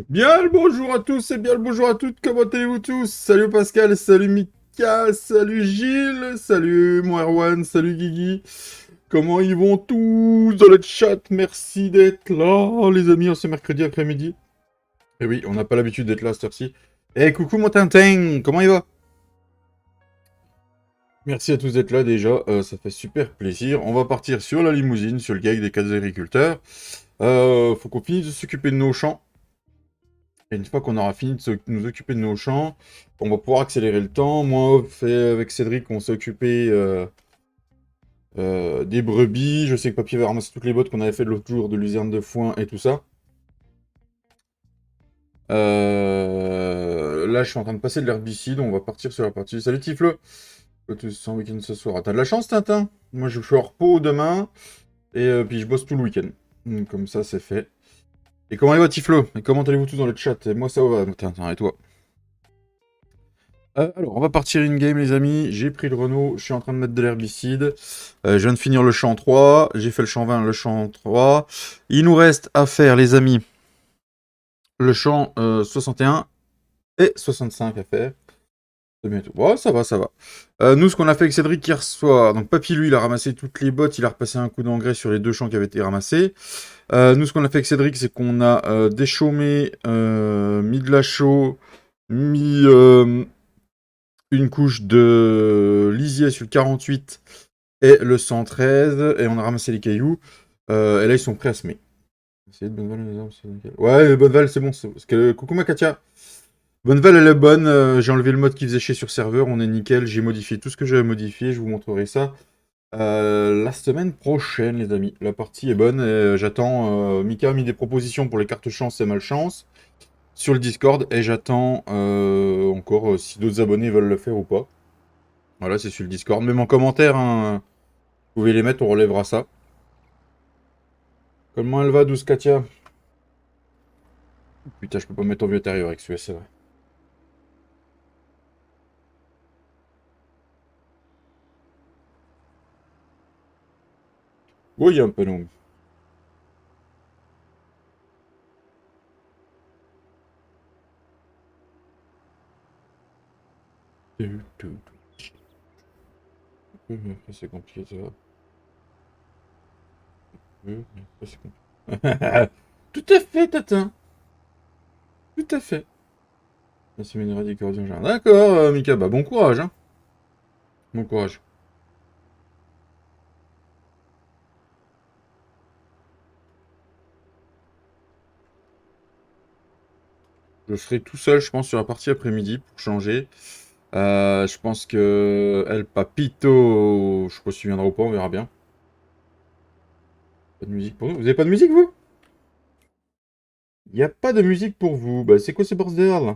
Bien le bonjour à tous et bien le bonjour à toutes, comment allez-vous tous? Salut Pascal, salut Mika, salut Gilles, salut Moerwan, salut Guigui. Comment ils vont tous dans le chat? Merci d'être là, les amis, en ce mercredi après-midi. Et oui, on n'a pas l'habitude d'être là à cette heure-ci. Eh, coucou mon Tintin, comment il va? Merci à tous d'être là déjà, ça fait super plaisir. On va partir sur la limousine, sur le gag des 4 agriculteurs. Faut qu'on finisse de s'occuper de nos champs. Et une fois qu'on aura fini de nous occuper de nos champs, on va pouvoir accélérer le temps. Moi, avec Cédric, on s'est occupé des brebis. Je sais que Papy avait ramassé toutes les bottes qu'on avait fait l'autre jour de luzerne de foin et tout ça. Là, je suis en train de passer de l'herbicide. On va partir sur la partie. Salut Tiflo! Tu sens week-end ce soir. T'as de la chance, Tintin? Moi, je suis en repos demain. Et puis, je bosse tout le week-end. Comme ça, c'est fait. Et comment va Tiflo? Et comment allez-vous tous dans le chat? Et moi, ça va, Tintin. Et toi? Alors, on va partir in-game, les amis. J'ai pris le Renault, je suis en train de mettre de l'herbicide. Je viens de finir le champ 3. J'ai fait le champ 20, le champ 3. Il nous reste à faire, les amis, le champ 61 et 65 à faire. C'est bientôt. Ouais, ça va, ça va. Nous, ce qu'on a fait avec Cédric hier soir, donc Papy, lui, il a ramassé toutes les bottes, il a repassé un coup d'engrais sur les deux champs qui avaient été ramassés. Nous, ce qu'on a fait avec Cédric, c'est qu'on a déchaumé, mis de la chaux, mis une couche de lisier sur le 48 et le 113, et on a ramassé les cailloux. Et là, ils sont prêts à semer. Essayez de Bonneval, les arbres, c'est nickel. Ouais, Bonneval, c'est bon. Parce que, coucou ma Katia. Bonneval, elle est bonne. J'ai enlevé le mode qui faisait chier sur serveur. On est nickel. J'ai modifié tout ce que j'avais modifié. Je vous montrerai ça la semaine prochaine, les amis. La partie est bonne. J'attends. Mika a mis des propositions pour les cartes chance et malchance sur le Discord. Et j'attends encore si d'autres abonnés veulent le faire ou pas. Voilà, c'est sur le Discord. Même en commentaire, hein, vous pouvez les mettre, on relèvera ça. Comment elle va, douce Katia? Putain, je peux pas mettre en vieux intérieur avec celui-là, c'est vrai. Oui, un peu non. Après, c'est compliqué, ça va. Après, c'est compliqué. Tout à fait, Tatin. Tout à fait. C'est une radicale genre. D'accord, Mika. Bah, bon courage, hein. Bon courage. Je serai tout seul, je pense, sur la partie après-midi pour changer. Je pense que El Papito, je sais pas s'il viendra ou pas, on verra bien. Pas de musique pour nous. Vous avez pas de musique, vous? Il y a pas de musique pour vous. Bah, c'est quoi ce bordel?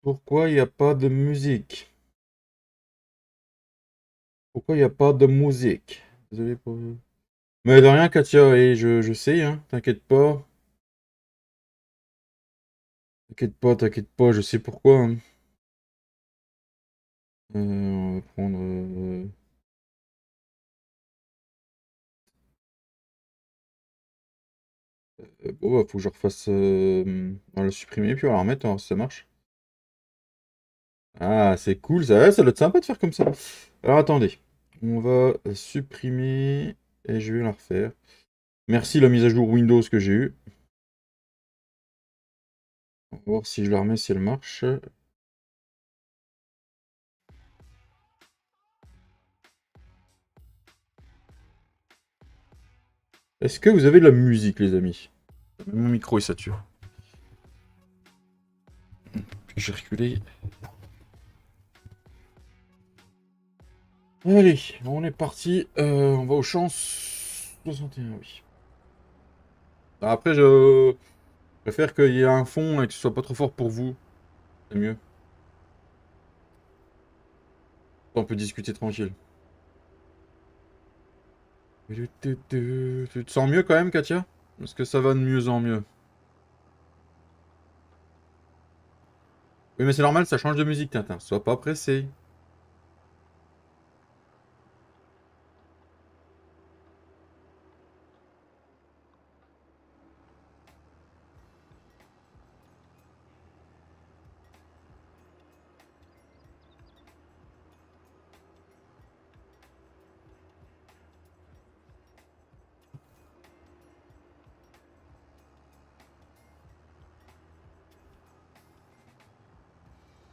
Pourquoi il n'y a pas de musique? Pourquoi il n'y a pas de musique? Désolé pour vous. Mais de rien, Katia, et je sais, hein, t'inquiète pas. T'inquiète pas, je sais pourquoi, hein. On va prendre. Bon, bah, faut que je refasse. On va le supprimer, puis on va la remettre, hein, si ça marche. Ah, c'est cool, ça doit être sympa de faire comme ça. Alors attendez, on va supprimer et je vais la refaire. Merci la mise à jour Windows que j'ai eue. On va voir si je la remets, si elle marche. Est-ce que vous avez de la musique, les amis? Mon micro est saturé. J'ai reculé. Allez, on est parti. On va aux chances. 61, oui. Après, je préfère qu'il y ait un fond et que ce soit pas trop fort pour vous. C'est mieux. On peut discuter tranquille. Tu te sens mieux quand même, Katia? Est-ce que ça va de mieux en mieux? Oui, mais c'est normal, ça change de musique, Tintin. Sois pas pressé.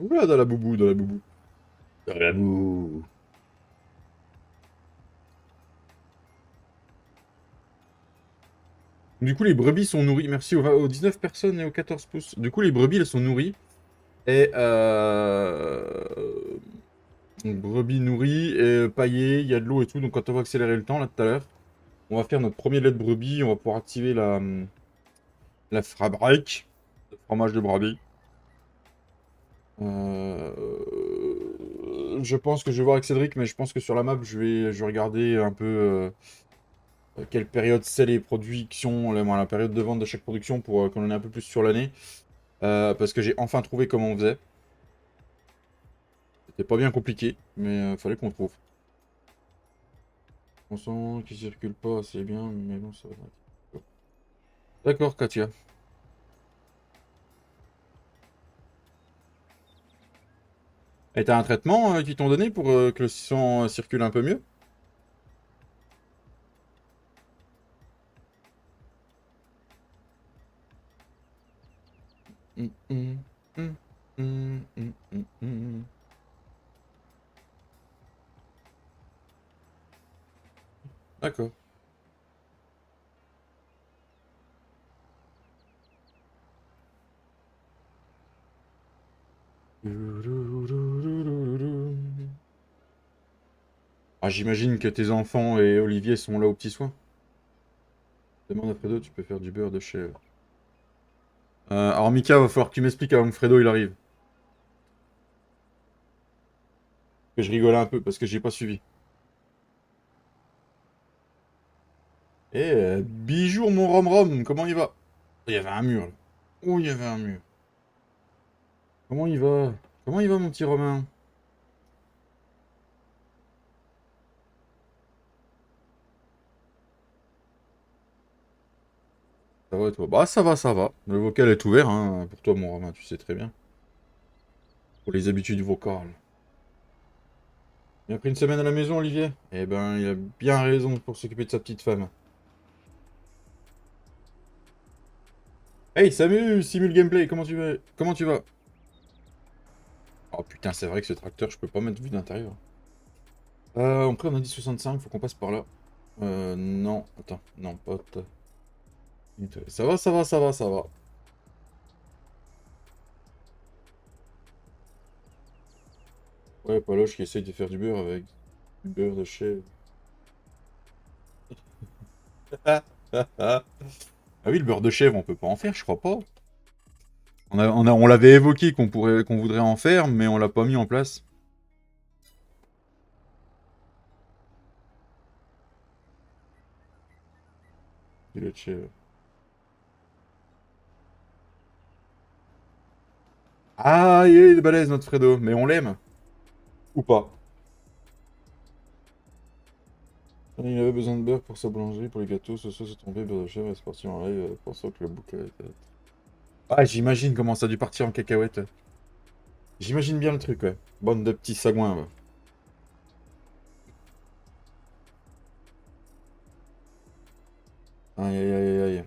Oula, dans la boubou, dans la boubou. Dans la boue. Du coup, les brebis sont nourries. Merci aux 19 personnes et aux 14 pouces. Du coup, les brebis, elles sont nourries. Et donc, brebis nourries, et paillées, il y a de l'eau et tout. Donc, quand on va accélérer le temps, là, tout à l'heure, on va faire notre premier lait de brebis. On va pouvoir activer la fabrique de fromage de brebis. Je pense que je vais voir avec Cédric, mais je pense que sur la map, je vais regarder un peu quelle période c'est les productions, la période de vente de chaque production pour qu'on en ait un peu plus sur l'année. Parce que j'ai enfin trouvé comment on faisait. C'était pas bien compliqué, mais fallait qu'on trouve. On sent qu'il circule pas assez bien, mais bon, ça va. D'accord, Katia. Et t'as un traitement qu'ils t'ont donné pour que le sang circule un peu mieux? Hum, hum, hum, hum, hum, hum, hum. D'accord. Ah, j'imagine que tes enfants et Olivier sont là aux petits soins. Demande à Fredo, tu peux faire du beurre de chèvre. Alors Mika, va falloir que tu m'expliques avant que Fredo il arrive. Que je rigole un peu parce que j'ai pas suivi. Bijou mon rom-rom, comment il va? Il y avait un mur là. Oh, il y avait un mur. Comment il va? Comment il va mon petit Romain? Ça va et toi? Bah ça va, ça va. Le vocal est ouvert hein, pour toi mon Romain, tu sais très bien. Pour les habitudes vocales. Il a pris une semaine à la maison Olivier? Eh ben il a bien raison pour s'occuper de sa petite femme. Hey Samu, Simul Gameplay, comment tu vas? Comment tu vas? Oh putain, c'est vrai que ce tracteur, je peux pas mettre vue d'intérieur. Après, on a dit 65, faut qu'on passe par là. Non, attends, non, pas. Ça va, ça va, ça va, ça va. Ouais, Paloche qui essaye de faire du beurre avec du beurre de chèvre. Ah oui, le beurre de chèvre, on peut pas en faire, je crois pas. On l'avait évoqué qu'on voudrait en faire, mais on l'a pas mis en place. Du lait de chèvre. Ah, il est balèze notre Fredo, mais on l'aime. Ou pas. Il avait besoin de beurre pour sa boulangerie, pour les gâteaux, ce soir c'est tombé, beurre de chèvre, et c'est parti en live, pensant que le bouquet était... Ah, j'imagine comment ça a dû partir en cacahuète. J'imagine bien le truc, ouais. Bande de petits sagouins, ouais. Aïe, aïe, aïe, aïe.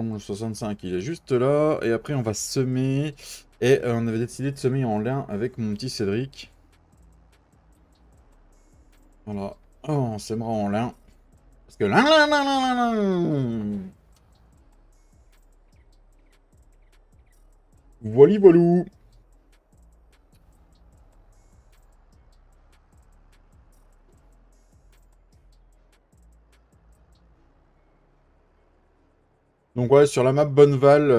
Le 65, il est juste là. Et après, on va semer. Et on avait décidé de semer en lin avec mon petit Cédric. Voilà. Oh, on sèmera en lin. Parce que lin, lin, lin, lin, lin, lin. Voili voilou. Donc ouais, sur la map Bonneval,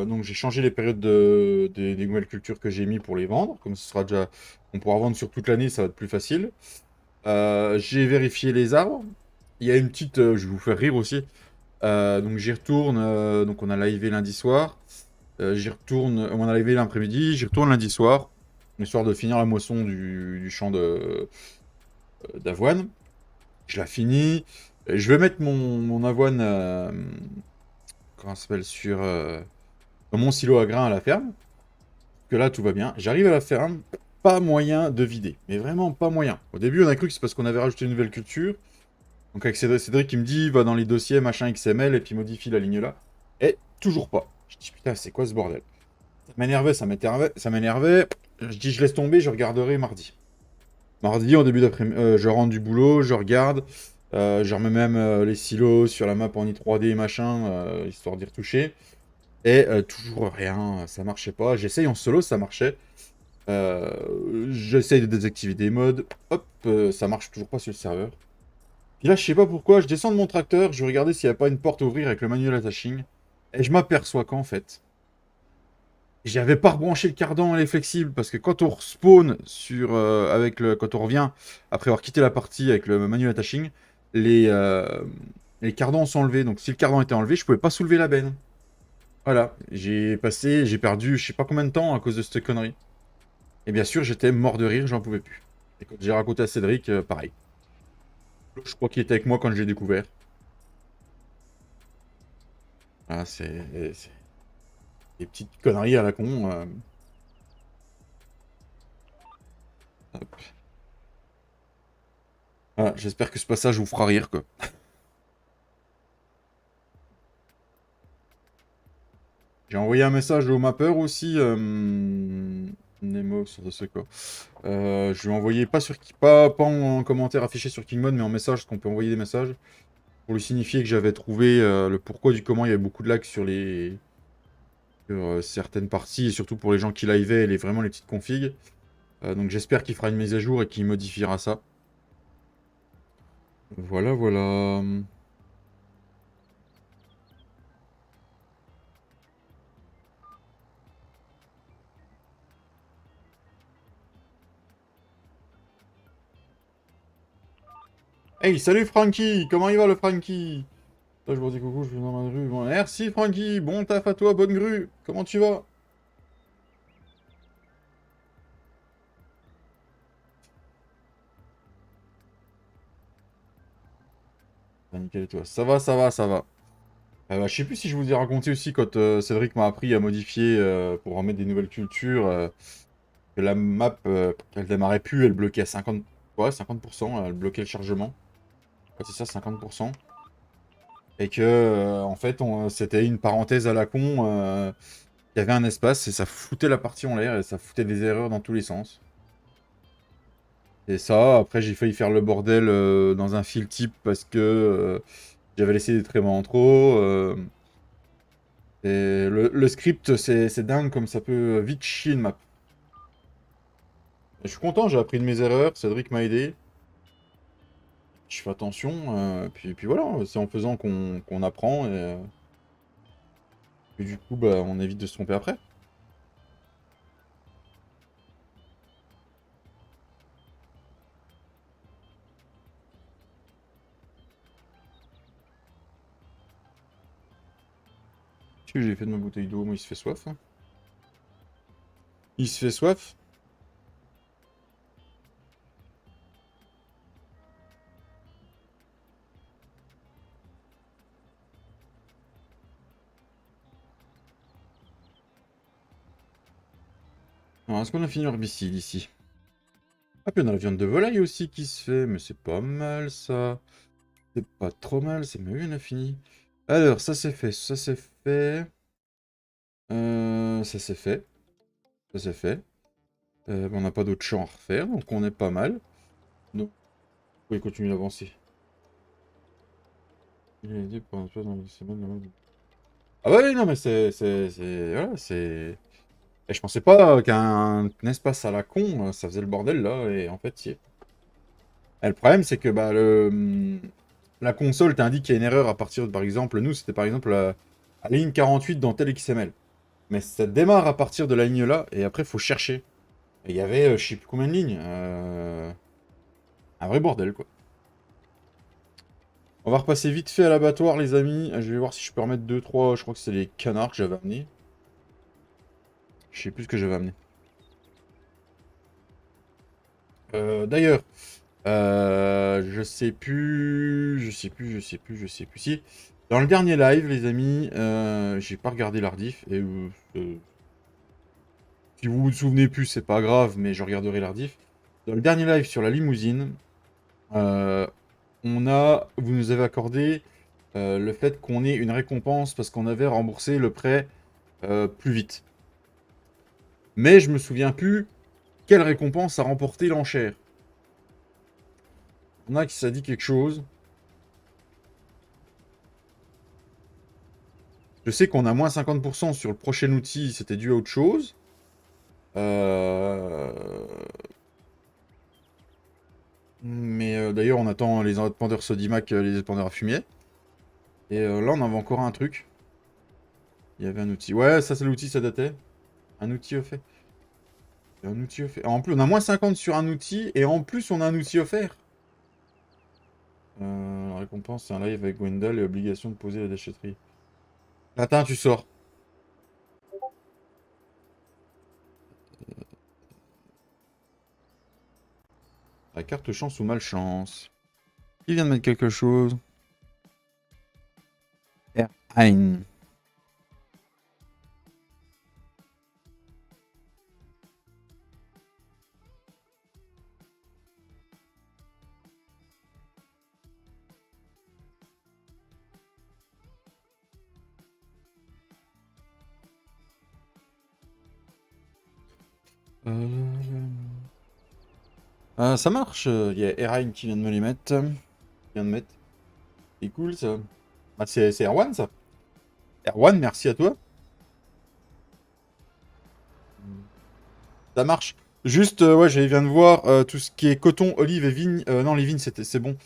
donc j'ai changé les périodes des nouvelles cultures que j'ai mis pour les vendre. Comme ce sera déjà... On pourra vendre sur toute l'année, ça va être plus facile. J'ai vérifié les arbres. Il y a une petite... je vais vous faire rire aussi. Donc j'y retourne. Donc on a livé lundi soir. J'y retourne... On a livé l'après-midi. J'y retourne lundi soir. Histoire de finir la moisson du champ d'avoine. Je la finis. Et je vais mettre mon avoine... comment ça s'appelle? Dans mon silo à grains à la ferme. Que là, tout va bien. J'arrive à la ferme. pas moyen de vider. Mais vraiment pas moyen. Au début, on a cru que c'est parce qu'on avait rajouté une nouvelle culture. Donc avec Cédric qui me dit, va dans les dossiers, machin XML, et puis modifie la ligne là. Et toujours pas. Je dis, putain, c'est quoi ce bordel? Ça m'énervait, ça m'énervait. Je dis, je laisse tomber, je regarderai mardi. Mardi, en début d'après-midi, je rentre du boulot, je regarde. Je remets même les silos sur la map en i3D, machin, histoire d'y retoucher. Et toujours rien, ça marchait pas. J'essaye en solo, ça marchait. J'essaye de désactiver des modes. Hop, ça marche toujours pas sur le serveur. Puis là, je sais pas pourquoi, je descends de mon tracteur, je vais regarder s'il n'y a pas une porte à ouvrir avec le manuel attaching. Et je m'aperçois qu'en fait, j'avais pas rebranché le cardan et les flexibles parce que quand on respawn sur, quand on revient après avoir quitté la partie avec le manuel attaching, les, euh, les cardans sont enlevés. Donc si le cardan était enlevé, je pouvais pas soulever la benne. Voilà, j'ai perdu je sais pas combien de temps à cause de cette connerie. Et bien sûr, j'étais mort de rire, j'en pouvais plus. Et quand j'ai raconté à Cédric, pareil. Je crois qu'il était avec moi quand je l'ai découvert. Ah, c'est des petites conneries à la con. Hop. Voilà, j'espère que ce passage vous fera rire, quoi. J'ai envoyé un message au mapper aussi, Nemo sur ce quoi. Je lui ai envoyé pas en commentaire affiché sur Kingmon, mais en message, parce qu'on peut envoyer des messages, pour lui signifier que j'avais trouvé le pourquoi du comment il y avait beaucoup de lags sur certaines parties, et surtout pour les gens qui liveaient vraiment les petites configs. Donc j'espère qu'il fera une mise à jour et qu'il modifiera ça. Voilà, voilà. Hey, salut Frankie! Comment il va le Frankie? Là, je vous dis coucou, je suis dans ma grue. Bon, merci Francky, bon taf à toi, bonne grue. Comment tu vas? Ah, nickel et toi. Ça va, ça va, ça va. Bah, je sais plus si je vous ai raconté aussi quand Cédric m'a appris à modifier pour remettre des nouvelles cultures. Que la map, elle démarrait plus, elle bloquait à 50, ouais, 50%, elle bloquait le chargement. Ouais, c'est ça, 50%. Et que, en fait, c'était une parenthèse à la con. Il y avait un espace et ça foutait la partie en l'air et ça foutait des erreurs dans tous les sens. Et ça, après, j'ai failli faire le bordel dans un fil type parce que j'avais laissé des trémas en trop. Et le script, c'est dingue comme ça peut vite chier une map. Et je suis content, j'ai appris de mes erreurs, Cédric m'a aidé. Je fais attention, puis voilà, c'est en faisant qu'on apprend et du coup, bah, on évite de se tromper après. Qu'est-ce que j'ai fait de ma bouteille d'eau? Moi, il se fait soif, hein. Il se fait soif? Alors, est-ce qu'on a fini l'herbicide ici? Ah, puis on a la viande de volaille aussi qui se fait, mais c'est pas mal ça. C'est pas trop mal, c'est mais oui, on a fini. Alors, ça c'est fait, ça c'est fait. Ça c'est fait, ça c'est fait. On n'a pas d'autres champs à refaire, donc on est pas mal. Donc, oui, continue d'avancer. Il a aidé pour un peu dans les semaines. Ah ouais, non, mais voilà, c'est... Et je pensais pas qu'un espace à la con, ça faisait le bordel là, et en fait, si. Et le problème, c'est que bah, la console t'indique qu'il y a une erreur à partir de, par exemple, nous, c'était par exemple à la ligne 48 dans tel XML. Mais ça démarre à partir de la ligne là, et après, il faut chercher. Et il y avait, je sais plus combien de lignes. Un vrai bordel, quoi. On va repasser vite fait à l'abattoir, les amis. Je vais voir si je peux remettre 2-3. Je crois que c'est les canards que j'avais amenés. Je sais plus ce que j'avais amené. D'ailleurs, je sais plus. Si, dans le dernier live, les amis, j'ai pas regardé l'ardif. Et Si vous vous souvenez plus, c'est pas grave, mais je regarderai la rediff. Dans le dernier live sur la limousine, euh, vous nous avez accordé le fait qu'on ait une récompense parce qu'on avait remboursé le prêt plus vite. Mais je me souviens plus quelle récompense a remporté l'enchère. On a qui ça dit quelque chose. Je sais qu'on a moins 50% sur le prochain outil, c'était dû à autre chose. Mais d'ailleurs, on attend les épandeurs Sodimac, les épandeurs à fumier. Et là, on avait encore un truc. Il y avait un outil. Ouais, ça, c'est l'outil, ça datait. Un outil offert. Un outil offert. En plus, on a moins 50 sur un outil, et en plus, on a un outil offert. La récompense, c'est un live avec Gwendal et obligation de poser la déchetterie. Attends, tu sors. La carte chance ou malchance. Qui vient de mettre quelque chose? Hein. Ça marche. Il y a Erain qui vient de me les mettre. Qui vient de mettre. C'est cool ça. Ah, c'est Erwan ça. Erwan, merci à toi. Ça marche. Juste, ouais, je viens de voir tout ce qui est coton, olive et vigne. Non, les vignes, c'est bon.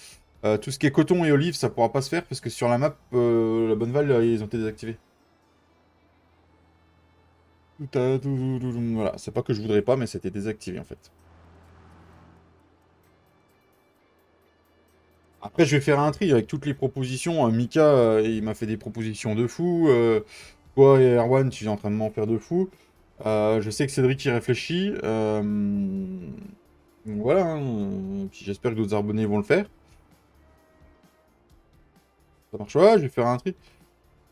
Tout ce qui est coton et olive, ça pourra pas se faire parce que sur la map, la Bonneval, ils ont été désactivés. Voilà, c'est pas que je voudrais pas, mais c'était désactivé en fait. Après, je vais faire un tri avec toutes les propositions. Mika, il m'a fait des propositions de fou. Toi et Erwan, tu es en train de m'en faire de fou. Je sais que Cédric y réfléchit. Donc voilà, hein. Puis j'espère que d'autres abonnés vont le faire. Ça marche, ouais, je vais faire un tri.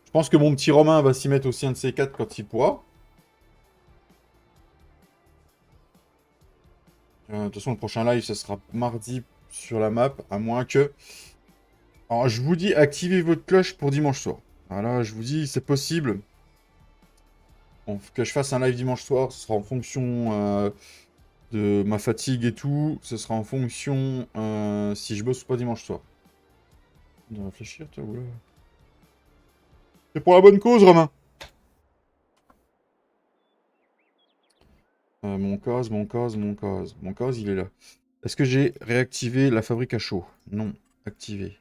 Je pense que mon petit Romain va s'y mettre aussi un de ces quatre quand il pourra. De toute façon, le prochain live, ce sera mardi sur la map, à moins que... Alors, je vous dis, activez votre cloche pour dimanche soir. Voilà, je vous dis, c'est possible. Bon, que je fasse un live dimanche soir, ce sera en fonction de ma fatigue et tout. Ce sera en fonction si je bosse ou pas dimanche soir. De réfléchir, toi, oula. C'est pour la bonne cause, Romain. Mon cause, mon cause, mon cause. Mon cause, il est là. Est-ce que j'ai réactivé la fabrique à chaud? Non, activé.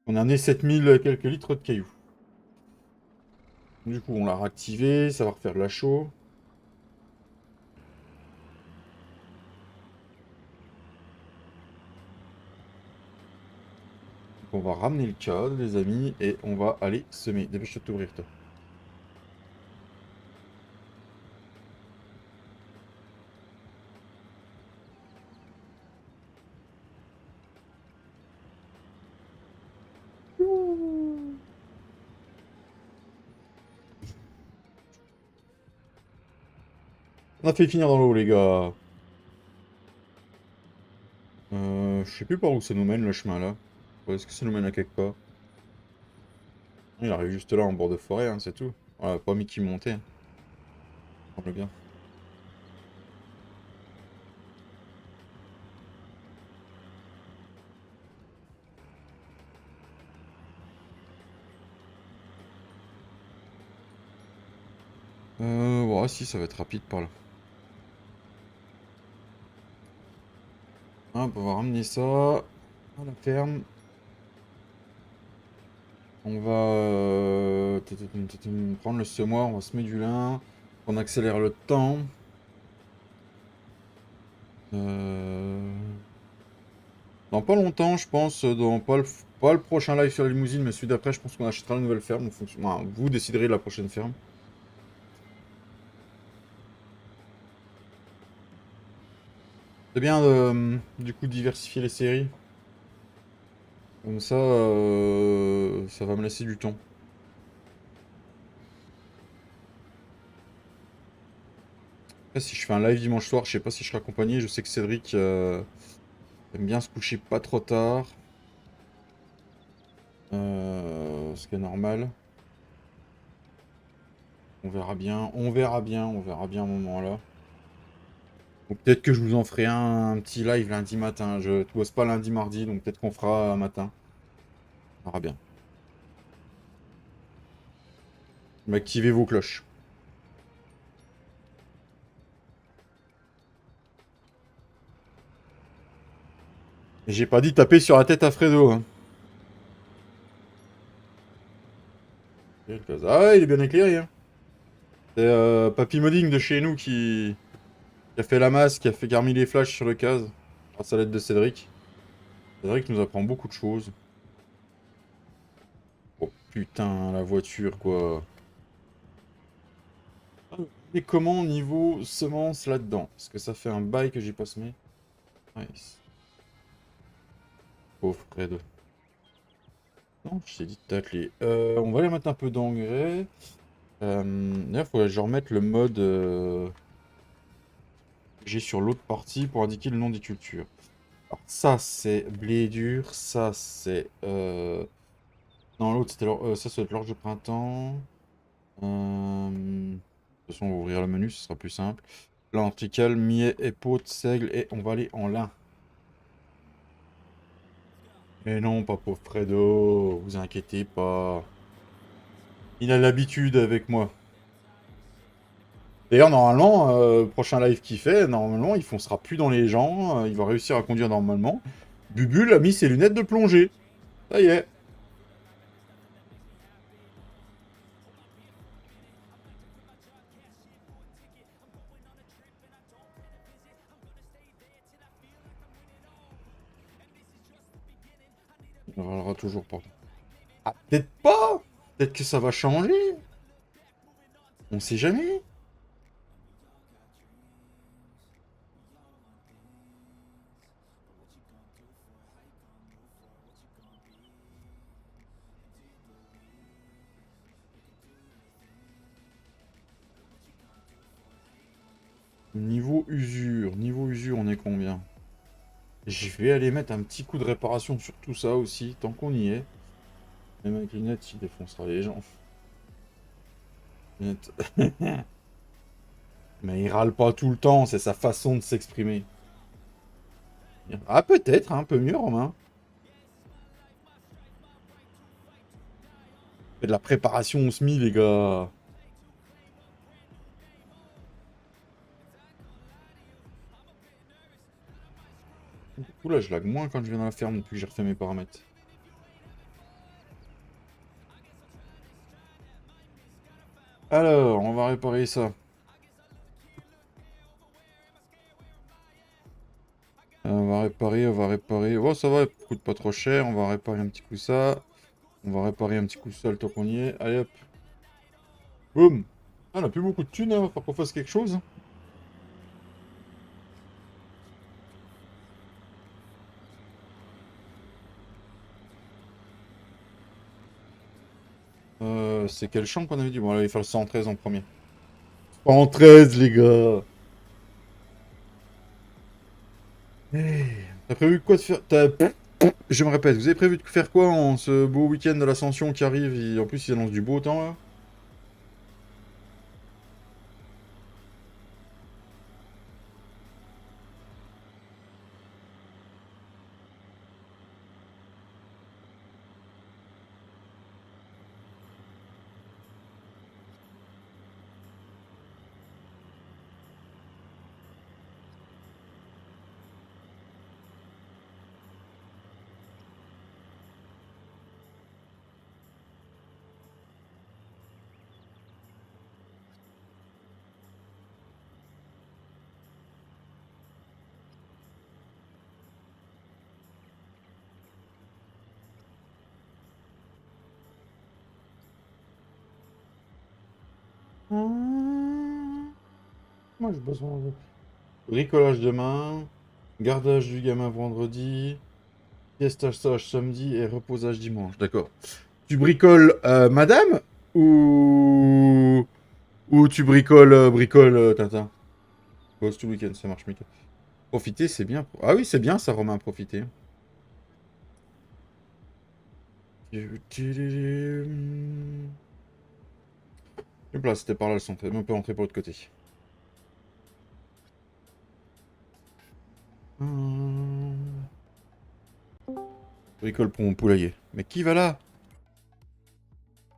On en est 7000 quelques litres de cailloux. Du coup, on l'a réactivé, ça va refaire de la chaux. Donc on va ramener le cadre, les amis, et on va aller semer. Dépêche-toi de t'ouvrir, toi. On a fait finir dans l'eau, les gars. Je sais plus par où ça nous mène, le chemin, là. Est-ce que ça nous mène à quelque part? Il arrive juste là, en bord de forêt, hein, c'est tout. Voilà, pas mis qui montait. Hein. Prends-le bien. Ouais, si, ça va être rapide par là. Hop, on va ramener ça à la ferme. On va prendre le semoir, on va semer du lin. On accélère le temps. Dans pas longtemps, je pense, dans pas le prochain live sur la limousine, mais celui d'après, je pense qu'on achètera une nouvelle ferme. Enfin, vous déciderez de la prochaine ferme. C'est bien du coup de diversifier les séries. Comme ça va me laisser du temps. Après, si je fais un live dimanche soir, je sais pas si je serai accompagné. Je sais que Cédric aime bien se coucher pas trop tard. Ce qui est normal. On verra bien. On verra bien. On verra bien à un moment là. Ou peut-être que je vous en ferai un petit live lundi matin. Je ne bosse pas lundi, mardi, donc peut-être qu'on fera un matin. On verra bien. Mais activez vos cloches. Et j'ai pas dit taper sur la tête à Fredo. Hein. Ah ouais, il est bien éclairé. Hein. C'est Papy Modding de chez nous qui a fait la masse, qui a remis les flashs sur le case. Grâce à l'aide de Cédric. Cédric nous apprend beaucoup de choses. Oh putain, la voiture quoi. Et comment niveau semence là-dedans? Parce que ça fait un bail que j'ai pas semé. Nice. Pauvre Fred. Non, je t'ai dit de tacler. On va aller mettre un peu d'engrais. D'ailleurs, il faudrait que je remette le mode que j'ai sur l'autre partie pour indiquer le nom des cultures. Alors, ça, c'est blé dur. Ça, c'est... Non, l'autre, c'était ça, doit être l'orge de printemps. De toute façon, on va ouvrir le menu, ce sera plus simple. Lenticule, millet, épaule, seigle, et on va aller en lin. Mais non, pas pauvre Fredo, vous inquiétez pas. Il a l'habitude avec moi. D'ailleurs, normalement, prochain live qu'il fait, normalement, il foncera plus dans les gens, il va réussir à conduire normalement. Bubule a mis ses lunettes de plongée. Ça y est. Il râlera toujours pas. Ah, peut-être pas. Peut-être que ça va changer. On sait jamais. Niveau usure, on est combien? Je vais aller mettre un petit coup de réparation sur tout ça aussi, tant qu'on y est. Même avec les lunettes, il défoncera les gens. Lunettes. Mais il râle pas tout le temps, c'est sa façon de s'exprimer. Ah, peut-être, un peu mieux, Romain. Fait de la préparation au SMI, les gars. Oula, je lag moins quand je viens dans la ferme depuis que j'ai refait mes paramètres. Alors, on va réparer ça. On va réparer, on va réparer. Oh, ça va, ça coûte pas trop cher. On va réparer un petit coup ça. On va réparer un petit coup ça le temps qu'on y est. Allez hop. Boum. Ah, on a plus beaucoup de thunes, hein. Faut qu'on fasse quelque chose. C'est quel champ qu'on avait dit? Bon, là, il faut le 113 en premier. 113, les gars. T'as prévu quoi de faire? Je me répète, vous avez prévu de faire quoi en ce beau week-end de l'Ascension qui arrive? En plus, ils annoncent du beau temps, là. Moi, j'ai besoin de... Bricolage demain, gardage du gamin vendredi, pièce stage samedi et reposage dimanche. D'accord. Tu bricoles madame ou tu bricoles Tintin? Pause tout le week-end, ça marche, Mika. Profiter, c'est bien. Ah oui, c'est bien ça, Romain, profiter. Hop là, c'était par là le centre. On peut rentrer par l'autre côté. Bricole pour mon poulailler. Mais qui va là?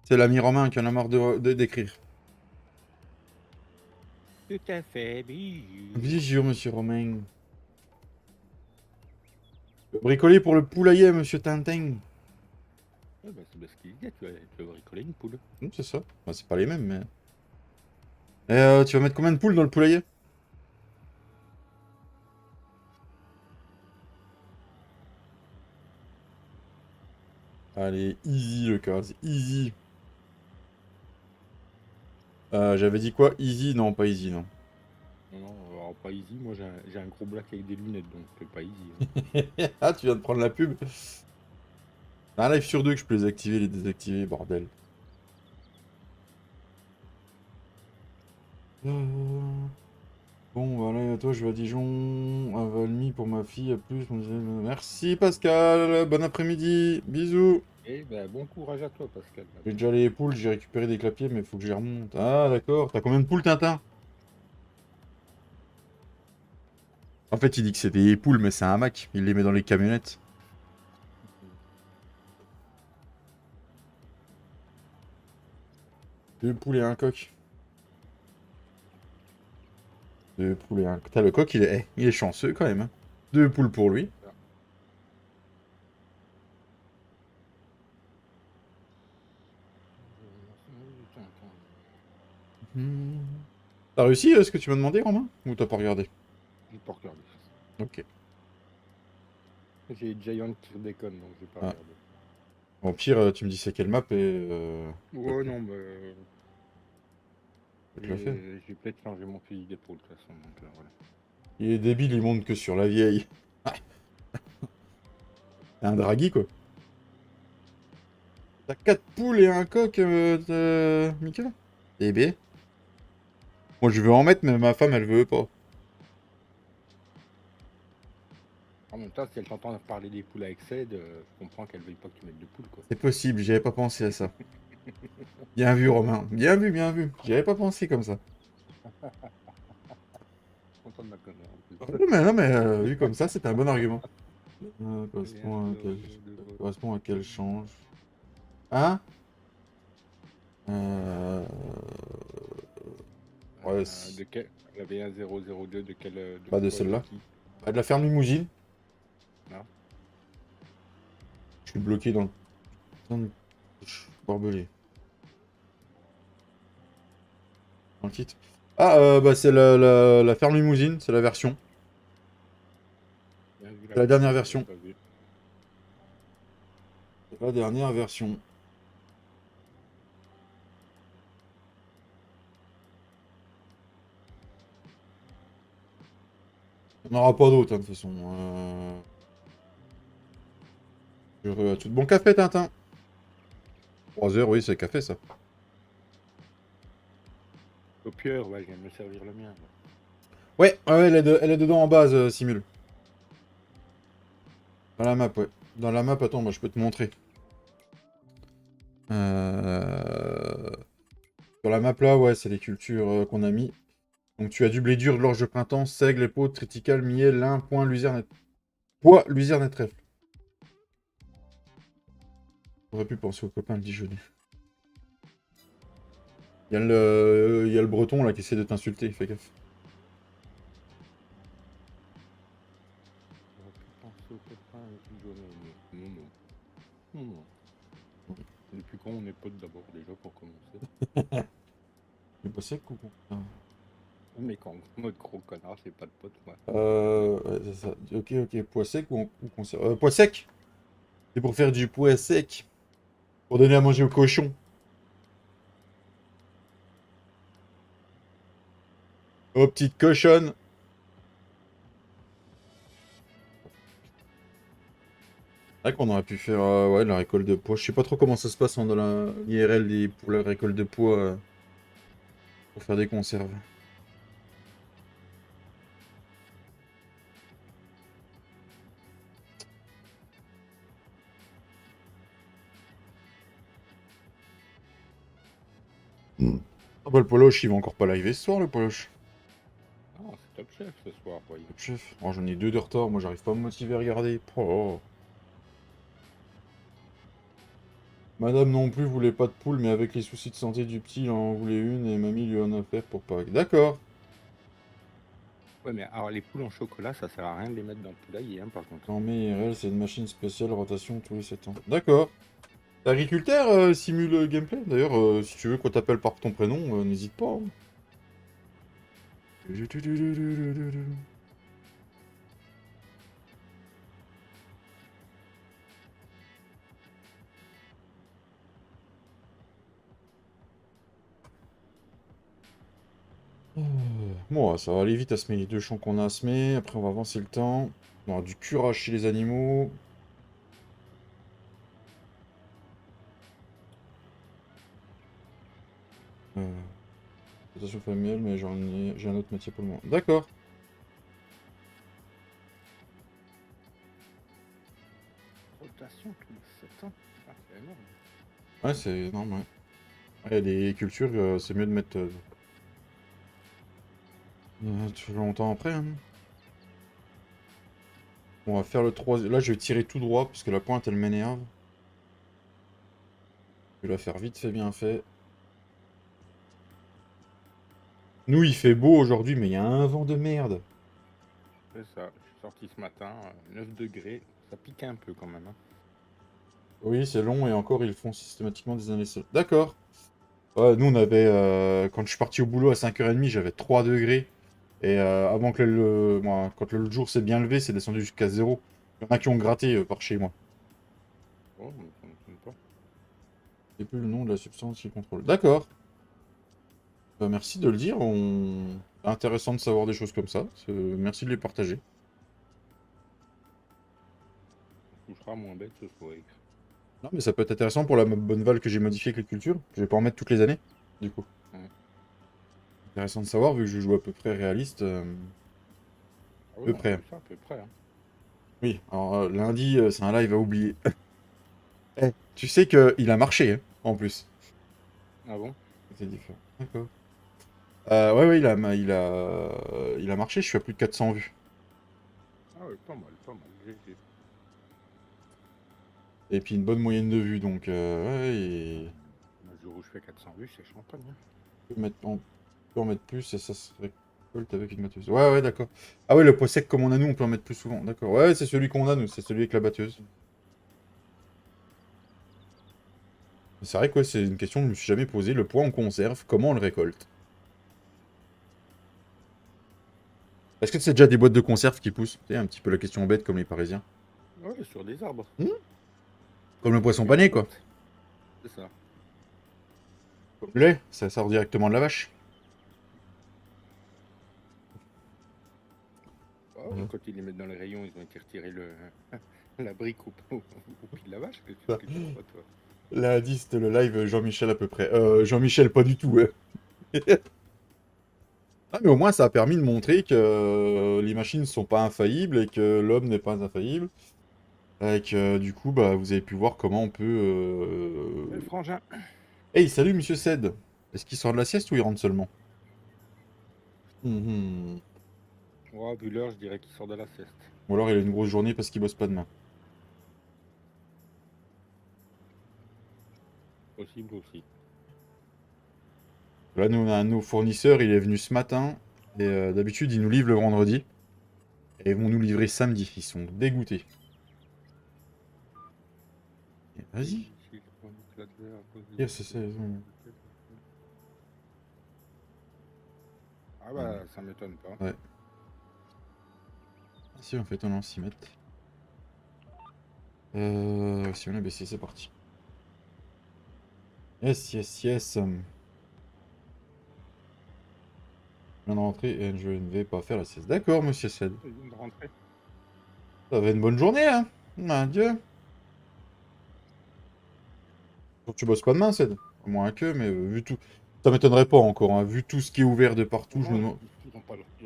C'est l'ami Romain qui en a marre d'écrire. Tout à fait, bijou. Bijou, monsieur Romain. Bricoler pour le poulailler, monsieur Tintin. Ah bah, c'est parce qu'il dit, tu vas bricoler une poule. C'est ça. Bah, c'est pas les mêmes, mais... tu vas mettre combien de poules dans le poulailler? Allez, easy le cas, c'est easy. J'avais dit quoi? Easy? Non, pas easy, non. Non, alors, pas easy, moi j'ai un gros black avec des lunettes, donc c'est pas easy. Hein. Ah, tu viens de prendre la pub? Un live sur deux que je peux les activer, les désactiver, bordel. Bon, voilà, toi je vais à Dijon, à Valmy pour ma fille, à plus. Merci Pascal, bon après-midi, bisous. Et ben bon courage à toi, Pascal. J'ai déjà les poules, j'ai récupéré des clapiers, mais il faut que j'y remonte. Ah, d'accord, t'as combien de poules, Tintin? En fait, il dit que c'est des poules, mais c'est un Mac, il les met dans les camionnettes. Deux poules et un coq. Deux poules et un... Putain, le coq, il est chanceux quand même. Hein. Deux poules pour lui. T'as réussi ce que tu m'as demandé, Romain? Ou t'as pas regardé? J'ai pas regardé. Ok. J'ai Giant qui déconne, donc j'ai pas regardé. Au pire, tu me dis c'est quelle map et... Ouais, non, mais... Je le fais. J'ai peut-être changé mon fusil d'épaule, de toute façon, donc voilà. Il est débile, il monte que sur la vieille. C'est un draghi, quoi. T'as 4 poules et un coq, Mika? Bébé. Moi, je veux en mettre, mais ma femme, elle veut pas. En même temps, si elle t'entend parler des poules avec Ced, je comprends qu'elle veuille pas que tu mettes de poules, quoi. C'est possible, j'y avais pas pensé à ça. Bien vu, Romain. Bien vu, bien vu. J'y avais pas pensé comme ça. Content de ma connerie, en plus. Non, mais vu comme ça, c'est un bon argument. Correspond à quel change? Hein? Ouais, de quel... La V1002 de quelle... Bah de celle-là. Bah de la ferme Limousine. Non. Je suis bloqué dans le... Barbelé. Dans le titre. Ah, bah c'est la ferme Limousine, c'est la version. C'est la dernière version. C'est la dernière version. Il n'y en aura pas d'autres, hein, de toute façon. Bon café, Tintin. 3 heures, oui, c'est café, ça. Copieur, ouais, je viens de me servir le mien. Ouais, elle est dedans en base, Simule. Dans la map, ouais. Dans la map, attends, moi je peux te montrer. Sur la map là, ouais, c'est les cultures qu'on a mis. Donc tu as du blé dur, de l'orge de printemps, seigle, épaule, triticale, millet, lin, point, luzerne, pois, luzerne et trèfle. J'aurais pu penser aux copains le Dijonais. Il y a le breton là qui essaie de t'insulter, fais gaffe. J'aurais pu penser aux copains avec Dijonais, mais non. Depuis quand on est potes d'abord déjà pour commencer? C'est pas sec ou quoi? Mais quand notre gros connard, c'est pas de pote, moi. Ouais, c'est ça. Ok, pois sec ou conserve? Pois sec. C'est pour faire du pois sec. Pour donner à manger aux cochons. Oh, petite cochonne. C'est vrai qu'on aurait pu faire ouais, la récolte de pois. Je sais pas trop comment ça se passe dans la IRL pour la récolte de pois pour faire des conserves. Ah bah le Poloche, il va encore pas live ce soir, le Poloche. Ah, c'est Top Chef ce soir, voyez. Top Chef. Oh, j'en ai 2 de retard, moi j'arrive pas à me motiver à regarder. Oh. Madame non plus voulait pas de poule, mais avec les soucis de santé du petit, il en voulait une et mamie lui en a offert pour Pâques. D'accord. Ouais, mais alors les poules en chocolat, ça sert à rien de les mettre dans le poulailler, hein, par contre. Non mais IRL, c'est une machine spéciale, rotation tous les 7 ans. D'accord. L'agriculteur simule gameplay. D'ailleurs, si tu veux qu'on t'appelle par ton prénom, n'hésite pas, hein. Bon, ça va aller vite à semer les 2 champs qu'on a à semer. Après, on va avancer le temps. On aura du curage chez les animaux. Rotation familiale, mais j'ai un autre métier pour le moment. D'accord. Rotation tous les 7 ans. Ah, c'est énorme. Ouais, c'est énorme, ouais. Il y a des cultures, c'est mieux de mettre tout longtemps après, hein. On va faire le 3. Là, je vais tirer tout droit, parce que la pointe, elle m'énerve. Je vais la faire vite fait, bien fait. Nous, il fait beau aujourd'hui, mais il y a un vent de merde. C'est ça, je suis sorti ce matin, 9 degrés, ça pique un peu quand même, hein. Oui, c'est long, et encore, ils font systématiquement des années seules. D'accord. Ouais, nous, on avait... quand je suis parti au boulot à 5h30, j'avais 3 degrés. Et avant que moi, quand le jour s'est bien levé, c'est descendu jusqu'à 0. Il y en a qui ont gratté par chez moi. Oh, mais ça ne m'étonne pas. C'est plus le nom de la substance qui contrôle. D'accord. Bah, merci de le dire. Intéressant de savoir des choses comme ça. Merci de les partager. On touchera moins bête ce soir. Non, mais ça peut être intéressant pour la bonne val que j'ai modifiée avec les cultures. Je vais pas en mettre toutes les années, du coup. Ouais. Intéressant de savoir, vu que je joue à peu près réaliste. Ah À oui, peu en près. plus, ça, à peu près, hein. Oui, alors lundi, c'est un live à oublier. Eh, tu sais qu'il a marché, hein, en plus. Ah bon? C'est différent. D'accord. Ouais, ouais, il a marché, je suis à plus de 400 vues. Ah oui, pas mal, pas mal. GG. Et puis une bonne moyenne de vues, donc ouais, et... Le jour où je fais 400 vues, c'est champagne, hein. on peut en mettre plus et ça se récolte avec une batteuse. Ouais, ouais, d'accord. Ah ouais, le pot sec comme on a nous, on peut en mettre plus souvent. D'accord. Ouais, c'est celui qu'on a nous, c'est celui avec la batteuse. C'est vrai que ouais, c'est une question que je me suis jamais posée. Le pois en conserve, comment on le récolte? Est-ce que c'est déjà des boîtes de conserve qui poussent? C'est un petit peu la question bête comme les Parisiens. Ouais, sur des arbres. Hmm. Comme le poisson Il y a une pané, quoi. boîte. C'est ça. Comme le lait, ça sort directement de la vache. Oh, Mhm. quand ils les mettent dans les rayons, ils ont été retirer la brique au pied de la vache. Ça. Qu'est-ce que tu crois, toi? Là, dit, c'était le live Jean-Michel à peu près. Jean-Michel, pas du tout, ouais. Ah, mais au moins, ça a permis de montrer que les machines ne sont pas infaillibles et que l'homme n'est pas infaillible. Et que du coup, bah, vous avez pu voir comment on peut. Le frangin. Hey, salut, monsieur Ced. Est-ce qu'il sort de la sieste ou il rentre seulement? Mhm. Oh, vu l'heure, je dirais qu'il sort de la sieste. Ou alors il a une grosse journée parce qu'il bosse pas demain. Possible aussi. Là, nous, on a un de nos fournisseurs, il est venu ce matin. Et d'habitude, ils nous livrent le vendredi. Et ils vont nous livrer samedi. Ils sont dégoûtés. Et vas-y. Yes, c'est. Ah bah, ça m'étonne pas. Ouais. Ah, si, en fait, on en s'y met. Si on a baissé, c'est parti. Yes, yes, yes. Je viens de rentrer et je ne vais pas faire la sieste. D'accord, monsieur Ced. Il vient de rentrer. Ça va être une bonne journée, hein. Adieu. Tu bosses pas demain, Ced. À moins que, mais vu tout. Ça m'étonnerait pas encore, hein. Vu tout ce qui est ouvert de partout, je me Non, demande. ils ont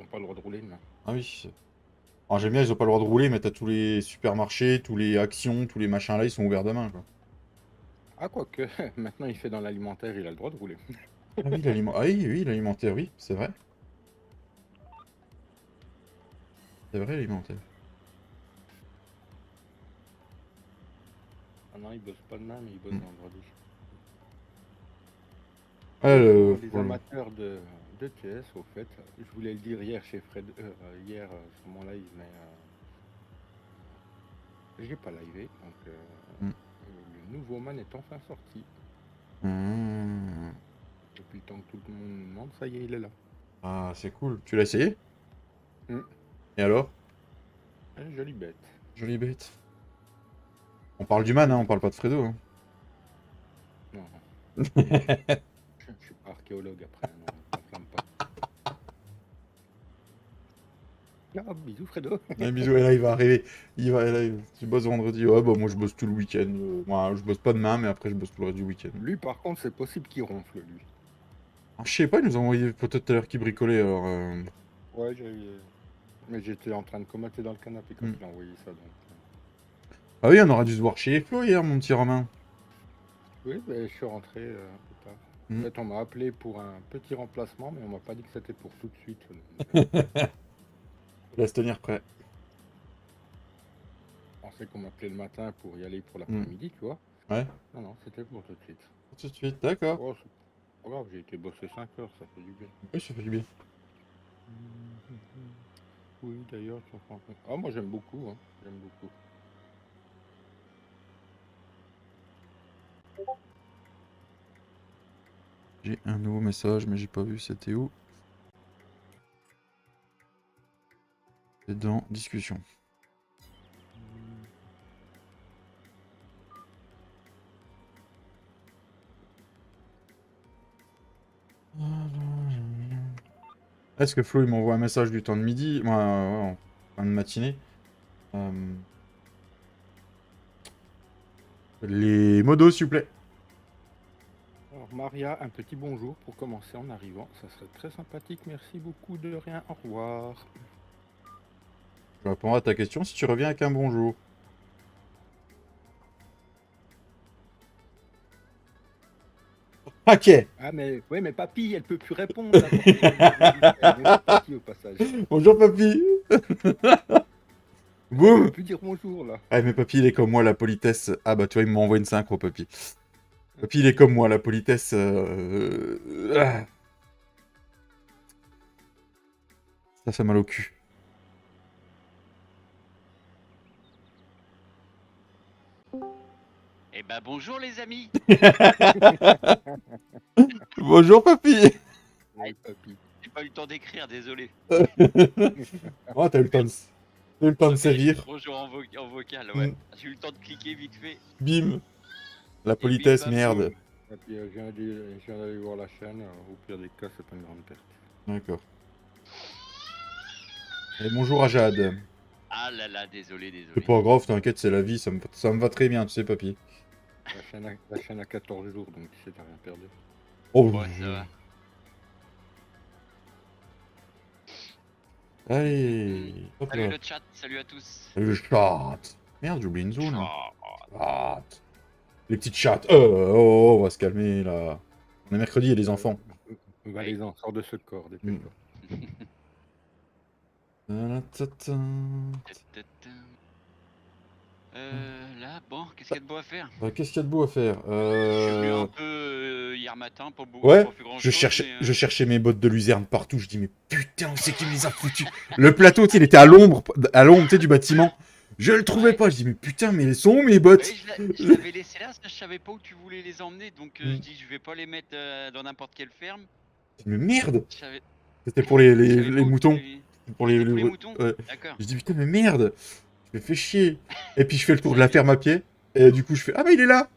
pas le droit de rouler, mais... Ah oui. Alors j'aime bien, ils ont pas le droit de rouler, mais t'as tous les supermarchés, tous les actions, tous les machins là, ils sont ouverts demain, quoi. Ah, quoique, maintenant il fait dans l'alimentaire, il a le droit de rouler. Ah oui, oui, l'alimentaire, oui, c'est vrai. C'est vrai, l'alimentaire. Ah non, ils bossent pas demain, mais ils bossent Hmm. vendredi. Ah, Et pour les pour le- amateurs de TS, au fait, je voulais le dire hier chez Fred, hier sur mon live, mais j'ai pas livé, donc Hmm. le nouveau man est enfin sorti. Hmm. Depuis le temps que tout le monde me demande, ça y est, il est là. Ah, c'est cool. Tu l'as essayé? Hmm. Et alors? Jolie bête. Jolie bête. On parle du man, hein, on parle pas de Fredo. Hein. Non, je suis pas archéologue après, non, t'enflamme pas. Ah, bisous Fredo. Un bisou, et là, il va arriver. Tu bosses vendredi. Ouais, bah, moi, je bosse tout le week-end. Moi, je bosse pas demain, mais après, je bosse tout le reste du week-end. Lui, par contre, c'est possible qu'il ronfle, lui. Ah, je sais pas, ils nous ont envoyé peut-être tout à l'heure qui bricolait, alors... Ouais, mais j'étais en train de commenter dans le canapé quand hmm. il a envoyé ça, donc... Ah oui, on aurait dû se voir chez Flo hier, mon petit Romain. Oui, ben, je suis rentré plus tard. En Hmm. fait, on m'a appelé pour un petit remplacement, mais on m'a pas dit que c'était pour tout de suite. Donc, Laisse tenir prêt. je pensais qu'on m'appelait le matin pour y aller pour Hmm. l'après-midi, tu vois. Ouais, Non, non, c'était pour tout de suite. tout de suite, d'accord. Oh, c'est pas grave, j'ai été bosser 5 heures, ça fait du bien. Oui, ça fait du bien. Oui, d'ailleurs, tu comprends. Ah, moi j'aime beaucoup, hein. J'aime beaucoup. J'ai un nouveau message, mais j'ai pas vu, c'était où? C'est dans discussion. Est-ce que Flo il m'envoie un message du temps de midi? Ouais, en fin de matinée. Les modos, s'il vous plaît. Alors, Maria, un petit bonjour pour commencer en arrivant. Ça serait très sympathique. Merci beaucoup, de rien. Au revoir. Je répondrai à ta question si tu reviens avec un bonjour. Ok. Ah, mais ouais, mais papy, elle peut plus répondre là pour tes bonjour. Bonjour, papy, au passage. Bonjour, papy. Elle peut Boum. plus dire bonjour là. Ah, mais papy, il est comme moi, la politesse. Ah, bah, tu vois, il m'envoie une synchro, papy. Papy, il est comme moi, la politesse. Ça fait mal au cul. Eh ben bonjour les amis. Bonjour, papy. Oui, papy. J'ai pas eu le temps d'écrire, désolé. Oh, t'as eu le temps de... t'as eu le temps de Ok, sévir. bonjour en vocal, ouais. Mm. J'ai eu le temps de cliquer vite fait. Bim. La Et bim politesse, bam boum. merde. Et puis, je viens d'aller voir la chaîne. Au pire des cas, c'est pas une grande perte. D'accord. Et bonjour à Jade. Ah là là, désolé, C'est désolé. pas grave, t'inquiète, c'est la vie, ça me va très bien, tu sais, papy. La chaîne a 14 jours, donc tu sais, t'as rien perdu. Oh, Ouais, ça va. allez, hop Salut là. le chat, salut à tous. Le chat. Merde, j'ai oublié une zone. Ciao. Chat. Les petites chattes. Oh, on va se calmer là. On est mercredi, il y a des enfants. Allez, sors de ce corps, dépêche-toi. Là, bon, qu'est-ce qu'il y a de beau à faire? Qu'est-ce qu'il y a de beau à faire Je suis venu un peu hier matin, Ouais, pas fait grand chose, mais je cherchais mes bottes de luzerne partout. Je dis, mais putain, où c'est qui me les a foutues? Le plateau, tu sais, il était à l'ombre, tu sais, du bâtiment. Je le trouvais ouais. pas. Je dis, mais putain, mais elles sont où mes bottes? Oui, je l'avais laissé là, je savais pas où tu voulais les emmener, donc je Hmm. dis je vais pas les mettre dans n'importe quelle ferme. Je dis, mais merde! Je savais, C'était pour je savais pas les où moutons. Ah, c'était pour les moutons? Ouais. D'accord. Je dis, putain, mais merde! Je me fais chier. Et puis je fais le tour de la ferme à pied. Et du coup, je fais, ah bah il est là!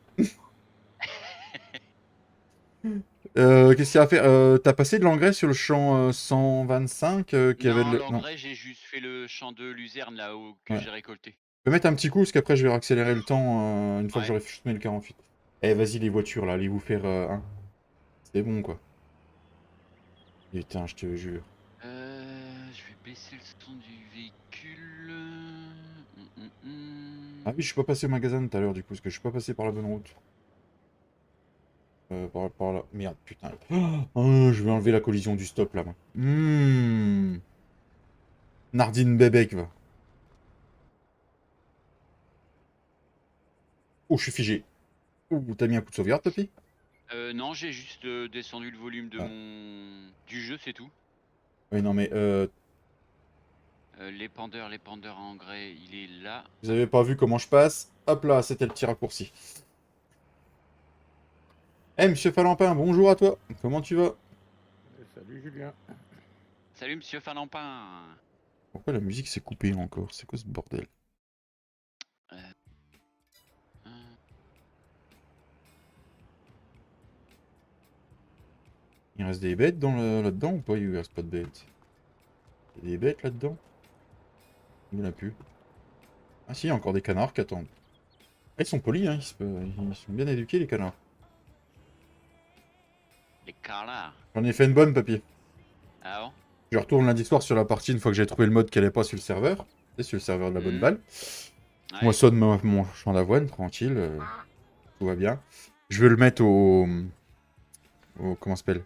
Qu'est-ce qu'il y a à faire? T'as passé de l'engrais sur le champ 125 qui avait Non, le... Non. l'engrais, j'ai juste fait le champ de luzerne là-haut que Ouais. j'ai récolté. Je vais mettre un petit coup, parce qu'après, je vais accélérer le temps une fois que Ouais. j'aurai fumé le 48. Eh, vas-y, les voitures, là, allez vous faire un. C'est bon, quoi. Putain, je te jure. Je vais baisser le son du véhicule. Ah oui, je suis pas passé au magasin tout à l'heure, du coup, parce que je suis pas passé par la bonne route. Par là. Merde, putain. Oh, je vais enlever la collision du stop, là. Moi. Nardine Bebek, va. Oh, je suis figé. Oh, t'as mis un coup de sauvegarde, papy? Non, j'ai juste descendu le volume de Ah. du jeu, c'est tout. Oui, non, mais L'épandeur en engrais, il est là. vous avez pas vu comment je passe? Hop là, c'était le petit raccourci. Eh, monsieur Falampin, bonjour à toi. Comment tu vas? Salut Julien. Salut Monsieur Falampin. Pourquoi la musique s'est coupée encore? C'est quoi ce bordel? Hein, Il reste des bêtes là-dedans ou pas? Il reste pas de bêtes. Il y a des bêtes là-dedans? Il n'y en a plus. Ah si, il y a encore des canards qui attendent. Ah, ils sont polis, hein. Ils sont bien éduqués, les canards. Les canards. J'en ai fait une bonne, papy. Ah bon? Je retourne lundi soir sur la partie une fois que j'ai trouvé le mode qui allait pas sur le serveur. C'est sur le serveur de la bonne Mhm. balle. Je Ouais. moissonne mon champ d'avoine, tranquille. Tout va bien. Je vais le mettre comment ça s'appelle?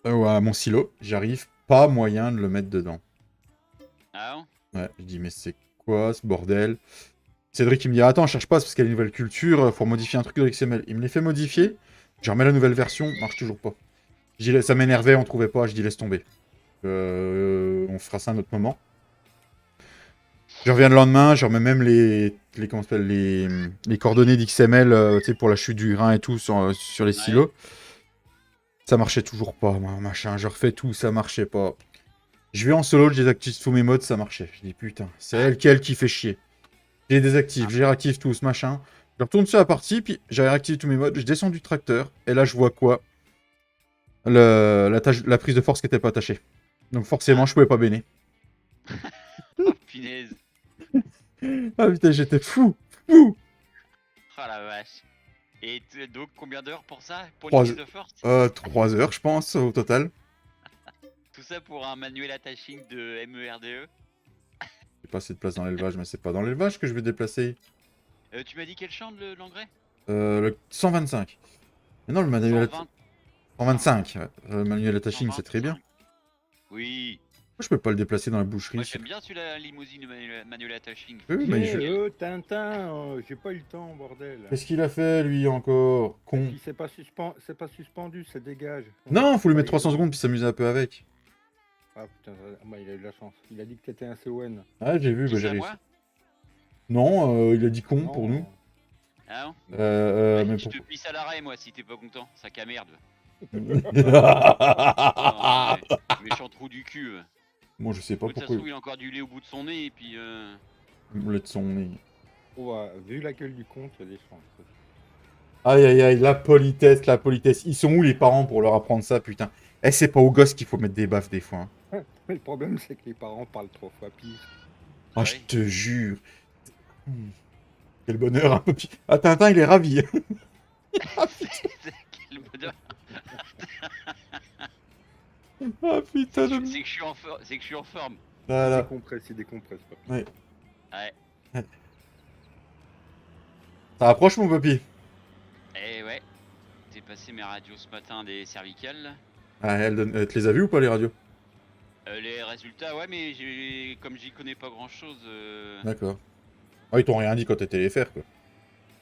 À mon silo. J'arrive pas moyen de le mettre dedans. Ah bon? Ouais, je dis, mais c'est quoi ce bordel? Cédric, il me dit, attends, cherche pas, c'est parce qu'il y a une nouvelle culture, faut modifier un truc de XML. Il me les fait modifier, je remets la nouvelle version, marche toujours pas. Je dis, ça m'énervait, on trouvait pas, je dis, laisse tomber. On fera ça à un autre moment. Je reviens le lendemain, je remets même comment ça s'appelle, les coordonnées d'XML tu sais, pour la chute du grain et tout sur les silos. Ça marchait toujours pas, machin. Je refais tout, ça marchait pas. Je vais en solo, je désactive tous mes modes, ça marchait. Je dis putain, c'est elle qui fait chier. Je les désactive, je les réactive tous, machin. Je retourne sur la partie, puis j'ai réactivé tous mes modes, je descends du tracteur, et là je vois quoi? La prise de force qui était pas attachée. Donc forcément, je pouvais pas béner. Oh punaise. Ah putain, j'étais fou, fou. Oh la vache. Et donc combien d'heures pour ça? Pour une 3, prise de force? 3 heures, je pense, au total. Tout ça pour un manuel attaching de MERDE? J'ai pas assez de place dans l'élevage, mais c'est pas dans l'élevage que je vais déplacer. Tu m'as dit quel champ de l'engrais? Le 125. Mais non, le manuel 120. 125. Ouais. Le manuel attaching, c'est très bien. 125. Oui. Pourquoi je peux pas le déplacer dans la boucherie? Moi j'aime bien celui-la limousine manuel attaching. Oui, mais Tintin, j'ai pas eu le temps, bordel. Qu'est-ce qu'il a fait, lui, encore? Con. Puis c'est pas suspendu, ça dégage. Non, faut lui Bah, mettre 300 secondes puis s'amuser un peu avec. Ah putain, bah, il a eu de la chance. Il a dit que t'étais un CON. Ah, j'ai vu, Qui bah, j'ai ça, réussi. moi? Non, il a dit con Non, pour nous. Ah non? Mais Je pour... te pisse à l'arrêt moi si t'es pas content, sac à merde. Moi, Méchant trou du cul. je sais pas De toute pourquoi. façon, il a encore du lait au bout de son nez et puis Il lait de son nez. Ouais, vu la gueule du compte, il y a des chances. Aïe, aïe, aïe, la politesse, la politesse. Ils sont où les parents pour leur apprendre ça, putain? Eh, c'est pas aux gosses qu'il faut mettre des baffes des fois. Hein. Mais le problème, c'est que les parents parlent 3 fois pire. Ah, Ouais. je te jure. Quel bonheur, un peu. Ah, Tintin, il est ravi. Quel bonheur. Ah, putain de... C'est que je suis en forme. C'est que je suis en forme. Voilà. Il décompresse pas. Ouais. Ouais. Ça approche, mon papy. Eh ouais. J'ai passé mes radios ce matin des cervicales. Là. Ah, elle te les a vus ou pas, les radios? Les résultats, ouais, mais comme j'y connais pas grand chose. D'accord. Ah, ils t'ont rien dit quand t'étais les faire, quoi.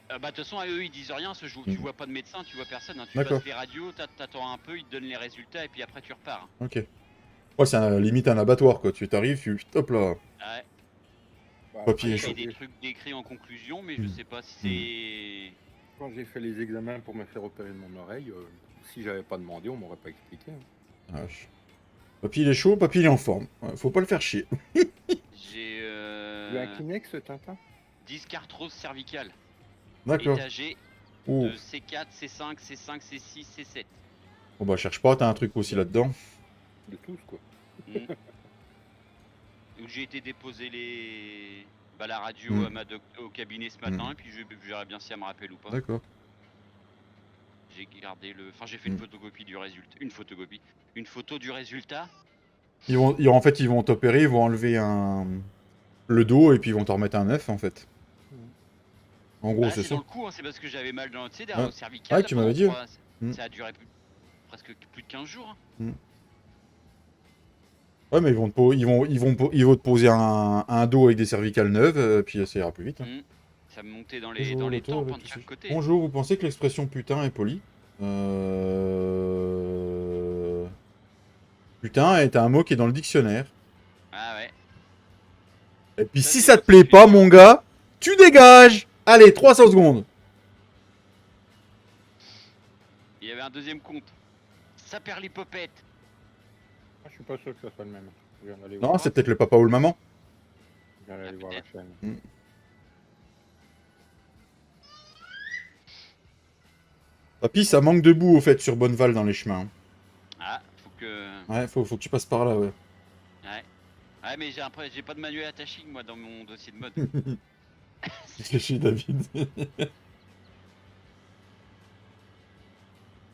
Bah de toute façon à eux ils disent rien ce jour, tu vois pas de médecin, tu vois personne, hein. Tu D'accord. passes les radios, t'attends un peu, ils te donnent les résultats et puis après tu repars. Ok. Ouais, c'est limite un abattoir, quoi. Tu t'arrives, hop là. Ouais. Papier Il y chaud. a des trucs décrits en conclusion, mais je sais pas si Quand j'ai fait les examens pour me faire opérer de mon oreille, si j'avais pas demandé, on m'aurait pas expliqué. Hein. Ah, papy, il est chaud, papy, il est en forme. Ouais, faut pas le faire chier. J'ai Tu as un Kleenex, Tintin 10 arthrose cervicale, D'accord. étagée Ouh. de C4, C5, C5, C6, C7. Bon, bah, cherche pas, t'as un truc aussi là-dedans. De tous, quoi. Où j'ai été déposer la radio au cabinet ce matin, et puis je verrai bien si elle me rappelle ou pas. D'accord. J'ai gardé enfin j'ai fait une photocopie du résultat. Une photo du résultat. En fait, ils vont t'opérer, ils vont enlever le dos et puis ils vont t'en remettre un œuf, en fait. En gros, Bah, c'est c'est ça. dans le cou, hein, c'est parce que j'avais mal dans, tu sais, derrière Ouais. au cervical. Ouais, là, tu m'avais pendant dit, ouais. 3 Mm. Ça a duré presque plus de 15 jours. Ouais, mais ils vont te poser un dos avec des cervicales neuves, puis ça ira plus vite. Hein. Ça me montait dans Bonjour, les retour tempes, hein, avec de qui chaque suis-je côté. Bonjour, vous pensez que l'expression putain est polie Putain est un mot qui est dans le dictionnaire. Ah ouais. Et puis Ça, si c'est ça quand te c'est plaît pas, fini, hein. mon gars, tu dégages. Allez, 300 secondes. Il y avait un deuxième compte. Ça perd les popettes. Ah, je suis pas sûr que ça soit le même. Je viens d'aller Non, voir. c'est peut-être le papa ou le maman. Je viens d'aller voir la chaîne. Papy, ça manque de boue au fait sur Bonneval dans les chemins. Ah, faut que. Ouais, faut que tu passes par là, ouais. Ouais. Ouais, mais j'ai pas de manuel attaching moi dans mon dossier de mode. C'est chez David.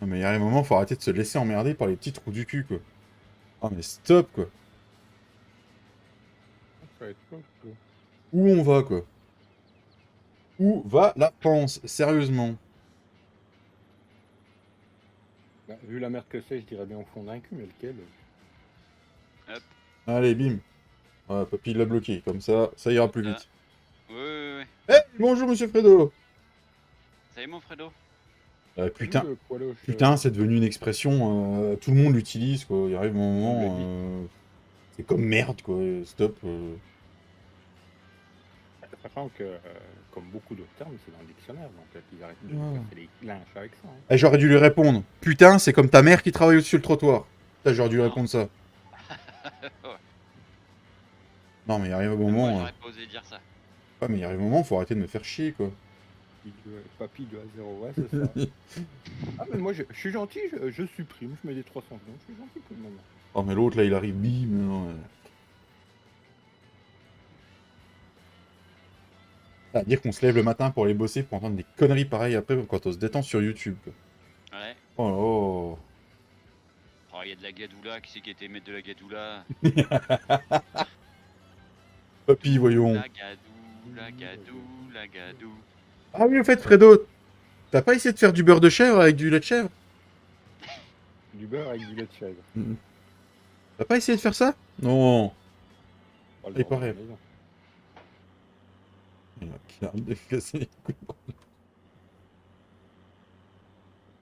Non, mais il y a un moment, faut arrêter de se laisser emmerder par les petits trous du cul, quoi. Oh, mais stop, quoi. Ça va être cool, quoi. Où on va, quoi? Où va la France, sérieusement? Bah, vu la merde que c'est, je dirais bien au fond d'un cul, mais lequel? Allez, bim. Ouais, papy l'a bloqué, comme ça ira plus vite. Ouais. Eh, bonjour, monsieur Fredo. Ça y est, mon Fredo. Putain, Salut, le poiloche, putain, c'est devenu une expression, tout le monde l'utilise, quoi. Il arrive un moment, c'est comme merde, quoi. Stop. Sachant que, comme beaucoup d'autres termes, c'est dans le dictionnaire, donc ils arrêtent de Ouais. casser les linges avec ça. Hein. Eh, j'aurais dû lui répondre. Putain, c'est comme ta mère qui travaille au-dessus le trottoir. Putain, j'aurais dû lui Non. répondre ça. Ouais. Non, mais il arrive un Moi, moment. j'aurais pas osé dire ça. Ouais, mais il arrive un moment, faut arrêter de me faire chier, quoi. Papy 2 à 0, ouais, c'est ça. Ah, mais moi, je suis gentil, je supprime, je mets des 300 secondes, je suis gentil pour le moment. Oh, mais l'autre, là, il arrive, bim. Non, à dire qu'on se lève le matin pour aller bosser, pour entendre des conneries pareilles après quand on se détend sur YouTube, quoi. Ouais. Oh Oh, il y a de la gadoula. Qui c'est qui était maître de la gadoula? là. Papy, voyons. La gadou. Ah oui, au fait, Fredo, t'as pas essayé de faire du beurre de chèvre avec du lait de chèvre? Du beurre avec du lait de chèvre. T'as pas essayé de faire ça? Non. Pas le Et beurre à la pareil. maison. Il arrête de casser les couilles.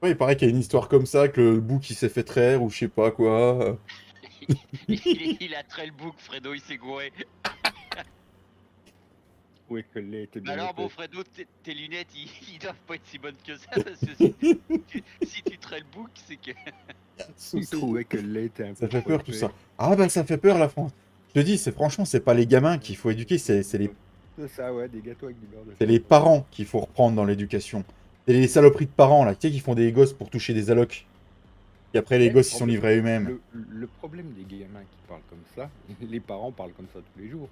Ouais, il paraît qu'il y a une histoire comme ça, que le bouc il s'est fait traire ou je sais pas quoi. Il a trait le bouc, Fredo, il s'est gouré. Oui, que le lait était bien. Alors épais. bon, Fredo, tes lunettes, ils doivent pas être si bonnes que ça, parce que si tu traites le bouc, c'est que... Il trouvait que le lait était un peu. Ça fait trop peur tout épais. ça. Ah bah ça fait peur la France. Je te dis, c'est franchement, c'est pas les gamins qu'il faut éduquer, c'est les C'est ça, ouais, des gâteaux avec du beurre de C'est les parents qu'il faut reprendre dans l'éducation. C'est les saloperies de parents, là, tu sais, qui font des gosses pour toucher des allocs. Et après, les Mais gosses, ils sont livrés à eux-mêmes. Le problème des gamins qui parlent comme ça, les parents parlent comme ça tous les jours.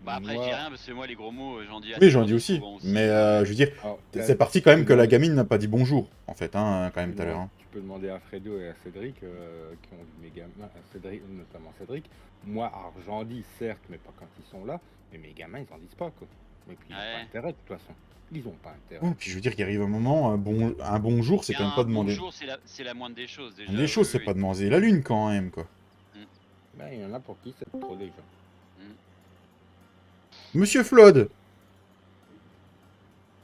Bah après, Moi- je dis rien, parce que moi, les gros mots, j'en dis Oui, j'en dis aussi. souvent Mais je veux dire, Alors, c'est parti quand même que la demander- gamine n'a pas dit bonjour, en fait, hein, quand même, tout à l'heure. Hein. Tu peux demander à Fredo et à Cédric, qui ont vu mes gamins, à Cédric, notamment Cédric. Moi, alors j'en dis certes, mais pas quand ils sont là. Mais mes gamins, ils en disent pas, quoi. Et puis, ils n'ont Ouais. pas intérêt, de toute façon. Ils ont pas intérêt. Ouais, puis je veux dire qu'il arrive un moment, un bonjour, c'est quand même pas demander. Bonjour, c'est la moindre des choses, déjà. Des choses, c'est pas demander la lune quand même, quoi. Ben, il y en a pour qui c'est trop déjà. Monsieur Flood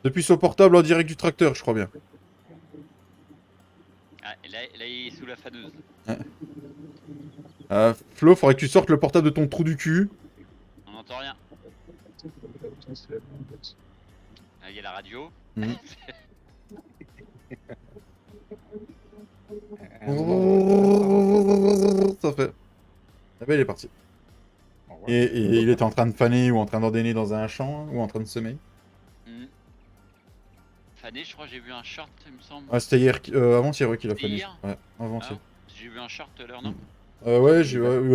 depuis son portable en direct du tracteur, je crois bien. Ah, là, il est sous la faneuse. Flo, faudrait que tu sortes le portable de ton trou du cul. On n'entend rien. Ah, il y a la radio. Ça fait. Ah ben, il est parti. Au revoir. Et il était en train de faner ou en train d'ordonner dans un champ ou en train de semer. Fané, je crois que j'ai vu un short, il me semble. Ah, c'était hier, avant-hier ouais, qu'il a C'était fané. hier Ouais, avant-hier. J'ai vu un short tout à l'heure, non? Ouais,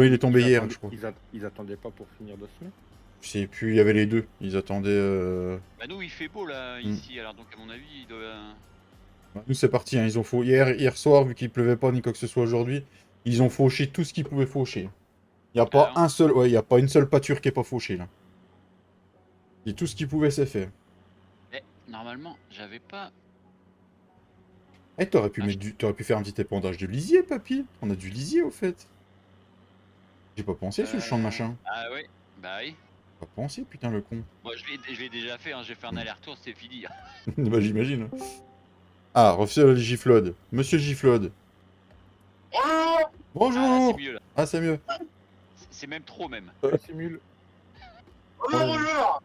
il est tombé Ils hier, attendaient- je crois. Ils attendaient pas pour finir de semer. Je sais plus, il y avait les deux. Ils attendaient. Bah nous, il fait beau là, ici, alors donc à mon avis, il doit... Nous, c'est parti. Hein. Ils ont hier soir, vu qu'il pleuvait pas ni quoi que ce soit aujourd'hui, ils ont fauché tout ce qu'ils pouvaient faucher. Il y a pas Ah, un seul, ouais, il y a pas une seule pâture qui est pas fauchée là. Et tout ce qu'ils pouvaient, c'est fait. Normalement, j'avais pas. Eh, t'aurais pu Ah, mettre t'aurais pu faire un petit épandage de lisier, papy. On a du lisier, au fait. J'ai pas pensé sur le champ de machin. Ah oui, bah oui. Pas pensé, putain, le con. Moi, je l'ai déjà fait, hein. J'ai fait un aller-retour, c'est fini. Bah, j'imagine. Ah, refais le Giflode. Monsieur Giflode. Ah là, c'est Bonjour. mieux là. Ah, c'est mieux. C'est même trop même. Ça simule.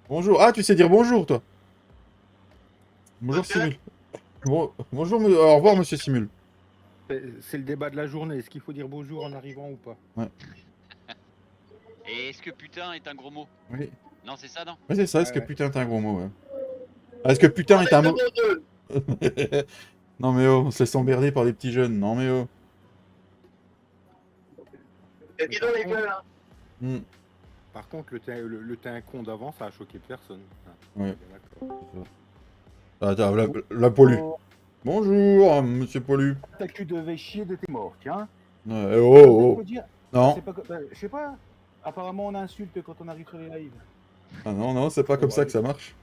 Bonjour. Ah, tu sais dire bonjour, toi. Bonjour, Simul. Bonjour, au revoir, monsieur Simul. C'est le débat de la journée. Est-ce qu'il faut dire bonjour en arrivant ou pas? Et est-ce que putain est un gros mot? Oui. Non, c'est ça, non? Ouais, c'est ça. Est-ce que Ouais. putain est un gros mot, ouais. Ah, est-ce que putain est un mot? Non, mais oh, on se laisse emmerder par des petits jeunes. Non, mais oh. Hmm. Par contre, le t'es un con d'avant, ça a choqué personne. Ah, Ouais. d'accord. Attends, la pollue. Bonjour, monsieur Polu. T'as que tu devais chier de tes morts, tiens. Oh, oh. Non. C'est pas, je sais pas. Apparemment, on insulte quand on arrive sur les lives. Ah non, non, c'est pas comme ça que ça marche.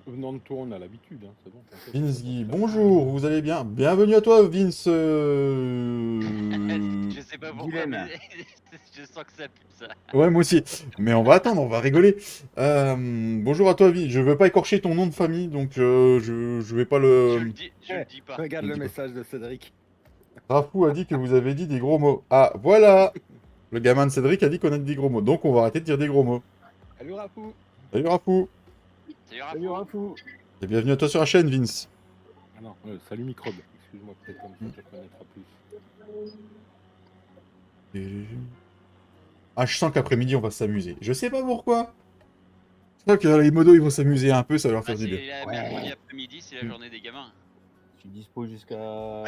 Venant de toi, on a l'habitude. Hein, c'est bon. Vince Guy, bonjour, vous allez bien? Bienvenue à toi, Vince. Je sais pas pourquoi, Guylaine. mais je sens que ça pue ça. Ouais, moi aussi. Mais on va attendre, on va rigoler. Bonjour à toi, Vince. Je veux pas écorcher ton nom de famille, donc je vais pas Je le... le dis pas. Regarde Je le dis pas. message de Cédric. Rafou a dit que vous avez dit des gros mots. Ah, voilà. Le gamin de Cédric a dit qu'on a dit des gros mots, donc on va arrêter de dire des gros mots. Salut Rafou. Salut Rafou. Salut, Salut, Rafou. Rafou. Et bienvenue à toi sur la chaîne, Vince. Ah non, salut Microbe. Excuse-moi, peut-être comme ça, tu reconnaîtras plus. Ah, je sens qu'après-midi, on va s'amuser. Je sais pas pourquoi. Je sens que les modos, ils vont s'amuser un peu, ça va leur Ah, faire du bien. c'est la mercredi après-midi, c'est la journée des gamins. Je suis dispo jusqu'à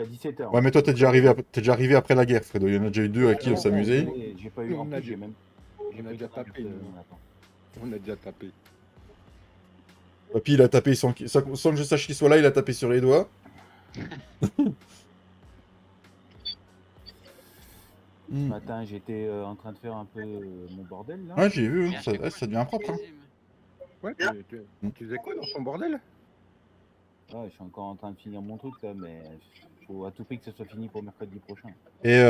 17h. Ouais, mais toi, t'es déjà arrivé après la guerre, Fredo. Il y en a déjà eu deux à qui on s'amusait. J'ai pas eu On en a plus, dit- j'ai même. on a déjà tapé, nous. On a déjà tapé. Papy, il a tapé sans que je sache qu'il soit là, il a tapé sur les doigts. Ce matin, j'étais en train de faire un peu mon bordel là. Ouais, j'ai vu, Bien, ça, je t'ai ça devient propre. Hein. plaisir. Ouais, tu faisais quoi dans ton bordel? Ouais, je suis encore en train de finir mon truc là, mais faut à tout prix que ça soit fini pour mercredi prochain. Et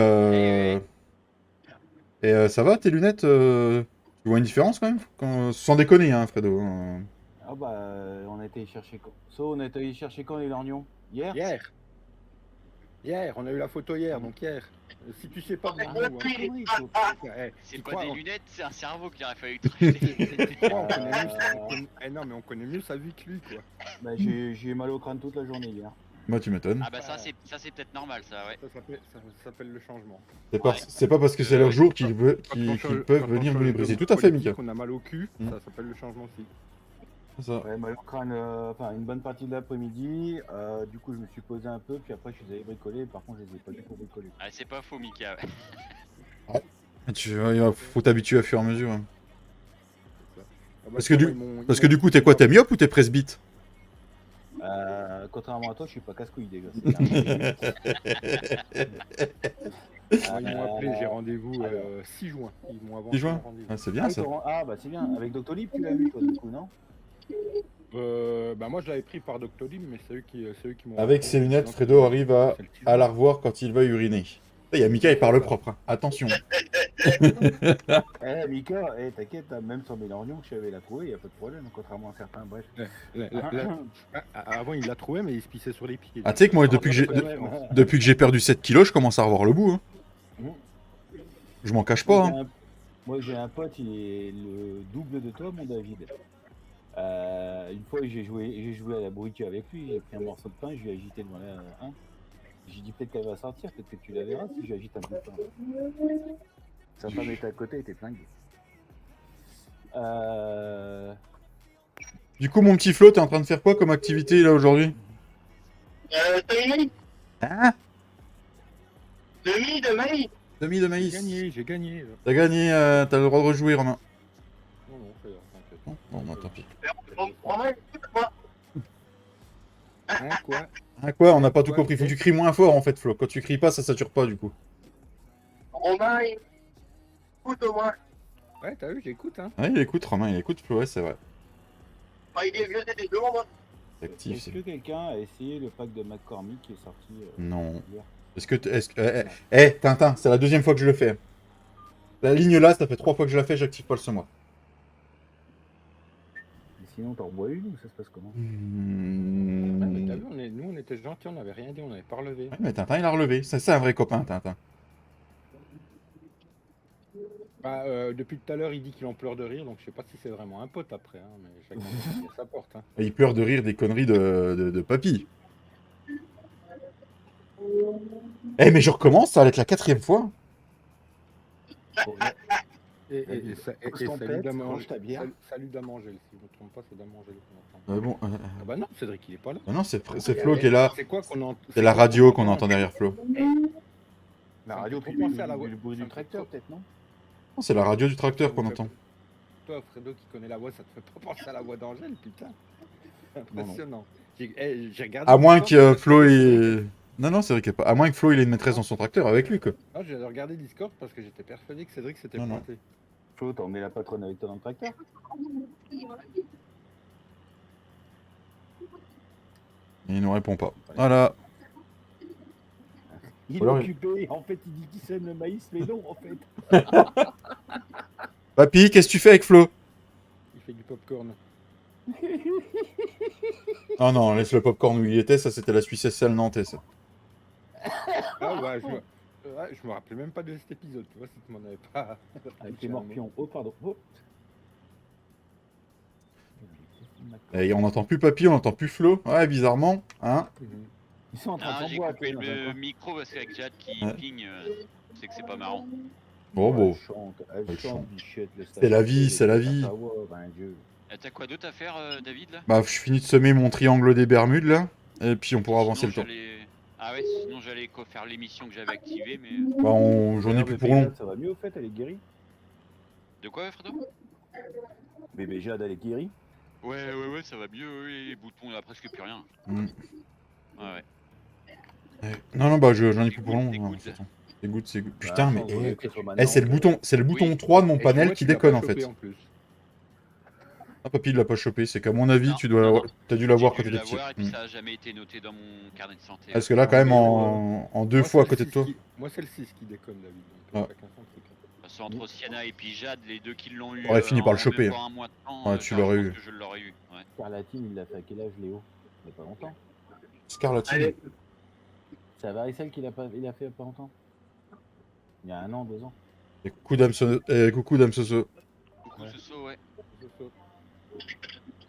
ça va, tes lunettes tu vois une différence quand même sans déconner, hein, Fredo. Ah bah, on a été chercher quand on a été chercher quand les lorgnons? Hier? Hier, on a eu la photo hier, donc hier. Si tu sais pas, Ah, bravo, hein. connerie, faut- C'est Tu pas crois, des on- lunettes, c'est un cerveau qu'il aurait fallu traiter. on connaît mieux non, mais on connaît mieux sa vie que lui, quoi. Bah, j'ai eu mal au crâne toute la journée hier. Moi, tu m'étonnes. Ah bah ça c'est peut-être normal ça, ouais. Ça s'appelle le changement. C'est pas parce que c'est leur jour qu'ils Quand on peuvent change venir de nous les briser. mode Tout à fait, politique, Mika. On a mal au cul, Mm. ça s'appelle le changement aussi. C'est ça. Ouais, mal au crâne, enfin une bonne partie de l'après-midi. Du coup, je me suis posé un peu, puis après, je suis allé bricoler. Par contre, je les ai pas du tout bricolés. Ah, c'est pas faux, Mika, ouais. Faut t'habituer à fur et à mesure. hein. Ah bah, Parce que tu du- vois, ils Parce que m'ont- du coup, t'es quoi? T'es myope ou t'es presbyte? Contrairement à toi, je suis pas casse-couille, des gars. Ils m'ont appelé, j'ai rendez-vous 6 juin. Ils m'ont avancé 6 juin mon rendez-vous. Ah, c'est bien ça. Bah c'est bien. Avec Doctolib, tu l'as vu, toi, du coup, non? Bah moi je l'avais pris par Doctolib, mais c'est eux qui m'ont. Avec ses lunettes, Fredo arrive à la revoir quand il va uriner. Il y a Mika, il parle propre. hein. Attention. Eh, Mika, t'inquiète, hein, même sur mes lorgnons, je savais la trouver, y a pas de problème, contrairement à certains, bref. Avant il l'a trouvé, mais il se pissait sur les pieds. Ah, tu sais que moi, depuis que j'ai perdu 7 kilos, je commence à revoir le bout. hein. Je m'en cache pas. hein. Moi, j'ai un pote, il est le double de toi, mon David. Une fois, j'ai joué à la bruyère avec lui, j'ai pris un morceau de pain, je lui ai agité devant la... J'ai dit peut-être qu'elle va sortir, peut-être que tu la verras si j'agite un peu de pain. Sa femme était à côté, elle était flinguée. Du coup, mon petit Flo, t'es en train de faire quoi comme activité là aujourd'hui? Hein? Demi de maïs. Demi de maïs. J'ai gagné. T'as gagné, t'as le droit de rejouer, Romain. Non, ça y est, t'inquiète. Non, bon, bah tant pis. Hein, quoi? Ah quoi? On n'a pas tout compris. Faut que tu cries moins fort en fait, Flo. Quand tu cries pas, ça sature pas du coup. Romain, écoute au moins. Ouais, t'as vu, j'écoute, hein. Ouais, il écoute, Romain, il écoute, Flo, ouais, c'est vrai. Ah, il est vieux des plombs. C'est actif, Est-ce c'est... que quelqu'un a essayé le pack de McCormick qui est sorti Non. hier? Est-ce que... Tintin, c'est la deuxième fois que je le fais. La ligne là, ça fait 3 fois que je la fais, j'active pas le semoir. Et sinon, t'en rebois une ou ça se passe comment? Ouais, mais t'as Ouais, vu, nous on était gentils, on n'avait rien dit, on n'avait pas relevé. mais Tintin, il a relevé. C'est un vrai copain, Tintin. Bah, depuis tout à l'heure, il dit qu'il en pleure de rire, donc je sais pas si c'est vraiment un pote après, hein, mais chacun à sa porte. Hein. Il pleure de rire des conneries de papy. Mais je recommence, ça va être la 4e fois. Et Pose ton salut pet, d'Amangel. range ta bière. Salut d'Amangel, si je ne me trompe pas, c'est d'Amangel qu'on entend. Bon, Ah bah non, Cédric, il est pas là. non, c'est Flo qui est là. C'est quoi qu'on entend? C'est la radio qu'on entend derrière Flo. La Ça radio, me fait puis trop penser à la voix. le bruit Ça du me fait tracteur, trop- peut-être, non? Non, c'est la radio du tracteur qu'on entend. Toi, Fredo, qui connaît la voix, ça te fait pas penser à la voix d'Angèle, putain. C'est Non, non. impressionnant. J'ai regardé. À moins Discord, que Flo ait... Non, c'est vrai qu'il n'y a pas... À moins que Flo il ait une maîtresse dans son tracteur avec lui, quoi. Non, j'ai regardé Discord parce que j'étais persuadé que Cédric s'était Non, non. pointé. Flo, t'en mets la patronne avec toi dans le tracteur? Il nous répond pas. Voilà. Il est Alors, occupé, en fait, il dit qu'il sème le maïs, mais non, en fait. Papy, qu'est-ce que tu fais avec Flo? Il fait du popcorn. Ah non, laisse le popcorn où il était, ça c'était la Suisse SL nantais, ça. Ah ouais, je me rappelais même pas de cet épisode, tu vois, si tu m'en avais pas. Avec les morpions. Oh, pardon. Oh. Et on n'entend plus Papy, on n'entend plus Flo. Ouais, bizarrement, hein. Ils sont en train Ah, de j'ai s'emboîter. coupé dans un le coin. micro parce qu'avec Jade qui Ouais. ping, c'est que c'est pas marrant. Bon, bon. Elle Elle chante, chante. bichette, le C'est la vie, stagiaire, c'est la elle vie. fait sa voix, ben, Dieu. T'as quoi d'autre à faire, David, là? Bah, je finis de semer mon triangle des Bermudes, là. Et puis on pourra avancer Sinon, le temps. j'allais- Ah ouais, sinon j'allais faire l'émission que j'avais activée, mais... Bah, j'en ai plus pour long. Ça va mieux, au fait, elle est guérie. De quoi, Fredo? Bébé Jade, elle est guérie. Ouais, ça va mieux, oui, les boutons, il n'y a presque plus rien. Mm. Ouais. Non, bah, j'en ai C'est plus pour good, long. c'est hein, good. de toute façon. C'est good, c'est good. Putain, mais... c'est le bouton Oui. 3 de mon Et tu panel vois, qui tu l'as déconne, pas en chopé fait. en plus. Ah, Papy, il l'a pas chopé. C'est qu'à mon avis, Non, tu non. t'as dû l'avoir J'ai quand dû t'étais petit. l'avoir et puis Mm. ça a jamais été noté dans mon carnet de santé. Parce que là, quand même, mais, en 2 Moi, fois à c'est côté le de toi. 6 Moi, c'est le 6 qui déconne, David. Ah. Donc, chacun son truc. De toute façon, entre Sienna et puis Jade, les deux qui l'ont eu. T'aurais fini par le en choper, même hein. pas un mois de temps, Ouais, tu je l'aurais pense eu. que je l'aurais eu. Ouais. Scarlatine, il l'a fait à quel âge, Léo? Il n'y a pas longtemps. Scarlatine. Allez, C'est à Varicelle qu'il a fait il y a pas longtemps. Il y a 1 an, 2 ans. Et coucou Dame Soso. Coucou Ouais. Soso, ouais. Je saute.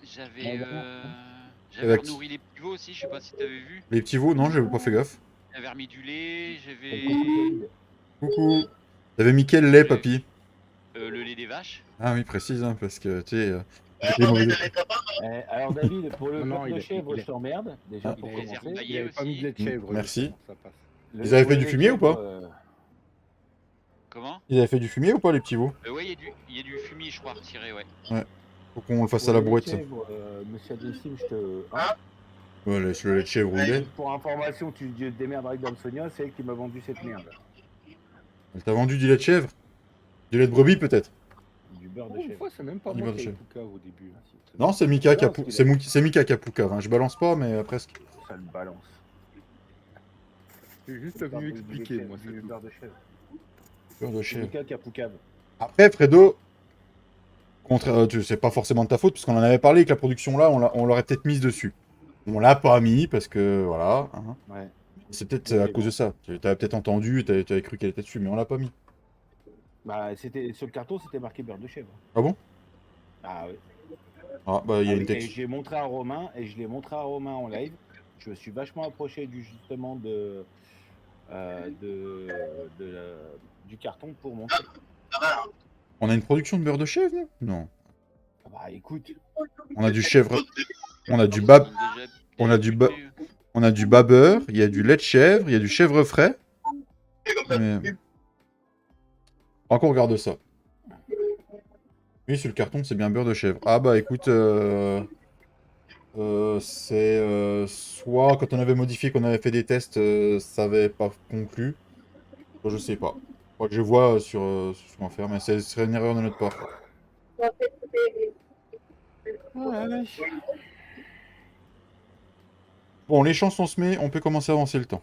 J'avais Avec- nourri les pivots aussi, je sais pas si t'avais vu. Les petits veaux, non, j'avais pas fait gaffe. J'avais remis du lait, j'avais Coucou. T'avais mis quel lait, papy? le lait des vaches. Ah oui, précise, hein, parce que, tu sais... les mauvais- Alors, David, pour le Non, beurre il de est- chèvre, il je est- t'emmerde. Déjà, Ah. pour Il est commencer. herbaillé. Il avait pas mis de lait de chèvre. Merci. justement, ça passe. Ils avaient fait du lait de fumier ou pas chèvre, Comment? Ils avaient fait du fumier ou pas, les petits veaux? Ouais, il y a du fumier, je crois, retiré, ouais. Faut qu'on le fasse pour à la le lait de brouette, ça. chèvre, Monsieur Adessim, je te. Hein, Ouais, laisse le lait de chèvre où il est. pour information, tu te démerdes avec Dame Sonia, c'est elle qui m'a vendu cette merde. Elle t'a vendu du lait de chèvre? Du lait de brebis, peut-être? Du beurre de Oh, une chèvre. fois, c'est même pas Du moi beurre de qui ai chèvre. Poucave au début. hein. Non, c'est Mika qui a Non, parce c'est qu'il a- c'est Mika qui a poucave, hein. Je balance pas, mais presque. Ça le balance. Je suis juste venu expliquer, moi. Du beurre de chèvre. Beurre de C'est chèvre. Mika qui a Poucave. Après, Fredo, c'est pas forcément de ta faute, puisqu'on en avait parlé, que la production là, on l'aurait peut-être mise dessus. On l'a pas mis, parce que, voilà. Hein. Ouais. C'est peut-être à cause de ça. Tu avais peut-être entendu, tu avais cru qu'elle était dessus, mais on l'a pas mis. Bah, c'était sur le carton, c'était marqué beurre de chèvre. Ah bon? Ah oui. Ah, bah, il y a Ah une oui, et texte. j'ai montré à Romain, et je l'ai montré à Romain en live. Je me suis vachement approché justement du carton pour montrer. On a une production de beurre de chèvre, non? Non. Ah bah écoute, On a du chèvre, on a du Ils bas, sont déjà- on a déjà du bas- butés, on a du bas beurre, il y a du lait de chèvre, il y a du chèvre frais. Mais... Encore regarde ça. Oui, sur le carton, c'est bien beurre de chèvre. Ah bah écoute, c'est soit quand on avait modifié, qu'on avait fait des tests, ça avait pas conclu. Soit je sais pas. Faut que je vois sur ce qu'on va faire, mais ce serait une erreur de notre part. Ouais. Bon, les chansons se met, on peut commencer à avancer le temps.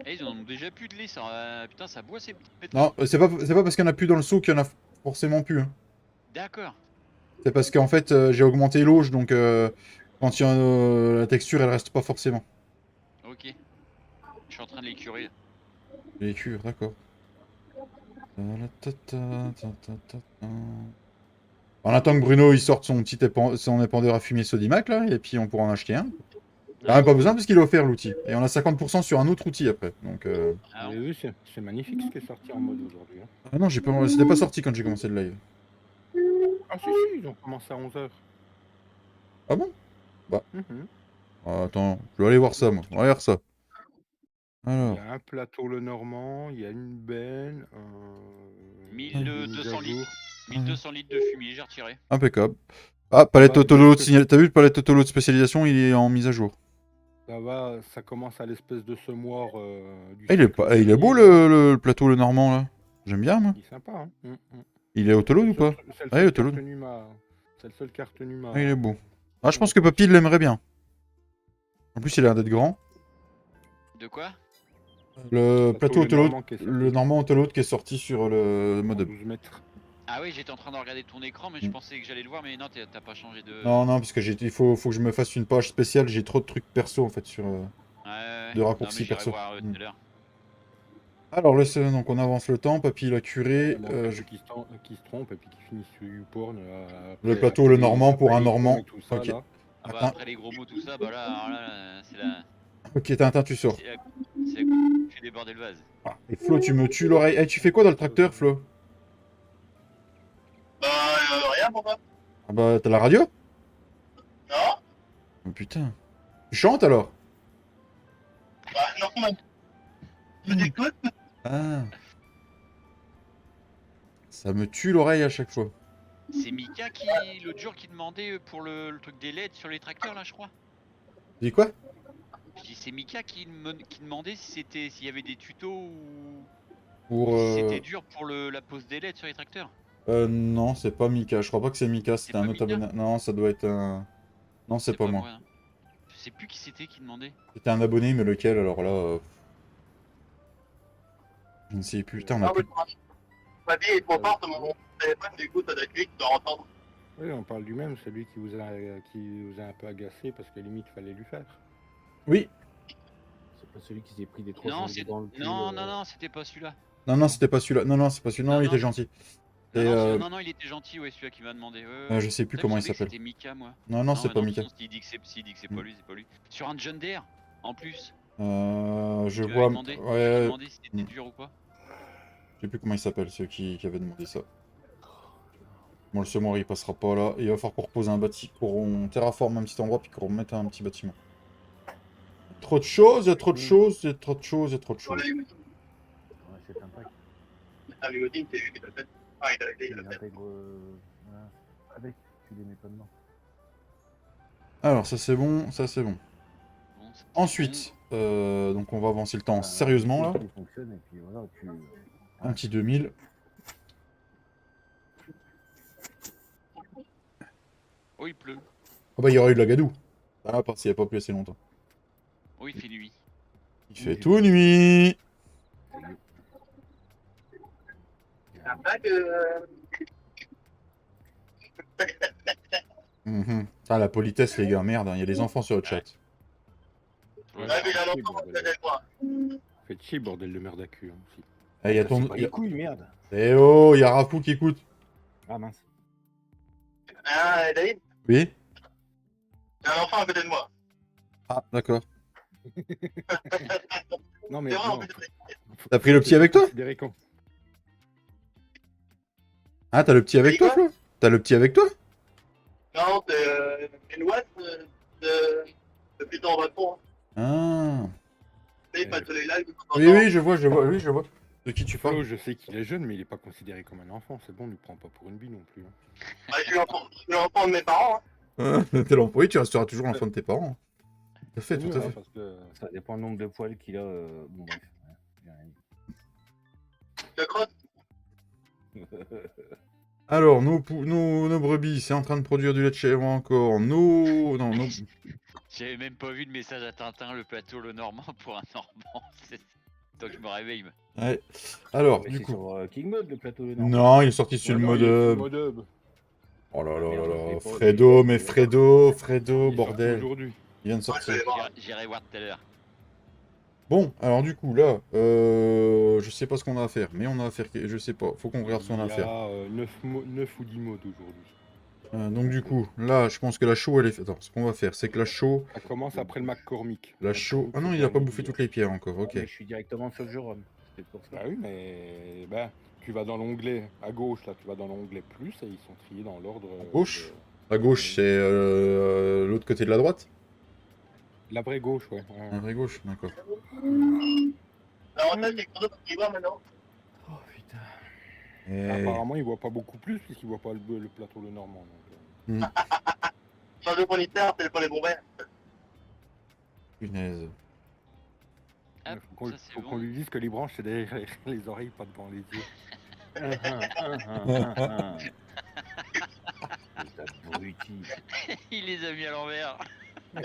Eh, ils en ont déjà plus de lait, ça. Putain, ça boit ces petites bêtes. Non, c'est pas parce qu'il y en a plus dans le seau qu'il y en a forcément plus. Hein. D'accord. C'est parce qu'en fait, j'ai augmenté l'auge, donc quand il y a, la texture, elle reste pas forcément. Ok. Je suis en train de les curer. Les cures, d'accord. On attend que Bruno il sorte son épandeur à fumier Sodimac là, et puis on pourra en acheter un. Il a même pas besoin parce qu'il est offert l'outil. Et on a 50% sur un autre outil après. Donc, Ah, Vous avez vu, c'est magnifique ce qui est sorti en mode aujourd'hui. Hein. Ah non, c'était pas sorti quand j'ai commencé le live. Ah si, ils ont commencé à 11h. Ah bon? Ah, attends, je vais aller voir ça moi. Regarde ça. Il Alors, y a un plateau le Normand, il y a une benne, 1200 litres. 1200 litres de fumier, j'ai retiré. impeccable. Ah, palette Bah, autolo de parce que- signal. T'as vu le palette autolo de spécialisation, il est en mise à jour. Ça va, ça commence à l'espèce de semoir du Ah, il est, cycle il est beau dernier. le plateau le normand là. J'aime bien moi. Il est sympa, hein. Il est autolo ou pas? C'est le Ah, il est seul qui a autolo. retenu c'est le seul qui a retenu ma... Ah, il est beau. Ah, je pense que Papy l'aimerait bien. En plus, il a l'air d'être grand. De quoi? Le plateau autolo, Normand qui est sorti. le normand autolo qui est sorti sur le En mode. 12 mètres. Ah oui, j'étais en train de regarder ton écran, mais je pensais que j'allais le voir, mais non, t'as pas changé de... Non, parce que il faut que je me fasse une page spéciale. J'ai trop de trucs perso en fait sur. Ouais. De raccourcis Non, mais j'irai perso. voir tout à l'heure. Alors, donc on avance le temps. Papy l'a curé. Bon, qui se trompe et puis qui finit sur YouPorn. Le plateau, le Normand pour un Normand. Tout ça, Ok. là. Ah bah Attends. après les gros mots, tout ça, bah là, alors là, c'est la... Ok, Tintin, tu sors. C'est la qui fait déborder le vase. Et Flo, tu me tues l'oreille. Eh, tu fais quoi dans le tracteur, Flo? Bah, rien pour moi. Ah bah, t'as la radio? Non. Oh putain. Tu chantes alors? Bah, non, man. Je t'écoute. Ah. Ça me tue l'oreille à chaque fois. C'est Mika qui, l'autre jour, qui demandait pour le truc des LED sur les tracteurs, là, je crois. Tu dis quoi? Je dis, c'est Mika qui demandait si s'il y avait des tutos ou Pour. si c'était dur pour la pose des LED sur les tracteurs. Non, c'est pas Mika. Je crois pas que c'est Mika. C'était C'est un pas autre Mika abonné. Non, ça doit être un. Non, c'est pas moi. hein. Je sais plus qui c'était qui demandait. C'était un abonné, mais lequel alors là je ne sais plus. Putain, on a Ah, plus. ma vie est trop forte, mon téléphone, du coup, ça doit être lui qui doit entendre. Oui, on parle du même, celui qui vous a un peu agacé parce que limite fallait lui faire. Oui. C'est pas celui qui s'est pris des 300 Non, dans le cul. non, c'était pas celui-là. Non, c'était pas celui-là. Non, c'est pas celui-là. Non, Non, il non. était gentil. Non, Et, non, il était gentil, ouais, celui-là qui m'a demandé. je sais plus comment il s'appelle. C'était Mika, moi. Non, c'est pas Mika. S'il dit que c'est pas lui, c'est pas lui. Sur un John Deere, en plus. Je Tu vois. m'avais demandé, Ouais. demandé si c'était dur ou pas. Je sais plus comment il s'appelle, ceux qui avaient demandé ça. Bon, le semoir il passera pas là. Et il va falloir qu'on repose un bâtiment, qu'on terraforme un petit endroit puis qu'on remette un petit bâtiment. Trop de choses, il y a trop de choses, il y a trop de choses, il y a trop de Sur choses. les. Ouais, c'est un pack. Ah, mais Odin, c'est lui qui l'a fait. Ah, il Il l'a fait. intègre. Voilà. Avec, tu les mets pas dedans. Alors, ça c'est bon, ça c'est bon. Bon, c'est Ensuite, donc on va avancer le temps Enfin, sérieusement là. Il fonctionne et puis voilà, tu. Un petit 2000. bon. Oh, il pleut. Oh bah il y aurait eu de la gadoue. Ah, parce qu'il n'y a pas plu assez longtemps. Oh, il fait nuit. Il fait tout nuit. C'est un pack. Ah la politesse les gars, merde, il y a des enfants sur le chat. Ouais, mais il a longtemps, on connaît pas. Faites chier, bordel de merde à cul. Hein, aussi. Eh, il y a Ça, ton... c'est pas les couilles, merde. Eh oh, il y a Rafou qui écoute. Ah mince. Ah, David, Oui. il y a un enfant à côté de moi. Ah, d'accord. Non, mais C'est vrai, non, en fait. T'as pris le petit avec toi? considérer comme- Ah, t'as le petit avec toi, Flo? T'as le petit avec toi? Non, c'est une ouate de putain en bâton. Ah. Tu sais, il passe sur les lives. Oui, je vois, oui, je vois. De qui tu Flo, parles? je sais qu'il est jeune, mais il est pas considéré comme un enfant. C'est bon, on lui prend pas pour une bille non plus. Hein. Ah, je suis l'enfant de mes parents. Hein. T'es l'enfant. Oui, tu resteras toujours l'enfant de tes parents. Tout à fait, tout à fait. Parce que... Ça dépend du nombre de poils qu'il a. Bon, bref. Ouais, j'ai rien Je crois. dit. Alors, nos brebis, c'est en train de produire du lait de chèvre encore. Non, nos... J'avais même pas vu de message à Tintin, le plateau le Normand pour un Normand. Tant que je me réveille. Ouais. Alors, Mais du c'est coup... sur King Mode le plateau, non? Non, il est sorti sur Ouais, le non, mode... il est sur le mode hub. Oh là Ah, là merde, là je l'ai là, pas, Fredo, je l'ai mais pas. Fredo, Il est sorti bordel. aujourd'hui. Il vient de sortir. J'irai voir tout à l'heure. Bon, alors du coup, là, je sais pas ce qu'on a à faire, mais on a à faire, je sais pas, faut qu'on regarde ce qu'on a à Il y faire. a 9 ou 10 modes aujourd'hui. Donc du coup, là, je pense que la chaux, elle est... Attends, ce qu'on va faire, c'est que la chaux... Ça commence après le McCormick. La chaux... Ah non, il a pas bouffé toutes les pierres encore, ok. Mais je suis directement sur le jeu Rome. C'est pour ça. Bah oui, mais tu vas dans l'onglet à gauche, là, tu vas dans l'onglet plus et ils sont triés dans l'ordre. À gauche À gauche, c'est l'autre côté de la droite? La vraie gauche, ouais. La vraie gauche, d'accord. L'avantage, c'est qu'on doit y voir maintenant. Oh putain. Et... Apparemment, il voit pas beaucoup plus puisqu'il voit pas le plateau le Normand. Donc, Change de fournisseur, c'est pour les bombers. Punaise. Hop, faut ça c'est qu'on bon. lui dise que les branches, c'est derrière les oreilles, pas devant les yeux. Putain, abruti. Il les a mis à l'envers. Bah,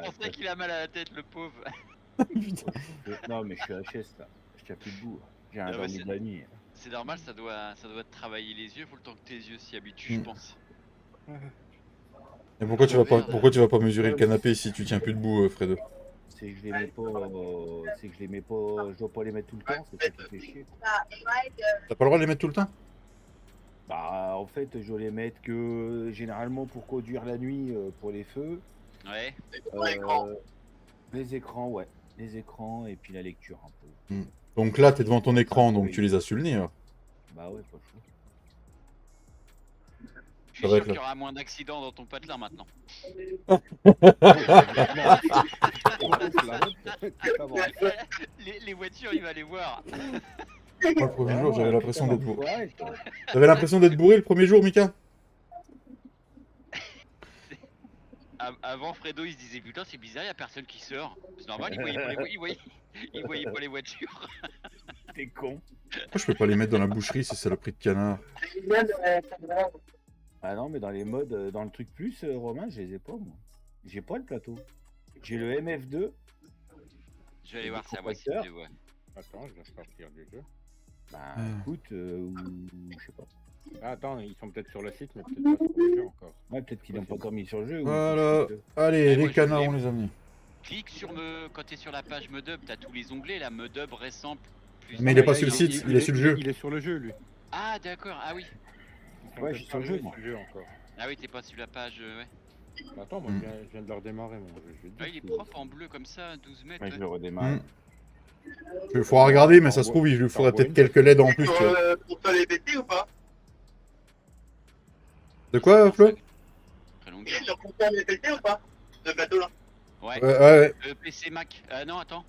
C'est pour ça qu'il a mal à la tête, le pauvre. non, mais je suis HS là. Je tiens plus debout. J'ai un Ah bah, dormi c'est- de la nuit. C'est normal, ça doit te travailler les yeux. Faut le temps que tes yeux s'y habituent, je pense. Et pourquoi tu vas pas mesurer le canapé si tu tiens plus debout, Fredo? C'est que je les mets pas. C'est que je les mets pas. Je dois pas les mettre tout le temps. C'est ça qui fait chier. T'as pas le droit de les mettre tout le temps? Bah, en fait, je dois les mettre que généralement pour conduire la nuit pour les feux. Ouais. Pour l'écran. Les écrans, ouais. Les écrans et puis la lecture un peu. Donc là, t'es devant ton écran, donc tu les as su le nez, alors. Bah ouais, pas le choix. Je Ça suis va sûr être qu'il là. y aura moins d'accidents dans ton patelin maintenant. Les voitures, il va les voir. Moi, le premier jour, j'avais l'impression d'être bourré. Ouais, toi. T'avais l'impression d'être bourré le premier jour, Mika? Avant, Fredo, il se disait putain, c'est bizarre, il y a personne qui sort. C'est normal, il voyait pas les voitures. T'es con. Pourquoi je peux pas les mettre dans la boucherie, ces saloperies de canard? Ah non, mais dans les modes, dans le truc plus, Romain, je les ai pas, moi. J'ai pas le plateau. J'ai le MF2. Je vais aller voir si la voici. Facteur. Ouais. Attends, je vais sortir du jeu. Bah Ah. écoute, ou je sais pas. Ah, attends, ils sont peut-être sur le site, mais peut-être pas sur le jeu encore. Ouais, peut-être qu'ils l'ont pas encore mis sur le jeu. ou Voilà. qu'ils- Allez, Ouais, les moi, je canards, voulais- on les a mis. Clique sur quand t'es sur la page Modub, t'as tous les onglets, là, Modub récent. Plus Mais il est Ouais, pas là, sur le site, il est sur le jeu. Il est sur le jeu, lui. Ah, d'accord, ah oui. Ils sont Ouais, peut-être je suis sur le pas jeu, arrivés moi. sur le jeu encore. Ah oui, t'es pas sur la page, ouais. Attends, moi, Mm. je viens de leur démarrer mon jeu. Je vais te Ah, dire il est que- propre en bleu comme ça, 12 mètres. Ouais, je ouais. le redémarre. Il faudra regarder, mais ça se trouve, il lui faudrait peut-être quelques LED en plus, tu vois. Pour toi les BT ou pas? De quoi, Flo? Très longueur. Sur compteur les BT ou pas? Le plateau là. Ouais. Ouais. PC Mac. Non, attends.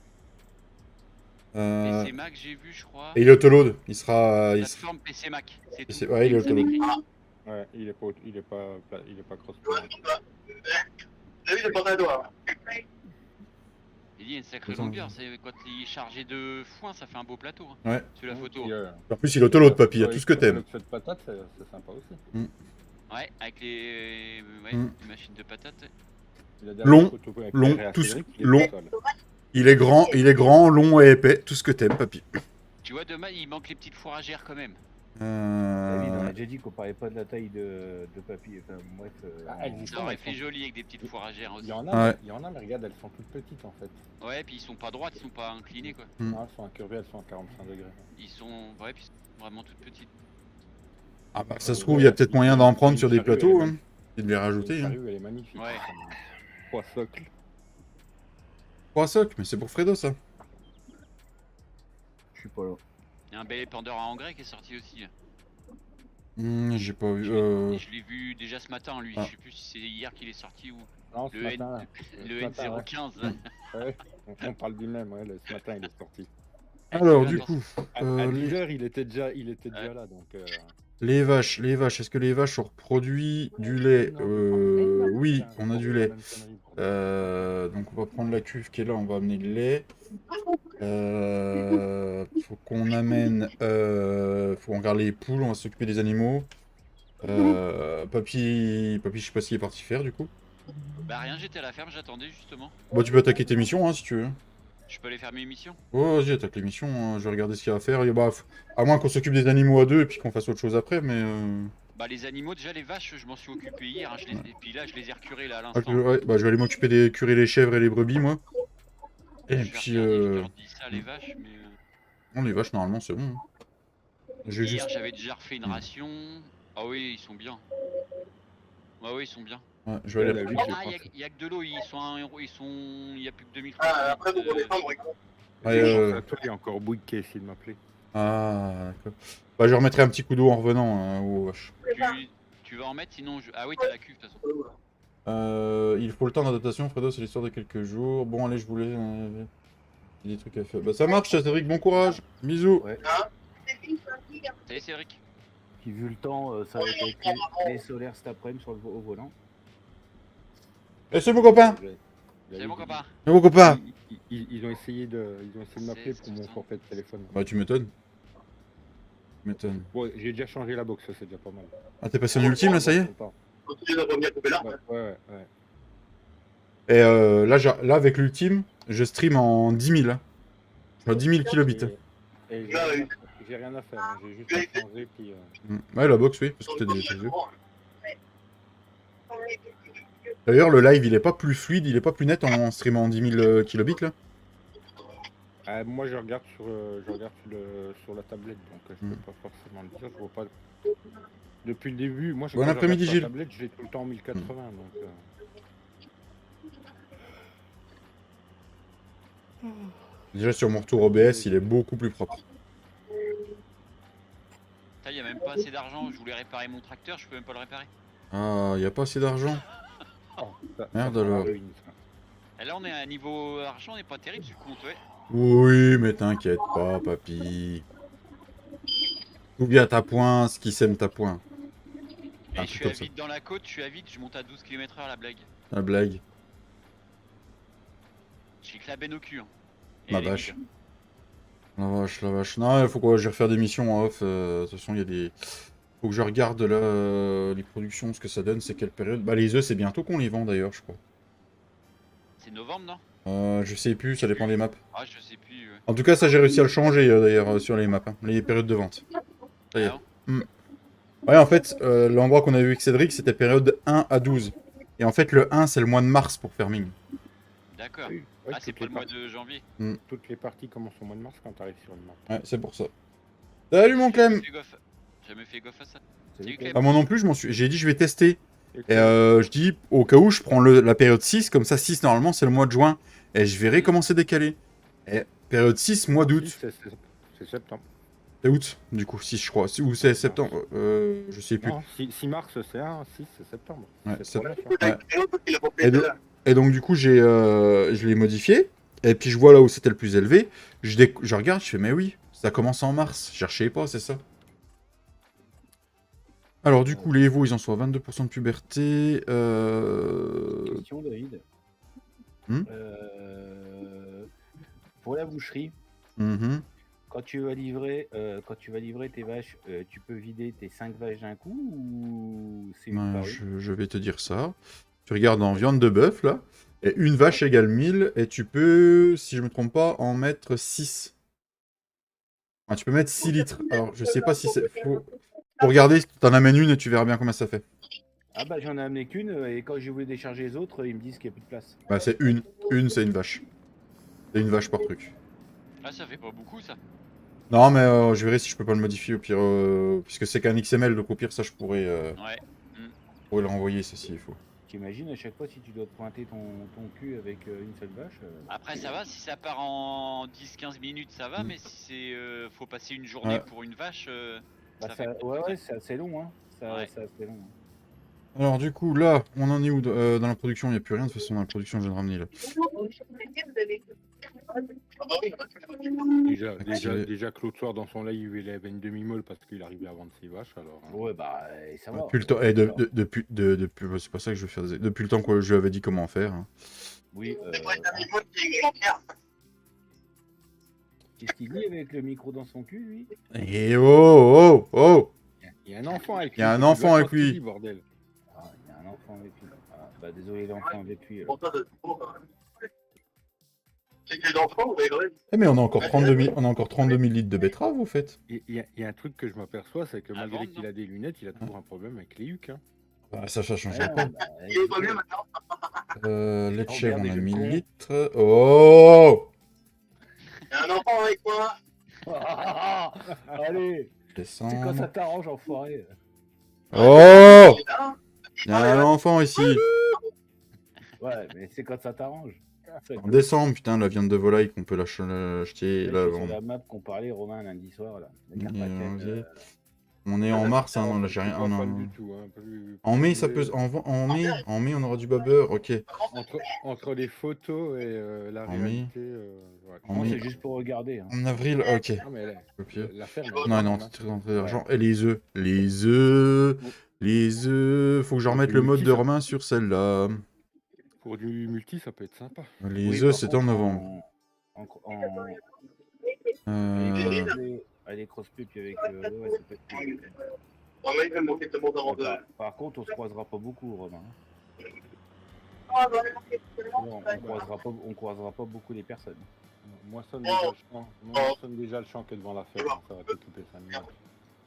Euh, PC Mac, j'ai vu, je crois. Et il est autoload. Il sera. Plateforme PC Mac. C'est C'est- tout. ouais, il est Ça autonome. m'écrit. Ouais, il est pas cross. Ouais, t'as vu, j'ai porté un doigt. Il y a une sacrée Attends. longueur. C'est quand il est chargé de foin, ça fait un beau plateau. Hein, Ouais. sur la photo. En plus, il est autoload, papy. Il y a tout ce que t'aimes. Le de patate, c'est sympa aussi. Ouais, avec les, Mm. les machines de patates. Et la dernière Long, photo avec long, Pierre et tout Cédric, il est long. tout seul. Il est grand, long et épais. Tout ce que t'aimes, papy. Tu vois, demain, il manque les petites fourragères quand même. David, on a déjà dit qu'on parlait pas de la taille de papy. Enfin, bref. Ah, elles y Ça sont, aurait elles fait sont- joli avec des petites fourragères Il aussi. y en a, Ouais. mais regarde, elles sont toutes petites en fait. Ouais, puis ils sont pas droites, ils sont pas inclinés quoi. Mm. Ah, elles sont incurvées, elles sont à 45 degrés. Ils sont, ouais, puis ils sont vraiment toutes petites. Ah bah, ça se trouve, il y a peut-être moyen d'en prendre sur des plateaux. Hein. Et de les rajouter. La Hein. rue, elle est magnifique. Ouais. 3 socles. 3 socs, mais c'est pour Fredo, ça. Je suis pas là. Il y a un bel épandeur à engrais qui est sorti aussi. Là. J'ai pas vu. Et je l'ai vu déjà ce matin, lui. Ah. Je sais plus si c'est hier qu'il est sorti ou Non, ce le, matin, le ce matin, ouais. N015. Ouais, on parle du même, ouais, ce matin il est sorti. Alors, Tu du vois, coup, À les- 10h, il était déjà là, donc... les vaches, est-ce que les vaches ont reproduit du lait? Oui, on a du lait. Donc on va prendre la cuve qui est là, on va amener le lait. Faut qu'on amène... faut qu'on regarde les poules, on va s'occuper des animaux. Papy, je sais pas s'il est parti faire du coup. Bah rien, j'étais à la ferme, j'attendais justement. Bah tu peux attaquer tes missions si tu veux. Je peux aller faire mes missions. Oh, vas-y, attaque les missions, hein, je vais regarder ce qu'il y a à faire. Et bah, à moins qu'on s'occupe des animaux à deux et puis qu'on fasse autre chose après, mais... Bah les animaux, déjà les vaches, je m'en suis occupé hier, hein, et puis là je les ai recurés là à ah, l'instant. ouais, bah je vais aller m'occuper des curer les chèvres et les brebis, moi. Et Je vais puis, regarder, je leur dis ça les vaches, mais... non, les vaches, normalement, c'est bon. Hein. J'ai Hier juste... j'avais déjà refait une ration. Ah oui, ils sont bien. Ah oui, ils sont bien. Ouais, je vais aller... la vie, Ah, il y a que de l'eau, ils sont... Il y a plus que 2300 Ah, après, vous litres, pouvez prendre, oui. Ouais, Je pense à toi, il y a encore Bouygues qui a essayé de m'appeler. Ah, d'accord. Bah, je remettrai un petit coup d'eau en revenant aux vaches. tu vas en mettre, sinon... Ah oui, t'as la cuve de toute façon. Il faut le temps d'adaptation, Fredo, c'est l'histoire de quelques jours. Bon, allez, je voulais... j'ai des trucs à faire. Bah, ça marche, Cédric, bon courage. Bisous. Ouais. Salut Cédric. Puis vu le temps, ça va être avec les solaires cet après-midi au volant. Et c'est mon copain. Salut mon copain. C'est mon copain. Ils ont essayé de m'appeler pour mon C'est- forfait de téléphone. Bah, tu m'étonnes. Tu m'étonnes. Bon, j'ai déjà changé la box, ça c'est déjà pas mal. Ah, t'es passé en ultime, là, ça y est? Continuez de revenir couper l'arbre. Ouais. Et là, avec l'ultime, je stream en 10 000. Hein. Je suis à 10 000 kilobits. Et Ah, oui. j'ai rien à faire, hein, j'ai juste à changer puis... Ouais, la box, oui, parce que t'as des jeux. D'ailleurs, le live, il est pas plus fluide, il est pas plus net en streamant en 10 000 kilobits, là. moi je regarde sur la tablette, donc je peux pas forcément le dire, je vois pas... Depuis le début, moi Bon quand je après-midi, regarde sur Gilles. la tablette, je l'ai tout le temps en 1080, donc... Déjà, sur mon retour OBS, il est beaucoup plus propre. Putain, y a même pas assez d'argent, je voulais réparer mon tracteur, je peux même pas le réparer. Ah, y a pas assez d'argent. Oh, Merde, sent la alors. ruine, ça. Et là on est à un niveau argent, on est pas terrible du compte, ouais. Oui, mais t'inquiète pas, papy. Tout bien ta pointe, ce qui sème ta pointe. Et Un je truc suis comme à ça. vide dans la côte, je suis à vide, je monte à 12 km/h la blague. La blague. J'ai que la benne au cul. Hein. Et La elle est vache. vide. La vache, la vache. Non, il faut quoi, je vais refaire des missions en off. De toute façon, il y a des... Faut que je regarde là les productions, ce que ça donne, c'est quelle période. Bah les œufs, c'est bientôt qu'on les vend d'ailleurs, je crois. C'est novembre, non? Je sais plus, ça dépend des maps. Ah, je sais plus. Ouais. En tout cas, ça j'ai réussi à le changer d'ailleurs sur les maps, hein, les périodes de vente. Ça y est. Ah non Ouais, en fait, l'endroit qu'on a vu avec Cédric, c'était période 1 à 12. Et en fait, le 1, c'est le mois de mars pour farming. D'accord. Oui, ouais, Ah, c'est toutes pas les le mois parties- de janvier. Toutes les parties commencent au mois de mars quand t'arrives sur une map. Ouais, c'est pour ça. Salut mon Clem. J'ai jamais fait gaffe à ça. Salut, Salut, Clem. Ah, moi non plus, j'ai dit je vais tester. Et Et je dis, au cas où, je prends la période 6, comme ça 6 normalement c'est le mois de juin. Et je verrai comment c'est décalé. Et période 6, mois d'août. C'est septembre. C'est août, du coup, 6 je crois. Ou c'est septembre, je sais plus. Non, 6 mars c'est 1, 6 c'est septembre. Ouais, C'est c'est- trop bien, ça. Ouais. Et donc du coup, je l'ai modifié. Et puis je vois là où c'était le plus élevé. Je regarde, je fais, mais oui, ça commence en mars. Cherchez pas, c'est ça. Alors du coup, les Evo, ils en sont à 22% de puberté. Question, David. Hmm Pour la boucherie, Mhm. quand tu vas livrer tes vaches, tu peux vider tes 5 vaches d'un coup ou c'est une Ouais, par une? je vais te dire ça. Tu regardes en viande de bœuf, là. Et une vache égale 1000. Et tu peux, si je me trompe pas, en mettre 6. Ah, tu peux mettre 6 litres. Alors, je sais pas si c'est... Faut regarder, t'en amènes une et tu verras bien combien ça fait. Ah bah j'en ai amené qu'une et quand j'ai voulu décharger les autres, ils me disent qu'il n'y a plus de place. Bah, c'est une. Une, c'est une vache. C'est une vache par truc. Ah, ça fait pas beaucoup ça. Non, mais je verrai si je peux pas le modifier au pire. Puisque c'est qu'un XML, donc au pire, ça, je pourrais Ouais. le renvoyer, ça, s'il faut. T'imagines à chaque fois si tu dois te pointer ton cul avec une seule vache Après, ça va, si ça part en 10-15 minutes, ça va, mais si c'est. Faut passer une journée Ouais. pour une vache. bah, ça fait beaucoup, ouais, ça. ouais, c'est assez long, hein. Ouais. C'est assez long. Hein. Alors, du coup, là, on en est où dans la production? Il n'y a plus rien, de toute façon, dans la production, je viens de ramener, là. Déjà que l'autre soir dans son live il avait une demi-molle parce qu'il arrivait à vendre ses vaches alors. Hein. Ouais, bah, ça va. Depuis le temps, depuis, c'est pas ça que je vais faire. Depuis le temps que je lui avais dit comment faire. Hein. Oui, Qu'est-ce qu'il dit avec le micro dans son cul, lui? Et oh, oh, oh. Il y a un enfant avec lui. Il y a un tu dois enfant avec voir ce qu'il lui. dit, bordel. Ah, il y a un enfant avec lui. Ah, bah désolé, l'enfant avec lui. Pour toi, c'est trop, quand même. C'est que les enfants, vous rigolez. Eh mais on a encore 32 000, on a encore 32 000 litres de betterave, au fait. Il y a un truc que je m'aperçois, c'est que À malgré vendre, qu'il a des lunettes, il a toujours un problème avec les hucs. Hein. Bah, ça change Ouais, pas. bah, Il est pas mieux maintenant. Lait de chèvre, on a Regardez le 1000 con. litres. Oh. Il y a un enfant avec moi. Allez, c'est quand ça Descendre. t'arrange, enfoiré. Oh. Il est là. Il y a un enfant ici. Ouais, mais c'est quand ça t'arrange. En décembre, putain, la viande de volaille qu'on peut l'acheter et la C'est sur vendre. la map qu'on parlait, Romain, lundi soir, là. La Et Carpathienne, janvier. On est en mars, hein, là, j'ai rien. Pas non, fan non. du tout. Hein. En mai, ça peut. En mai, on aura du babeur, ok. Entre les photos et la En mai. réalité. Ouais. En Non, mai. c'est juste pour regarder. Hein. En avril, ok. Ah, mais Ok. la ferme. Non, non, titre d'entrée d'argent. Et les œufs. Les œufs. Les œufs. Faut que je remette le mode de Romain sur celle-là. Pour du multi, ça peut être sympa. Les Oui, œufs, par c'est en contre, novembre. Allez, crossplay, puis avec. Ouais, ça peut être cool. Romain, il va me manquer tellement d'avant de. Par contre, on se croisera pas beaucoup, Romain. Ah, bah, On croisera pas beaucoup les personnes. Moi, sonne déjà le champ. Moi, sonne déjà le champ qui est devant la ferme. Ça va t'occuper 5 minutes.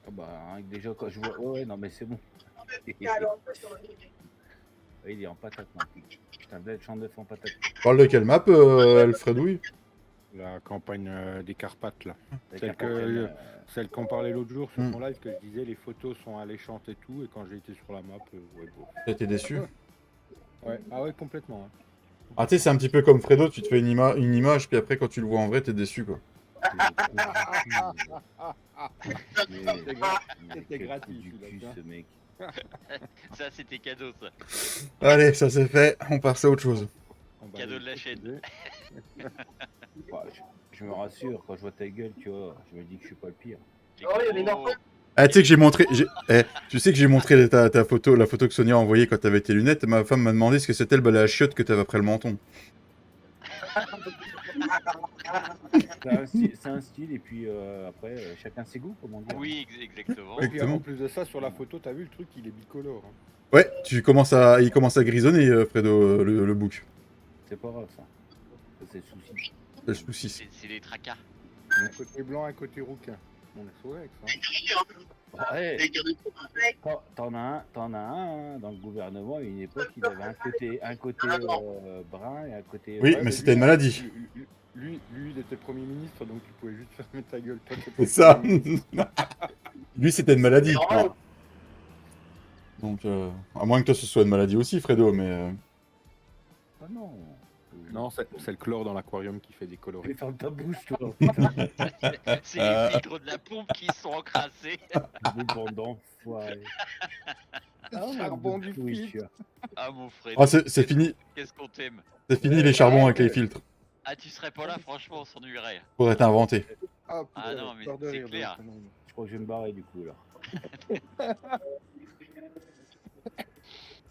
Ah bah, hein, déjà, quand je vois. Ouais, non, mais c'est bon. Il est en patate, non. Putain, bel champ d'œuf en patate. Parle de quelle map, Alfredouille? La campagne des Carpates, là. Avec Celle un que- portail, Celle qu'on parlait l'autre jour sur Hmm. mon live, que je disais, les photos sont alléchantes et tout. Et quand j'ai été sur la map, ouais, bon. T'as été déçu? Ouais, ah ouais, complètement. Hein. Ah, tu sais, c'est un petit peu comme Fredo, tu te fais une image, puis après, quand tu le vois en vrai, t'es déçu, quoi. C'était gratuit, du celui-là, cul, tiens. ce mec. Ça, c'était cadeau, ça. Allez, ça c'est fait, on passe à autre chose. On va Cadeau aller de la chaîne. Bah, je me rassure, quand je vois ta gueule, tu vois, je me dis que je suis pas le pire. Oh, il y a des enfants. Ah, tu sais que j'ai montré. Tu sais que j'ai montré ta photo, la photo que Sonia a envoyée quand t'avais tes lunettes. Ma femme m'a demandé ce que c'était le balai à chiottes que t'avais après le menton. C'est un style, et puis après, chacun ses goûts, comment dire. Oui, exactement. Et puis en Exactement. plus de ça, sur la photo, t'as vu le truc, il est bicolore. Hein. Ouais, il commence à grisonner, Fredo, le bouc. C'est pas grave, ça. Ça, c'est le souci. Le souci. C'est les tracas. Un côté blanc, un côté rouquin. On est sauvé avec ça. Ouais, Les gardes- t'en as un hein, dans le gouvernement, à une époque, il avait un côté brun et un côté... Oui, Ouais, mais lui, c'était une maladie. Lui, il était Premier ministre, donc tu pouvais juste fermer ta gueule. Toi, t'étais C'est ça. Premier ministre. Lui, c'était une maladie. C'est normal. Donc, à moins que toi, ce soit une maladie aussi, Fredo, mais. Ah non. Non, c'est le chlore dans l'aquarium qui fait des coloris. Mais ferme ta bouche, toi. Putain, C'est les filtres de la pompe qui sont encrassés. des bandes d'enfoirés. Charbon du pourri, filtre. tu vois. Ah, mon frère. Ah, c'est fini. Qu'est-ce qu'on t'aime. C'est fini les charbons avec les filtres. Ah, tu serais pas là, franchement, on s'ennuierait. Faudrait t'inventer. Ah, Ah non, mais peur de c'est rire, clair. donc, non. Je crois que je vais me barrer du coup, là.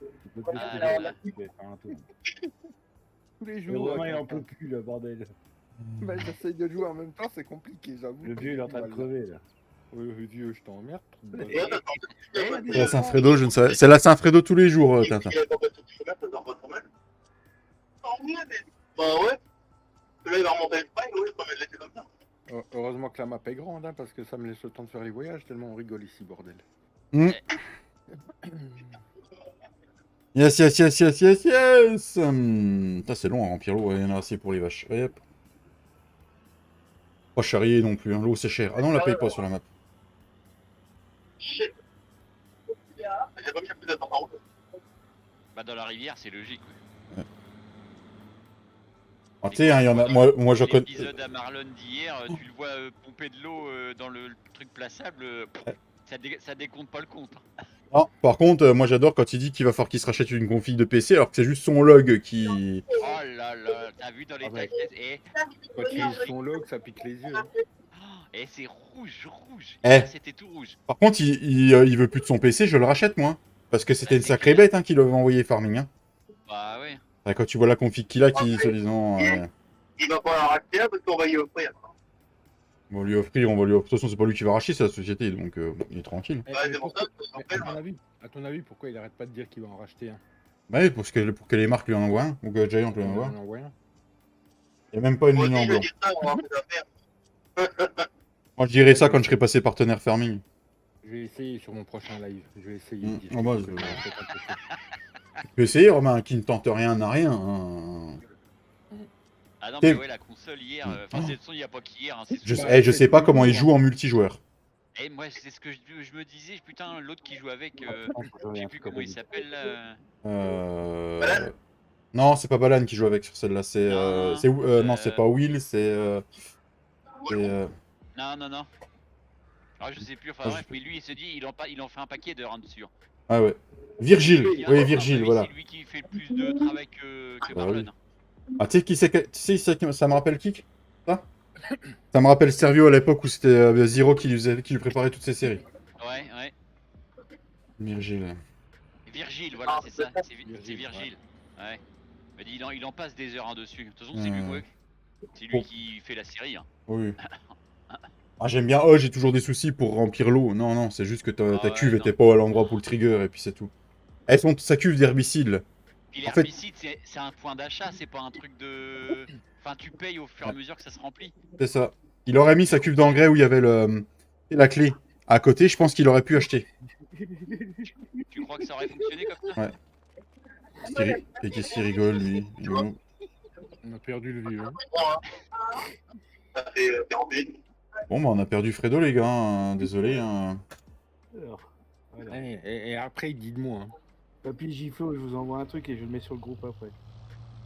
Tu peux plus Ah te là faire là. tu peux faire un tour. Tous les Le jours. Romain, il en peut plus, le bordel. Bah, j'essaye de jouer en même temps, c'est compliqué, j'avoue. Le vieux, il est en train de crever, là. Oui, vieux, je t'emmerde. Et là, t'attends. C'est la Saint-Fredo, je ne sais. C'est la Saint-Fredo tous les jours, Tintin. Il a pas passé sur le chemin, ça dort pas trop mal. Bah ouais. Là, il va remonter le pain, oui, je peux me laisser comme ça. Heureusement que la map est grande, hein, parce que ça me laisse le temps de faire les voyages, tellement on rigole ici, bordel. Yes, yes, yes, yes, yes, yes. Ça, c'est long à remplir l'eau, il y en a assez pour les vaches. Allez, hop. Pas charrier non plus, hein. L'eau c'est cher. Ah non, on la paye pas sur la map. Shit. J'ai pas mis un peu d'attente en route. Bah, dans la rivière, c'est logique. Ouais. Ah, tu sais, hein, il y en a. Moi je connais. L'épisode à Marlon d'hier, tu le vois pomper de l'eau dans le truc plaçable, ça décompte pas le compte. Hein. Ah, par contre, moi j'adore quand il dit qu'il va falloir qu'il se rachète une config de PC alors que c'est juste son log qui. Oh là là, t'as vu dans les Ah ouais. taquettes. Et Quand tu lis son log, ça pique les yeux. Hein. c'est rouge. Eh. Hier, c'était tout rouge. Par contre, il veut plus de son PC, je le rachète moi. Parce que c'était une sacrée bête hein, qu'il avait envoyé farming. Hein. Bah ouais. Ah, quand tu vois la config qu'il a, qui se disant. Il va pas la racheter là parce qu'on va y offrir. On va lui offrir, de toute façon, c'est pas lui qui va racheter, c'est la société, donc il est tranquille. Et- Ouais, et c'est pour pourquoi- ça. mais à ton avis, pourquoi il arrête pas de dire qu'il va en racheter un? Bah oui, pour que les marques lui en envoient un, ou que Giant lui en On envoie en un. envoie un. Il n'y a même pas une Moi ligne aussi, en je blanc. dis ça, on va faire. Moi, je dirais ça quand je serai passé partenaire farming. Je vais essayer sur mon prochain live. Je vais essayer. Mm. de dire Ah bah, que je- ça va peut-être un peu chaud. Tu peux essayer, Romain, qui ne tente rien n'a rien. Hein. Ah non, T'es- mais ouais, la console hier, enfin, c'est de toute façon, il n'y a pas qu'hier, hein, c'est Je, souvent- je sais pas comment il joue en multijoueur. Et moi, c'est ce que je me disais, putain, l'autre qui joue avec, Attends, faut que je je sais regarde plus ce que comment il t'as dit. s'appelle là. Euh... Non, c'est pas Balan qui joue avec sur celle-là. C'est, Non, non, c'est pas Will, c'est. Non, non, non. Alors, je sais plus, enfin Ah, bref, mais lui, il se dit, il en fait un paquet d'heures hein, dessus. Ah ouais. Virgile. Il- Oui, ah, Virgile, bah oui, voilà. C'est lui qui fait le plus de travail que Bah Marlon. oui. Ah, tu sais qui c'est que... Tu sais, ça me rappelle qui ça Ça me rappelle Servio à l'époque où c'était Zero qui lui préparait toutes ses séries. Ouais, ouais. Virgile. Virgile, voilà, c'est ça, c'est Virgile, Virgile. Ouais. Mais il en passe des heures hein, dessus. De toute façon, c'est lui, Hmm. ouais. C'est lui Bon. qui fait la série. Hein. Oui. Ah, j'aime bien. Oh, j'ai toujours des soucis pour remplir l'eau. Non, non, c'est juste que ta Ah ouais, cuve non. était pas à l'endroit pour le trigger et puis c'est tout. Sa cuve d'herbicide, là. Puis En fait- l'herbicide, c'est un point d'achat, c'est pas un truc de. Enfin, tu payes au fur et à mesure que ça se remplit. C'est ça. Il aurait mis sa cuve d'engrais où il y avait la clé à côté. Je pense qu'il aurait pu acheter. Tu crois que ça aurait fonctionné comme ça? Ouais. Et qu'est-ce qu'il rigole, lui Non. On a perdu le vieux. Hein. Ça fait embêté. Bon, bah, on a perdu Fredo, les gars. Hein. Désolé. Hein. Alors, voilà. Et après, il dit de moi. Hein. Papy Giflo, je vous envoie un truc et je le mets sur le groupe après.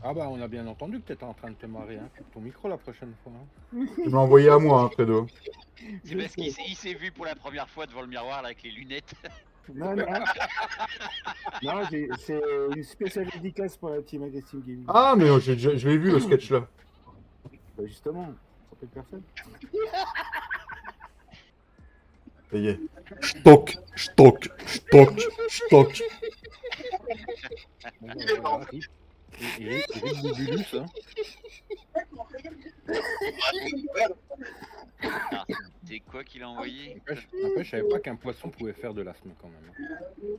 Ah bah, on a bien entendu que t'étais en train de te marrer. Hein. Coupe ton micro la prochaine fois. Hein. Tu m'as envoyé à moi, hein, Fredo. C'est parce qu'il s'est vu pour la première fois devant le miroir là, avec les lunettes. Non, non. Non, c'est une spéciale dédicace pour la team Aggressive Gaming. Ah, mais je l'ai vu, le sketch, là. Bah justement, ça s'appelle personne. Ça y est. Stock. Bon, bah, voilà, Rick. Et Rick Bubulus, hein. Ah, c'est quoi qu'il a envoyé? N'empêche, je savais pas qu'un poisson pouvait faire de l'asthme quand même.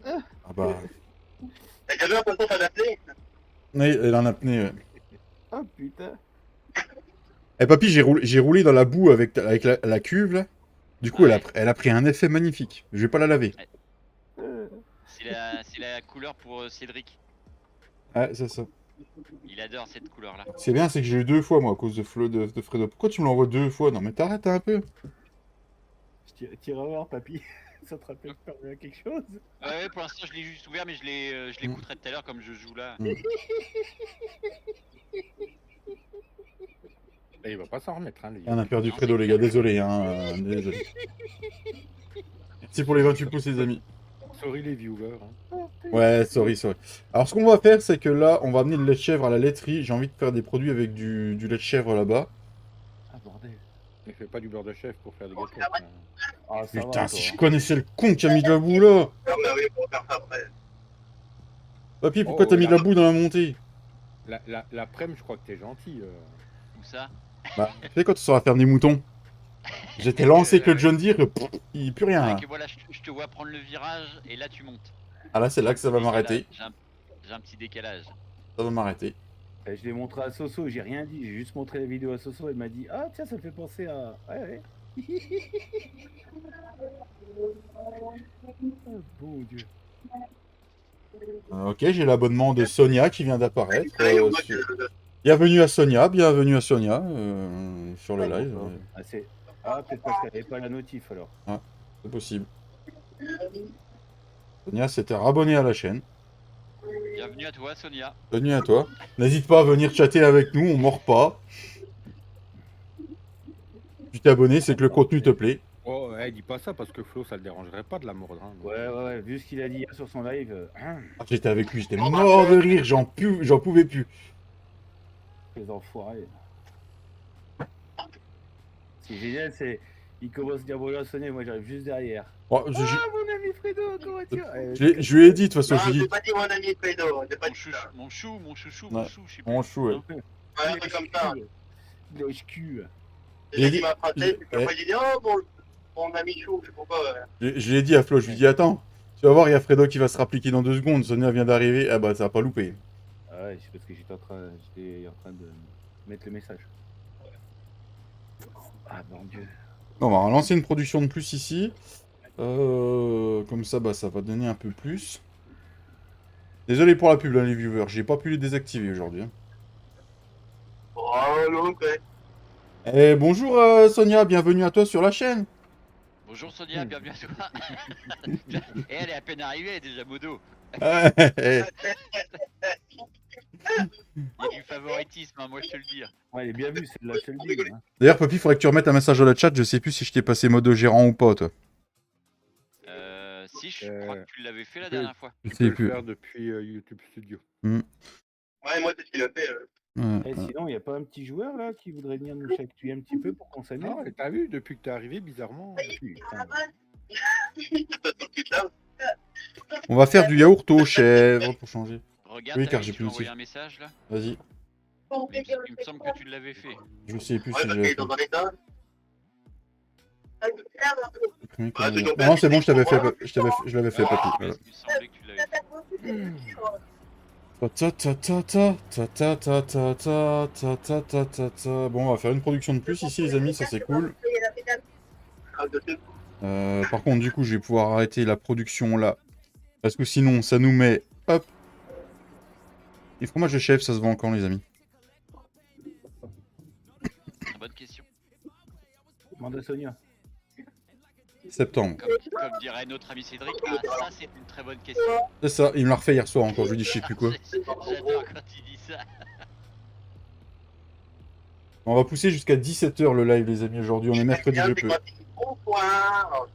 Hein. Ah bah... T'as déjà vu un poisson s'adapter? Oui, elle en a apnée, ouais. Oh putain. Eh papy, j'ai roulé dans la boue avec la cuve, là. Du coup, Ouais. elle a pris un effet magnifique. Je vais pas la laver. C'est la couleur pour Cédric. Ouais, c'est ça. Il adore cette couleur là. C'est bien, c'est que j'ai eu 2 fois, moi, à cause de Fredo. Pourquoi tu me l'envoies 2 fois? Non, mais t'arrêtes un peu. Tire à voir, papy. Ça te rappelle pas bien quelque chose? Ouais, pour l'instant je l'ai juste ouvert, mais je l'écouterai tout à l'heure comme je joue là. Et il va pas s'en remettre, hein, les On gars. a perdu Fredo, les gars. Désolé, hein. Désolé. Merci pour les 28 pouces, les amis. Sorry les viewers. Hein. Ouais, sorry. Alors, ce qu'on va faire, c'est que là, on va amener le lait de chèvre à la laiterie. J'ai envie de faire des produits avec du lait de chèvre là-bas. Ah bordel. Mais fais pas du beurre de chef pour faire des gâteaux. hein. Ah, ça Putain, va, si toi. je connaissais le con qui a mis de la boue là. Non, mais oui, pour faire ça après. Papy, pourquoi Oh, t'as mis de la là. boue dans la montée? L'après-midi, je crois que t'es gentil. Où ça? Bah, tu sais, quand tu sauras faire des moutons. J'étais lancé avec le John Deere, il n'y a plus rien. Ouais, Là. que voilà, je te vois prendre le virage et là tu montes. Ah là, c'est là que ça va m'arrêter. J'ai un petit décalage. Ça va m'arrêter. Et je l'ai montré à Soso, j'ai rien dit, j'ai juste montré la vidéo à Soso, elle m'a dit ah tiens ça me fait penser à. Ouais ouais. Oh, bon Dieu. Ok, j'ai l'abonnement de Sonia qui vient d'apparaître. Allez, on voit que Bienvenue à Sonia sur le Ah, live. bon, ah peut-être parce qu'elle avait pas la notif alors. C'est possible. Sonia s'était rabonnée à la chaîne. Bienvenue à toi, Sonia. Bienvenue à toi. N'hésite pas à venir chatter avec nous, on mord pas. Tu t'es abonné, c'est que le contenu te plaît. Oh, dis pas ça parce que Flo, ça le dérangerait pas de la mordre. Hein. Ouais, vu ce qu'il a dit hier sur son live, Ah, j'étais avec lui, j'étais mort de rire, j'en pouvais plus. les enfoirés. Ce qui est génial, c'est. Il commence à dire bonjour à Sonia, moi j'arrive juste derrière. Bon, Ah mon ami Fredo, comment tu vas? je lui ai dit de toute façon, Non, je lui ai j'ai dit. pas dit mon ami Fredo, j'ai pas Mon dit chouchou, ça. mon chou, mon chouchou, Ouais. mon chou, je sais plus. On chou, ouais. Ouais, un truc comme ça. Lèche-cul. J'ai dit- qui m'a frappé, j'ai- puis après, j'ai dit, oh, mon ami chou, je sais pas quoi. Je l'ai dit à Flo, je lui ai dit attends, tu vas voir, il y a Fredo qui va se rappliquer dans 2 secondes, Sonia vient d'arriver, ah bah ça va pas louper. Ah ouais, c'est parce que j'étais en train de mettre le message. Ah bon Dieu. Bon, on va lancer une production de plus ici. Comme ça, bah ça va donner un peu plus. Désolé pour la pub, hein, les viewers, j'ai pas pu les désactiver aujourd'hui. Hein. Oh, non, quoi. Eh, bonjour Sonia, bienvenue à toi sur la chaîne. Bonjour Sonia, bienvenue à toi. Et elle est à peine arrivée, elle est déjà modo. Eh, Il y a du favoritisme, hein, moi je te le dis. Ouais, elle est bien vue, celle-là, je te le dis. Hein. D'ailleurs, Papy, faudrait que tu remettes un message dans le chat, je sais plus si je t'ai passé mode gérant ou pas, toi. Si, je crois que tu l'avais fait la oui. dernière fois. Je Tu sais peux le plus. faire depuis YouTube Studio. Ouais, moi, c'est ce qu'il a fait. Ouais, Eh, ouais. sinon, il n'y a pas un petit joueur là qui voudrait venir nous chatouiller un petit peu pour qu'on s'amuse? Non, et t'as vu, depuis que t'es arrivé, bizarrement. Putain. On va faire du yaourt aux chèvres pour changer. Regarde, Oui, t'as car vu, j'ai tu plus m'as de envoyé chiffres. un message là. Vas-y, Il me semble que tu l'avais fait. je sais plus Ouais, si parce j'avais qu'il est fait. dans un état. Premier Ah, commandement. c'est Non, c'est bon, je l'avais fait, Voilà. je l'avais fait, Papy. Mais Voilà. il me semblait que tu l'avais fait. Ta ta ta ta ta ta ta ta ta ta ta ta ta ta. Bon, on va faire une production de plus ici, les amis, ça c'est cool. Par contre, du coup, je vais pouvoir arrêter la production là. Parce que sinon, ça nous met... Hop. Et fromage de chèvre, ça se vend quand, les amis? Bonne question. Demande à Sonia. Septembre. Comme dirait notre ami Cédric, ah ça c'est une très bonne question. C'est ça, il me l'a refait hier soir encore, je lui dis je sais plus quoi. J'adore quand il dit ça. On va pousser jusqu'à 17h le live, les amis, aujourd'hui. On est mercredi, je peux. Bonsoir.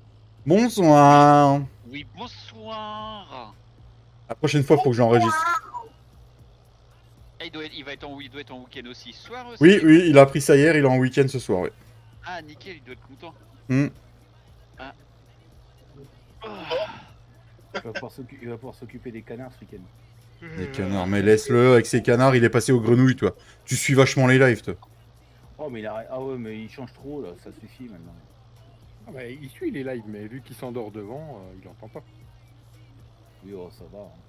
Bonsoir. Oui, bonsoir. La prochaine fois, faut que j'enregistre. Ah, il doit être en week-end aussi. Ce soir aussi. Oui, oui, il a appris ça hier, il est en week-end ce soir, ouais. Ah, nickel, il doit être content. Hmm. Oh. Il va pouvoir s'occuper des canards ce week-end. Les canards, mais laisse-le, avec ses canards, il est passé aux grenouilles, toi. Tu suis vachement les lives, toi. Oh, mais il a... Ah ouais, mais il change trop là, ça suffit maintenant. Ah bah, il suit les lives, mais vu qu'il s'endort devant, il entend pas. Oui, oh, ça va. Hein.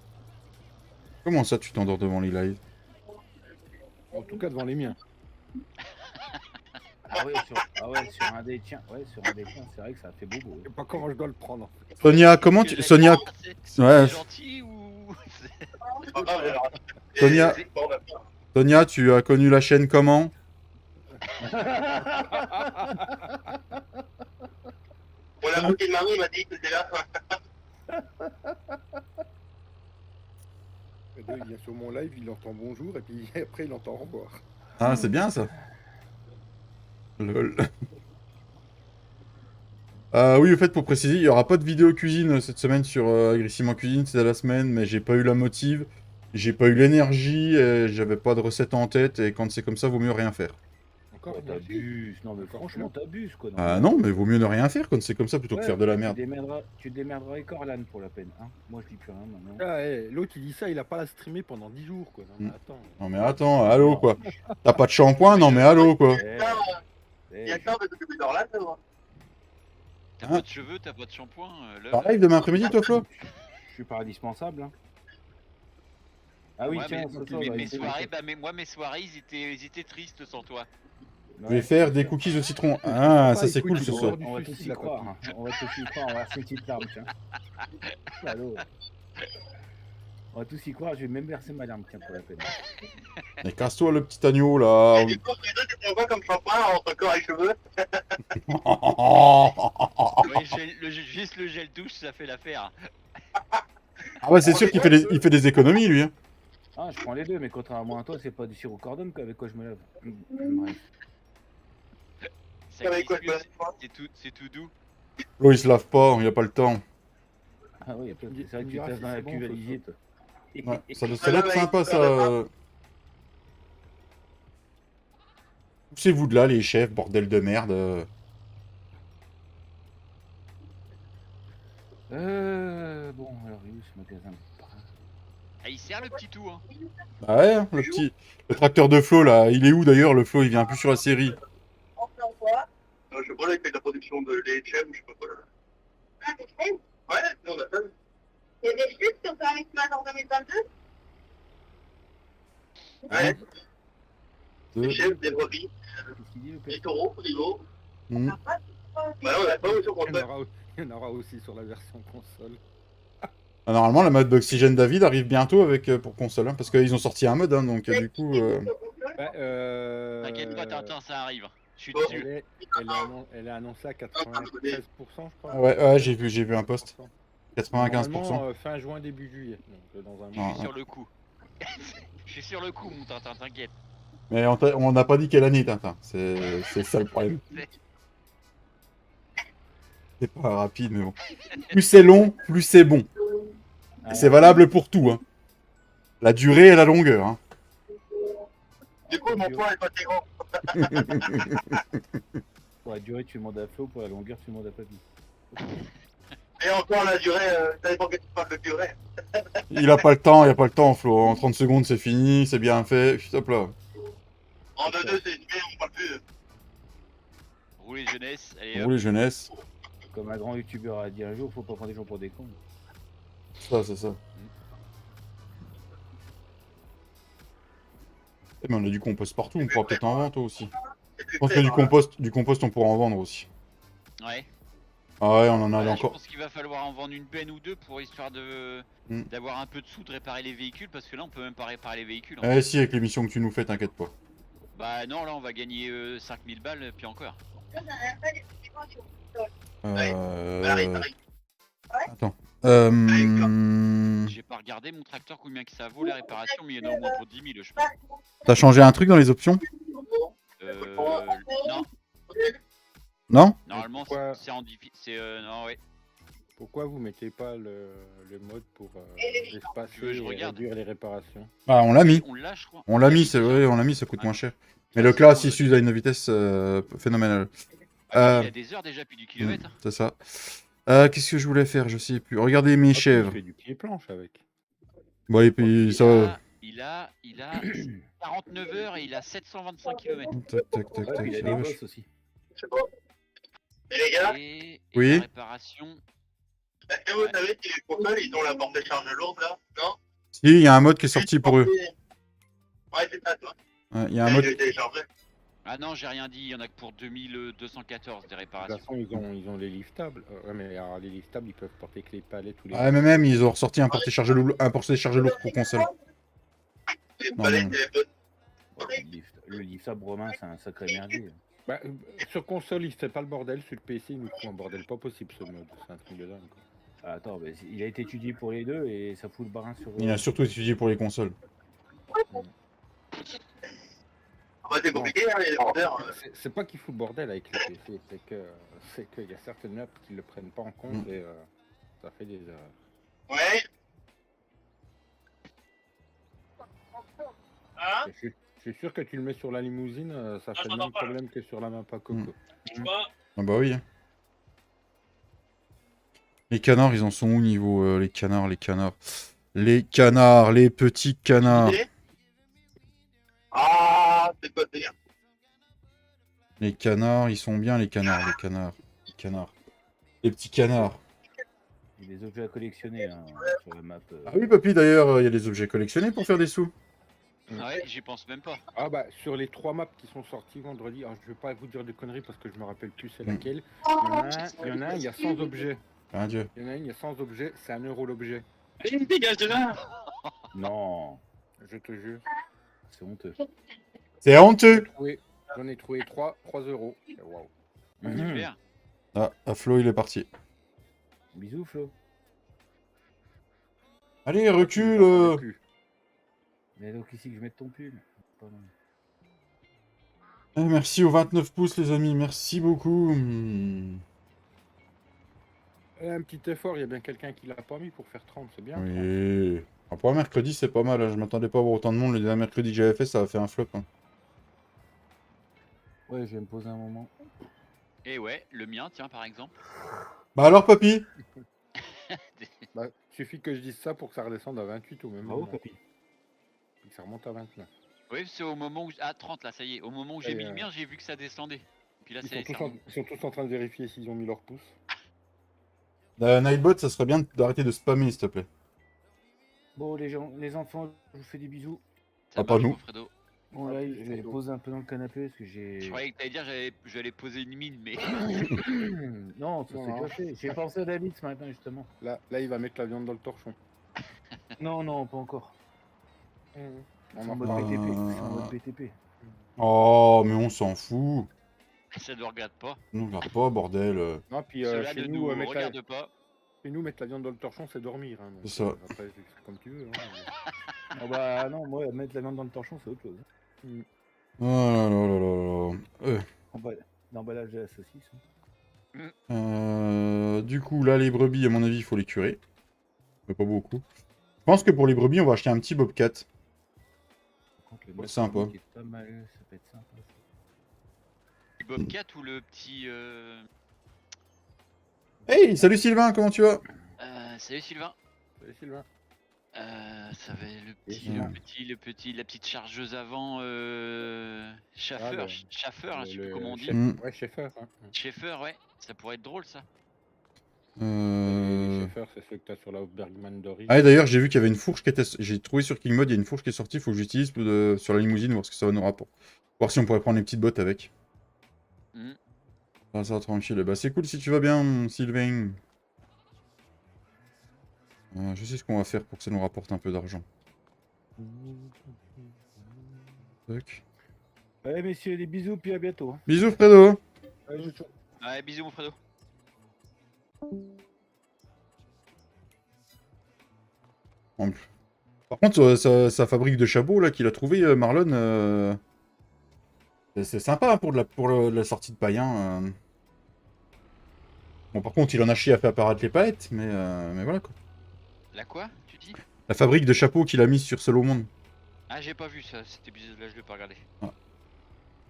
Comment ça, tu t'endors devant les lives? En tout cas, devant les miens. Ah ouais, sur un des tiens. Ouais, sur un des tiens, c'est vrai que ça fait beau. Je sais pas comment je dois le prendre. Sonia, comment tu... Sonia... Ouais, C'est gentil ou. C'est pas grave, alors. Sonia. Et- bon, bah, Sonia, tu as connu la chaîne comment? Bon, la moitié de Marie m'a dit que c'était là. Il vient sur mon live, il entend bonjour, et puis après, il entend au revoir. Ah, c'est bien, ça. Lol. Oui, au fait, pour préciser, il n'y aura pas de vidéo cuisine cette semaine sur Agressivement Cuisine, c'est la semaine, mais j'ai pas eu la motive, j'ai pas eu l'énergie, j'avais pas de recette en tête, et quand c'est comme ça, vaut mieux rien faire. Encore Oh, t'abuses. Non, mais franchement, t'abuses quoi. Ah non, mais vaut mieux ne rien faire quand c'est comme ça plutôt que Ouais, faire de la Tu merde. te démerderas avec Orlan pour la peine. Hein. Moi, je dis plus rien maintenant. Ah, l'autre, il dit ça, il a pas la streamer pendant 10 jours, quoi. Non, mais attends. Non mais attends, allô quoi. T'as pas de shampoing? Non mais allô quoi. Eh, Il y a que ça, on va s'occuper d'Orlane, moi. T'as Hein pas de cheveux, t'as pas de shampoing. T'as live demain après-midi toi Flo? je suis pas indispensable. Hein. Ah oui, Ouais, tiens, mais, ce soir, mais on va mes essayer soirées, bah, moi mes soirées, ils étaient tristes sans toi. Je vais faire des cookies au citron. Ah, ça c'est cool ce soir. On va tous y croire. Hein. On va tous y croire. On va verser une petite larme, tiens. Salaud. On va tous y croire. Je vais même verser ma larme, tiens, pour la peine. Mais casse-toi le petit agneau là. Et du coup, Fredo, tu prends quoi comme shampoing entre corps et cheveux? Ouais, juste le gel douche, ça fait l'affaire. Ah ouais, c'est sûr qu'il fait des économies lui. Hein. Ah, je prends les deux, mais contrairement à toi, c'est pas du sirop cordon avec quoi je me lave. Bref. Ça Avec quoi, glisse, quoi? c'est tout doux. Flo il se lave pas, il a pas le temps. Ah oui, c'est vrai que tu te laves dans la cuve à Ligier, toi. Ouais, ça doit être sympa ça. Poussez-vous de là les chefs, bordel de merde. Bon, alors, il est où ce magasin? Ah, il sert le petit tout, hein. Ah ouais, le tracteur de Flo là, il est où d'ailleurs le Flo? Il vient plus sur la série. On fait en quoi? Je sais pas, là, il fait de la production de lait de chèvre, je sais pas quoi. Là. Ah, des crèmes. Ouais, nous on a ça. Il y a des chutes qui ont fait avec toi en 2022. Ouais, Deux. des chèvres, des brebis, Qu'est-ce qu'il dit, le des père taureaux, des veaux. Hmm. Ah, Ouais, on a pas sur Il y, en console. aura, il y en aura aussi sur la version console. Ah, normalement, la mode d'Oxygène David arrive bientôt avec pour console, hein, parce qu'ils ont sorti un mode, hein, donc du coup... Bah, T'inquiète pas, Tintin, ça arrive. Je suis Bon. dessus. elle est annoncée à 93%, je crois. Ouais, j'ai vu un post. 95%. Normalement, fin juin, début juillet. Donc, dans un Je mois. suis sur le coup. Je suis sur le coup, mon Tintin, t'inquiète. Mais on n'a pas dit quelle année, Tintin. C'est ça le problème. C'est pas rapide, mais bon. Plus c'est long, plus c'est bon. Et c'est valable pour tout, hein. La durée et la longueur, hein. Du coup, mon poids est pas très grand. Pour la durée, tu demandes à Flo. Pour la longueur, tu demandes à Papy. Et encore la durée, ça dépend que tu parles de durée. Il a pas le temps, Flo. En 30 secondes, c'est fini, c'est bien fait. Hop là. En 2-2, c'est mais on parle plus. Roulez jeunesse, allez Vous hop. les jeunesses. Comme un grand youtubeur a dit un jour, faut pas prendre des gens pour des cons. Ça, c'est ça. Eh, mais on a du compost partout, on pourra peut-être en vendre aussi. Je pense que du compost, on pourra en vendre aussi. Ouais. Ah ouais, on en a Voilà, je encore. pense qu'il va falloir en vendre une benne ou deux pour histoire de Mm. d'avoir un peu de sous de réparer les véhicules parce que là on peut même pas réparer les véhicules. Eh si, avec l'émission que tu nous fais, t'inquiète pas. Bah non, là on va gagner 5000 balles puis encore. ça n'a pas d'effectivement sur Pareil, pareil. Attends. J'ai pas regardé mon tracteur combien que ça vaut la réparation, mais il y en a au moins pour 10 000 je pense. T'as changé un truc dans les options? Non, Non? normalement pourquoi- c'est en difficile. Non, ouais. Pourquoi vous mettez pas le mode pour espacer Tu veux que je et regarde réduire les réparations? Ah, on l'a mis. On l'a, je crois. On l'a mis, c'est déjà. vrai, on l'a mis, ça coûte moins cher. Mais Ah, le c'est class, bon, il s'use à une vitesse phénoménale. Ah, il a des heures déjà puis du kilomètre. C'est ça. Qu'est-ce que je voulais faire? Je sais plus. Regardez mes Ah, chèvres. Tu fais du pied-planche avec. Bon, et puis ça. Il a 49 heures et il a 725 km. Tac, tac, tac, Ouais, tac. puis il a Ah, des vache. bosses aussi. Je sais pas. Et les gars, Et Oui. la réparation. est-ce que vous savez si les consoles, ils ont la porte de charge lourde là? Non? Si, il y a un mode qui est sorti pour eux. Ouais, c'est ça, toi. Ouais, il y a un mode. Je l'ai téléchargé. Ah non, j'ai rien dit, il y en a que pour 2214 des De toute réparations. façon, ils ont les liftables. Ouais, mais alors, les liftables, ils peuvent porter que les palettes ou les. Ah, mais même, ils ont ressorti un porté-chargé lourd pour console. C'est Non, pas les non. téléphones. Ouais, le liftable romain, c'est un sacré merdier. Bah, sur console, il fait pas le bordel. Sur le PC, il nous fout un bordel pas possible ce mode. C'est un truc de dingue. Quoi. Ah, attends, bah, il a été étudié pour les deux et ça fout le barin sur. Il a surtout étudié pour les consoles. Ah bah, c'est compliqué, hein, les vendeurs. C'est pas qu'il fout le bordel avec le PC, c'est qu'il y a certaines apps qui le prennent pas en compte et ça fait des erreurs. Ouais. Hein? Je suis sûr que tu le mets sur la limousine, ça fait le même problème que sur la map à Coco. Ah bah oui. Les canards, ils en sont où niveau les canards, les petits canards. Ah, c'est pas bien. Les canards, ils sont bien les canards. Les petits canards. Il y a des objets à collectionner hein, sur la map. Ah oui, papy, d'ailleurs, il y a des objets collectionnés pour faire des sous. Ah ouais, j'y pense même pas. Ah bah sur les 3 maps qui sont sorties vendredi, alors je vais pas vous dire de conneries parce que je me rappelle plus c'est laquelle. Il y en a un, il y a 100 objets. Ah Dieu. Il y en a un, il y a 100 objets, c'est 1 euro l'objet. Dégage de là. Non, Je te jure. c'est honteux. C'est honteux. J'en ai trouvé 3 euros. Waouh. Super. Ah, Flo, il est parti. Bisous, Flo. Allez, recule. Mais donc ici que je mette ton pull. Pardon. Merci aux 29 pouces, les amis. Merci beaucoup. Un petit effort, il y a bien quelqu'un qui l'a pas mis pour faire 30, c'est bien. Oui. Pour un mercredi, c'est pas mal. Hein. Je m'attendais pas à avoir autant de monde. Le dernier mercredi que j'avais fait, ça a fait un flop. Hein. Ouais, je vais me poser un moment. Et ouais, le mien, tiens, par exemple. Bah alors, papy? Bah, suffit que je dise ça pour que ça redescende à 28 au même Bravo, moment. papy. Et que ça remonte à 29. Oui, c'est au moment où. Ah, 30 là, ça y est. Au moment où j'ai Et, mis le mien, j'ai vu que ça descendait. Puis là, Ils c'est sont tous en train de vérifier s'ils ont mis leur pouce. Nightbot, ça serait bien d'arrêter de spammer, s'il te plaît. Bon, les enfants, je vous fais des bisous. ça Ah, pas marche, nous. mon Fredo. Bon, là, je vais poser un peu dans le canapé parce que j'ai. Je croyais que t'allais dire j'allais poser une mine, mais Non, ça c'est déjà fait. J'ai pensé à David ce matin, justement. Là, il va mettre la viande dans le torchon. Non, pas encore. Je suis en mode Ah. BTP. Je suis en mode BTP. Oh, mais on s'en fout. ça ne regarde pas. Nous, regarde pas, bordel. Non, puis Cela chez ne nous, nous mettre regarde pas. mettre la viande dans le torchon, c'est dormir. Hein, donc, C'est ça. après, c'est comme tu veux. Hein, Ah bah non, moi, mettre la viande dans le torchon, c'est autre chose. Oh là là là là là. L'emballage de la saucisse. Du coup, là, les brebis, à mon avis, il faut les curer. Mais pas beaucoup. Je pense que pour les brebis, on va acheter un petit bobcat. Par contre, le Ouais, bœuf sympa. qui est pas mal, ça peut être sympa. Ça. Le Bobcat ou le petit. Hey, salut Sylvain, comment tu vas? Salut Sylvain. Salut, Sylvain. Ça va le Sylvain. la petite chargeuse avant Schaffer, Ah, Schaffer, je sais plus comment on dit. chef- Mm. Ouais, Schaeffer. Hein. Schaffer, ouais, ça pourrait être drôle ça. Les Schaeffer, c'est ceux que t'as sur la Bergman Doris. Ah, et d'ailleurs, j'ai vu qu'il y avait une fourche qui était. J'ai trouvé sur King Mode, il y a une fourche qui est sortie, faut que j'utilise sur la limousine, voir ce que ça va nous rapporter. Voir si on pourrait prendre les petites bottes avec. Mhm. Ah, ça va tranquille. Bah, c'est cool si tu vas bien, mon Sylvain. Je sais ce qu'on va faire pour que ça nous rapporte un peu d'argent. Tac. Allez, messieurs, des bisous, puis à bientôt. Hein. Bisous, Fredo. Ouais, bisous mon Fredo. Par contre, sa fabrique de chapeaux là qu'il a trouvé, Marlon, c'est sympa hein, pour la sortie de païen. Bon, par contre, il en a chié à faire apparaître les palettes, mais voilà quoi. La quoi, tu dis? La fabrique de chapeaux qu'il a mise sur Seul au Monde. Ah, j'ai pas vu ça, c'était bizarre, là je l'ai pas regardé.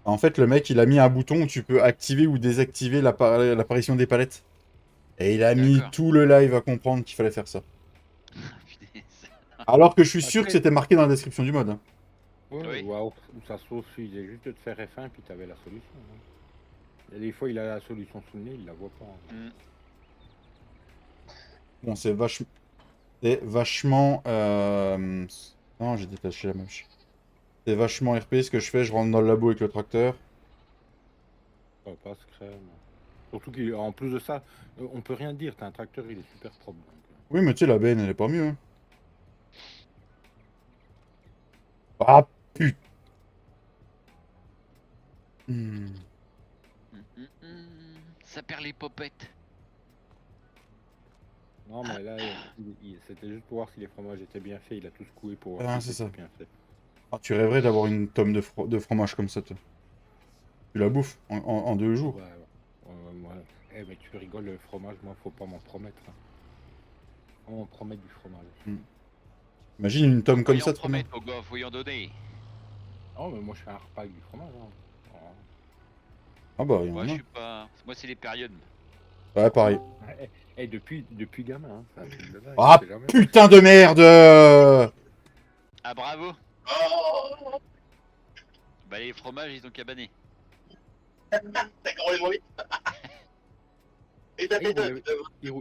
En fait, le mec, il a mis un bouton où tu peux activer ou désactiver l'apparition des palettes. Et il a mis D'accord. tout le live à comprendre qu'il fallait faire ça. Putain, Alors que je suis sûr Après- que c'était marqué dans la description du mode. Hein. Ouais, Oui. ou ça suffisait juste de te faire F1 puis t'avais la solution. Hein. Et des fois, il a la solution sous le nez, il la voit pas. Hein. Bon, c'est vachement... C'est vachement... Non, j'ai détaché la mèche. C'est vachement RP ce que je fais, je rentre dans le labo avec le tracteur. Ça passe crème. Surtout qu'en plus de ça, on peut rien dire, t'as un tracteur, il est super propre. Donc, Oui, mais tu sais, la benne, elle est pas mieux. Hein. Ah, putain. Ça perd les popettes. Non, mais là, c'était juste pour voir si les fromages étaient bien faits, il a tout secoué pour voir Ah, si c'est ça. c'était bien fait. Ah, tu rêverais d'avoir une tome de fromage comme ça, toi. Tu la bouffes en 2 jours. Ouais. Eh, mais tu rigoles, le fromage, moi, faut pas m'en promettre. Hein. On m'en promet du fromage. Imagine une tome comme ça, Voyons trop bien. promettre au gars, voyons donner. Non, mais moi, je fais un repas avec du fromage. Hein. Ah bah, il y en Moi, a. je suis pas. Moi, c'est les périodes. Ouais, pareil. Et depuis gamin, hein, c'est un truc de dingue, Ah, c'est jamais- putain de merde. Ah, bravo. Oh, Bah, les fromages, ils ont cabané. t'as complètement vite. Et t'as Ah, fait deux.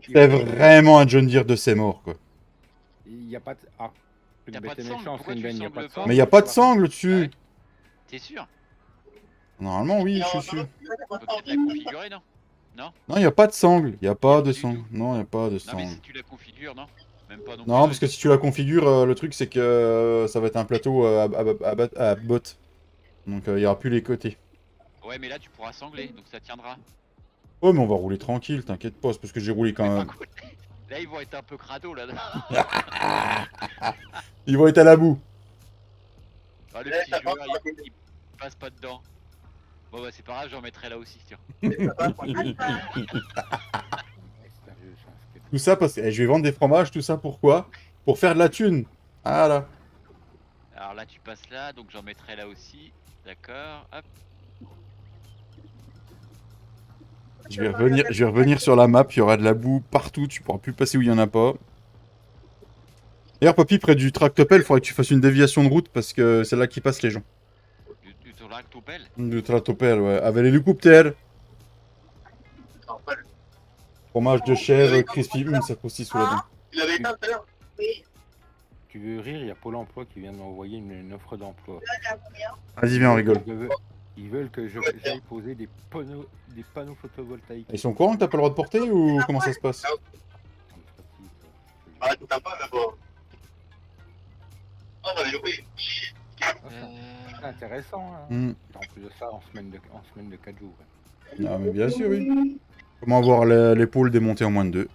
C'est vraiment un John Deere de ses morts, quoi. Il n'y a pas de... Ah, Y a une pas bête de est sangle, méchante, pourquoi c'est une tu benne, y a sangles pas de pas sangle. Mais il n'y a pas de sangle dessus. Ouais. T'es sûr? Normalement, oui, je suis sûr. On peut peut-être la configurer, non? Non, il n'y a pas de sangle. Il n'y a pas de Du sangle. tout. Non, il n'y a pas de Non, mais sangle. si tu la configures, non? Même pas non plus. Non, parce que si tu la configures, le truc, c'est que ça va être un plateau à bottes. Donc, il n'y aura plus les côtés. Ouais, mais là, tu pourras sangler, donc ça tiendra. Oh, mais on va rouler tranquille, t'inquiète pas. C'est parce que j'ai roulé quand Mais même. par contre, là, ils vont être un peu crado, là. Ils vont être à la boue. Ah, le Ouais, petit ça joueur, passe pas. il passe pas dedans. Bon, bah, c'est pas grave, j'en mettrai là aussi, tiens. C'est sérieux, ça, c'est- Tout ça parce que je vais vendre des fromages, tout ça pourquoi? Pour faire de la thune. Voilà. Alors là, tu passes là, donc j'en mettrai là aussi. D'accord, hop. Je vais revenir sur la map, il y aura de la boue partout, tu pourras plus passer où il y en a pas. D'ailleurs, papy, près du tractopelle, il faudrait que tu fasses une déviation de route parce que c'est là qui passent les gens. Du tractopelle. Du tractopelle, ouais. Avec l'hélicoptère. Fromage de chèvre, crispy, ça croustille sous la dent. Tu l'avais éteint tout à l'heure. Oui, Tu veux rire, il y a Pôle emploi qui vient de m'envoyer une offre d'emploi. là, j'ai un combien. Vas-y, viens, on rigole. Ils veulent que j'aille poser des panneaux photovoltaïques. Ils sont au courant que t'as pas le droit de porter ou comment ça se passe? Ah, c'est sympa, mais bon. Ah, j'avais loupé. C'est intéressant, hein. Hmm. En plus de ça, en semaine de 4 jours. Ah, mais bien sûr, oui. Comment avoir l'épaule démontée en moins de 2?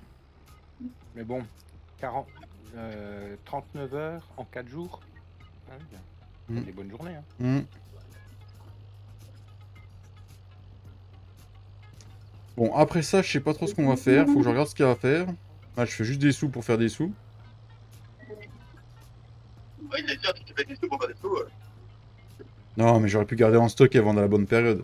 Mais bon, 39 heures en 4 jours. Ah, oui, bien. Mm. Des bonnes journées. Hein. Hmm. Bon, après ça, je sais pas trop ce qu'on va faire. Faut que je regarde ce qu'il y a à faire. Ah, je fais juste des sous pour faire des sous. Oui, c'est sûr, tu fais des sous pour pas des sous. Non, mais j'aurais pu garder en stock et vendre à la bonne période.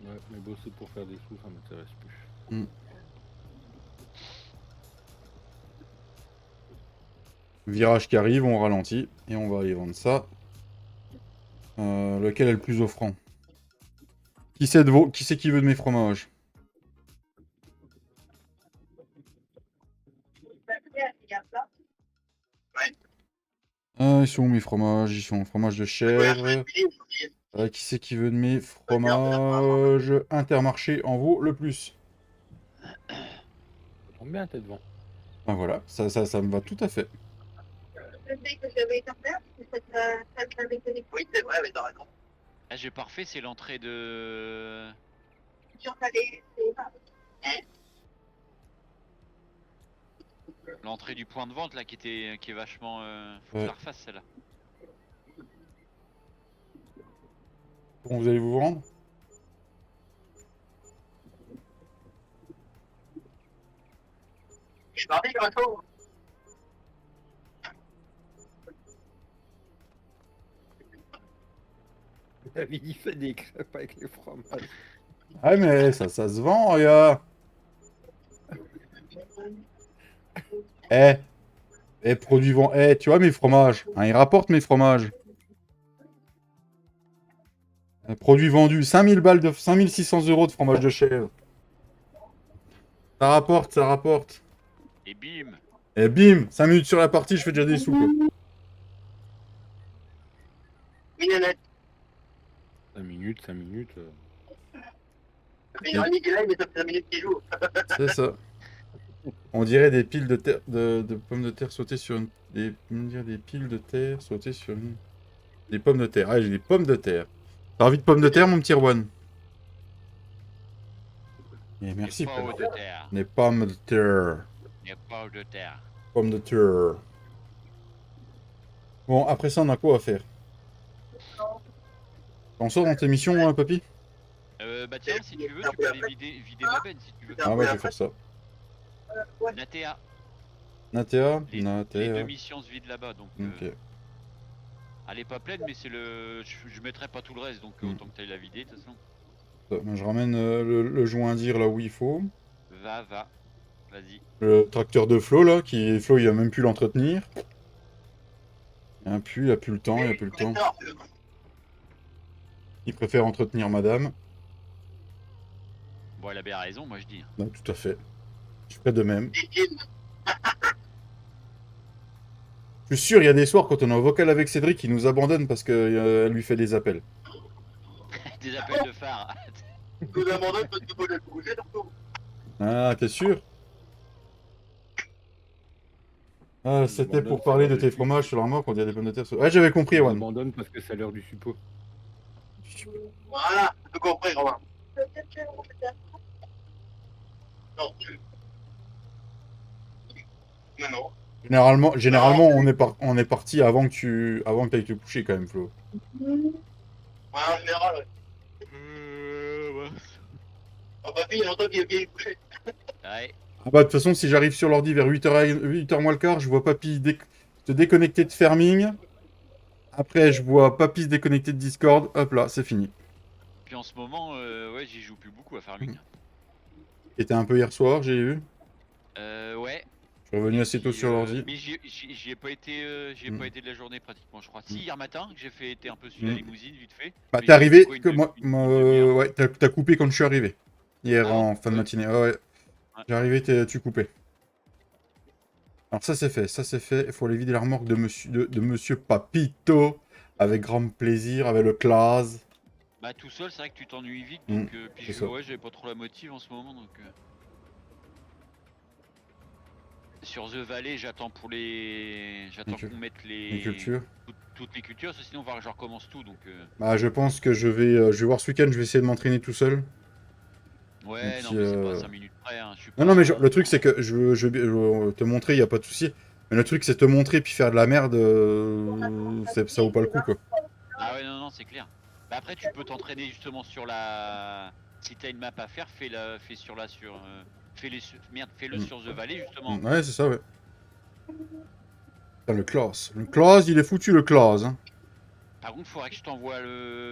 Ouais, mais bosser pour faire des sous, ça m'intéresse plus. Virage qui arrive, on ralentit et on va aller vendre ça. Lequel est le plus offrant? Qui c'est qui veut de mes fromages? Il y a plein. Ils sont où mes fromages? Ils sont fromage de chèvre. Qui c'est qui veut de mes fromages? Intermarché en vaut le plus. Combien t'es devant? Ben voilà, ça me va tout à fait. Je sais que j'avais été en faire, parce que ça avait été Oui, c'est vrai, mais t'as raison. Ah, j'ai parfait, c'est l'entrée de. sur salé. L'entrée du point de vente là qui est vachement. Faut Ouais. que je la refasse celle-là. Bon, vous allez vous rendre? Je suis parti, bientôt. David, il fait des crêpes avec les fromages. Ah mais ça se vend, regarde. Produit vend. Tu vois mes fromages. Hein, ils rapportent mes fromages. Produit vendu. 5000 balles de 5600 € de fromage de chèvre. Ça rapporte, ça rapporte. Et bim. Et bim, 5 minutes sur la partie, je fais déjà des sous quoi. Mignonnette. 5 minutes, 5 minutes. Ça fait une heure et demie qu'il est là, mais ça fait 5 minutes qu'il joue. C'est ça. On dirait des piles de terre, de pommes de terre sautées sur une. Des piles de terre sautées sur une. Des pommes de terre. Ah, j'ai des pommes de terre. T'as envie de pommes de terre, mon petit Erwan? Et merci. Des pommes de terre. Des pommes de terre. Des pommes de terre. Pommes de terre. Bon, après ça, on a quoi à faire? On sort dans tes missions, hein, papy? Bah tiens, si tu veux, tu peux aller vider ma benne si tu veux. Ah ouais, je vais faire ça. Natea. Natea? Les deux Natea. missions se vident là-bas donc. Ok. Elle est pas pleine, mais c'est le. Je mettrai pas tout le reste donc autant que tu ailles la vider de toute façon. Moi, je ramène le joint à dire là où il faut. Va. Vas-y. Le tracteur de Flo là, Flo il a même pu l'entretenir. Il a plus le temps, il a plus le temps. Il préfère entretenir madame. Bon, elle a bien raison, moi je dis. Bah, tout à fait. Je ferai de même. Je suis sûr, il y a des soirs quand on est en vocal avec Cédric, il nous abandonne parce qu'elle lui fait des appels. Des appels de phare. Je vous abandonne parce que vous le bougez surtout. Ah, t'es sûr? Ah, c'était pour parler de tes fromages sur la remorque, on dirait des pommes de terre. Ouais, j'avais compris, On Ewan. abandonne parce que c'est l'heure du suppôt. Voilà, je compris, Romain. Peut-être que peut-être. Non. Non. Généralement on est parti avant que tu ailles te coucher quand même, Flo. Ouais, en général, ouais. Ouais. Ah, papy, il y a longtemps qu'il est couché. Ouais. Ah bah de toute façon, si j'arrive sur l'ordi vers 8h moins le quart, je vois Papy se déconnecter de Farming. Après, je vois Papy se déconnecter de Discord. Hop là, c'est fini. Puis en ce moment, ouais, j'y joue plus beaucoup à Farming. Était un peu hier soir, j'ai vu. Ouais. suis revenu assez tôt sur l'ordi. Mais j'y ai pas été, Mm. pas été de la journée pratiquement, je crois. Si, hier matin, que j'ai fait été un peu sur la Mm. limousine vite fait. Bah Mais t'es arrivé, quoi, que moi, une demi-heure. ouais, t'as coupé quand je suis arrivé. Hier Ah bon en fin de Ouais. matinée, ouais, ouais. Ouais. J'ai arrivé, tu coupais. Alors ça c'est fait, ça c'est fait. Il faut aller vider la remorque de monsieur Papito. Avec grand plaisir, avec le classe. Bah tout seul, c'est vrai que tu t'ennuies vite, Mm, donc puis c'est ça. ouais, j'avais pas trop la motive en ce moment, donc. Sur The Valley, j'attends qu'on mette Les cultures. toutes les cultures, parce que sinon je recommence tout, donc. Bah je pense que je vais voir ce week-end, je vais essayer de m'entraîner tout seul. Ouais, Donc, non, mais c'est pas 5 minutes près, hein. Je suis Non, non, mais pas. le truc, c'est que je vais te montrer, il n'y a pas de souci. Mais le truc, c'est te montrer puis faire de la merde, ça vaut pas le coup, quoi. Ah ouais, non, c'est clair. Bah après, tu peux t'entraîner justement sur la. Si t'as une map à faire, fais-le Mm. sur The Valley justement. Ouais, c'est ça, ouais. Putain, le class. Le class, il est foutu, le class. Hein. Par contre, faudrait que je t'envoie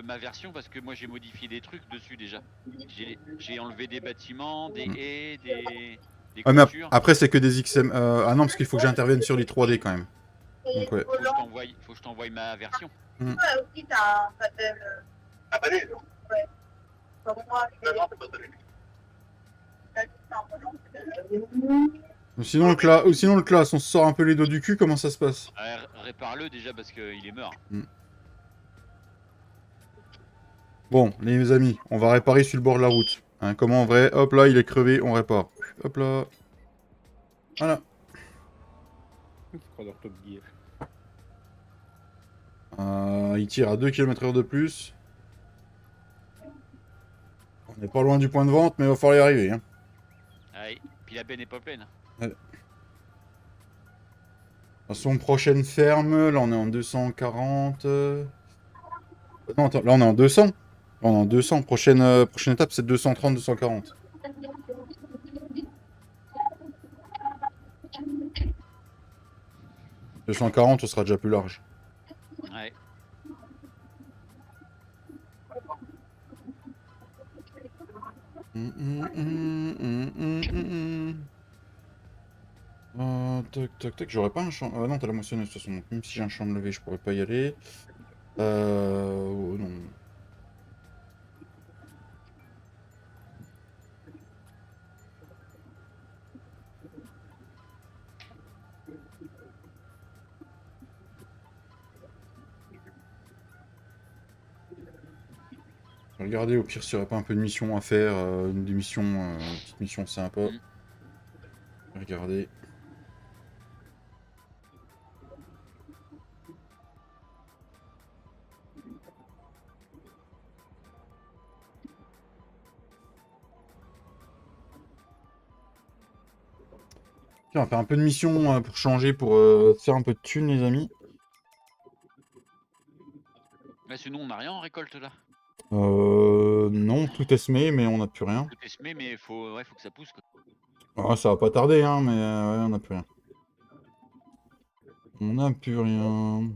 ma version parce que moi j'ai modifié des trucs dessus déjà. J'ai enlevé des bâtiments, des haies, des Ouais, mais clôtures. après, c'est que des XM. Ah non, parce qu'il faut que j'intervienne sur les 3D quand même. Donc, ouais. Faut que je t'envoie ma version. Ouais, aussi, t'as un panel. Ah, pas nul. Comme moi, Non, non, c'est pas ça. Sinon, le class, on se sort un peu les doigts du cul, comment ça se passe? Répare-le déjà parce qu'il est mort. Bon, les amis, on va réparer sur le bord de la route. Hein, comment en vrai? Hop là, il est crevé, on répare. Hop là. Voilà. Je crois leur Top Gear. Il tire à 2 km/h de plus. On n'est pas loin du point de vente, mais il va falloir y arriver. Hein. Allez, puis la benne est pas pleine. De toute façon, prochaine ferme, là on est en 240. Non, attends, là on est en 200. Là, on est en 200. Prochaine étape, c'est 230, 240. « 240, ce sera déjà plus large. Ouais. Tac, tac, tac. J'aurais pas un champ. Non, t'as la moissonneuse de toute façon. Donc, même si j'ai un champ de levée, je pourrais pas y aller. Oh, non. Regardez, au pire, s'il n'y aurait pas un peu de mission à faire, une petite mission sympa. Regardez. Tiens, on va faire un peu de mission pour changer, pour faire un peu de thunes, les amis. Mais sinon, on n'a rien en récolte là. Non, tout est semé, mais on n'a plus rien. Tout est semé, mais faut que ça pousse quoi. Ah, ça va pas tarder, hein, mais ouais, on n'a plus rien. On n'a plus rien.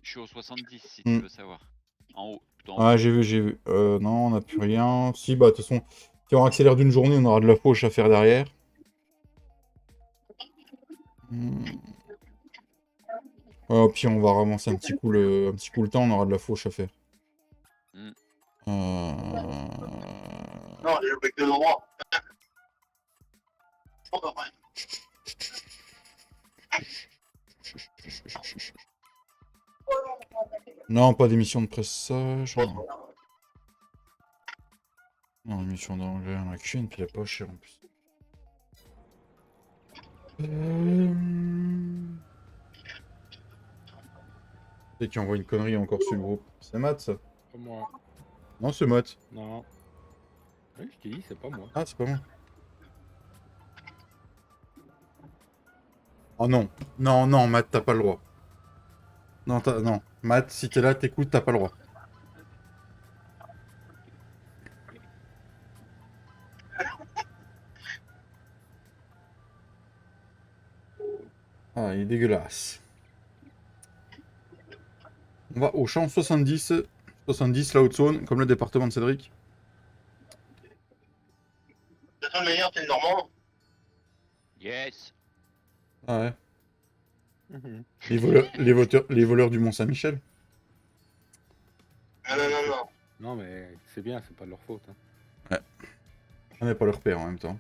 Je suis au 70 si tu veux savoir. En haut, plutôt en haut. Ah, j'ai vu. Non, on n'a plus rien. Si, bah, de toute façon, si on accélère d'une journée, on aura de la fauche à faire derrière. Oh, puis on va ramasser un petit coup le temps, on aura de la fauche à faire. Non, j'ai joué que deux endroits. Je pense pas. Non, pas d'émission de pressage. Non, émission d'anglais, on a qu'une, puis elle est pas chère en plus. C'est qui envoie une connerie encore sur le groupe. C'est Matt, ça? Pas moi. Non, c'est Matt. Non. Oui, je t'ai dit, c'est pas moi. Ah, c'est pas moi. Oh non. Non, non, Matt, t'as pas le droit. Non, non. Matt, si t'es là, t'écoutes, t'as pas le droit. Ah, il est dégueulasse. On va au champ 70. 70, la haute zone, comme le département de Cédric. De toute manière, t'es le Normand. Yes. Ah ouais. Mhm. Les voleurs du Mont-Saint-Michel. Ah non, non, non. Non, mais c'est bien, c'est pas de leur faute. Hein. On n'est pas leur père en même temps.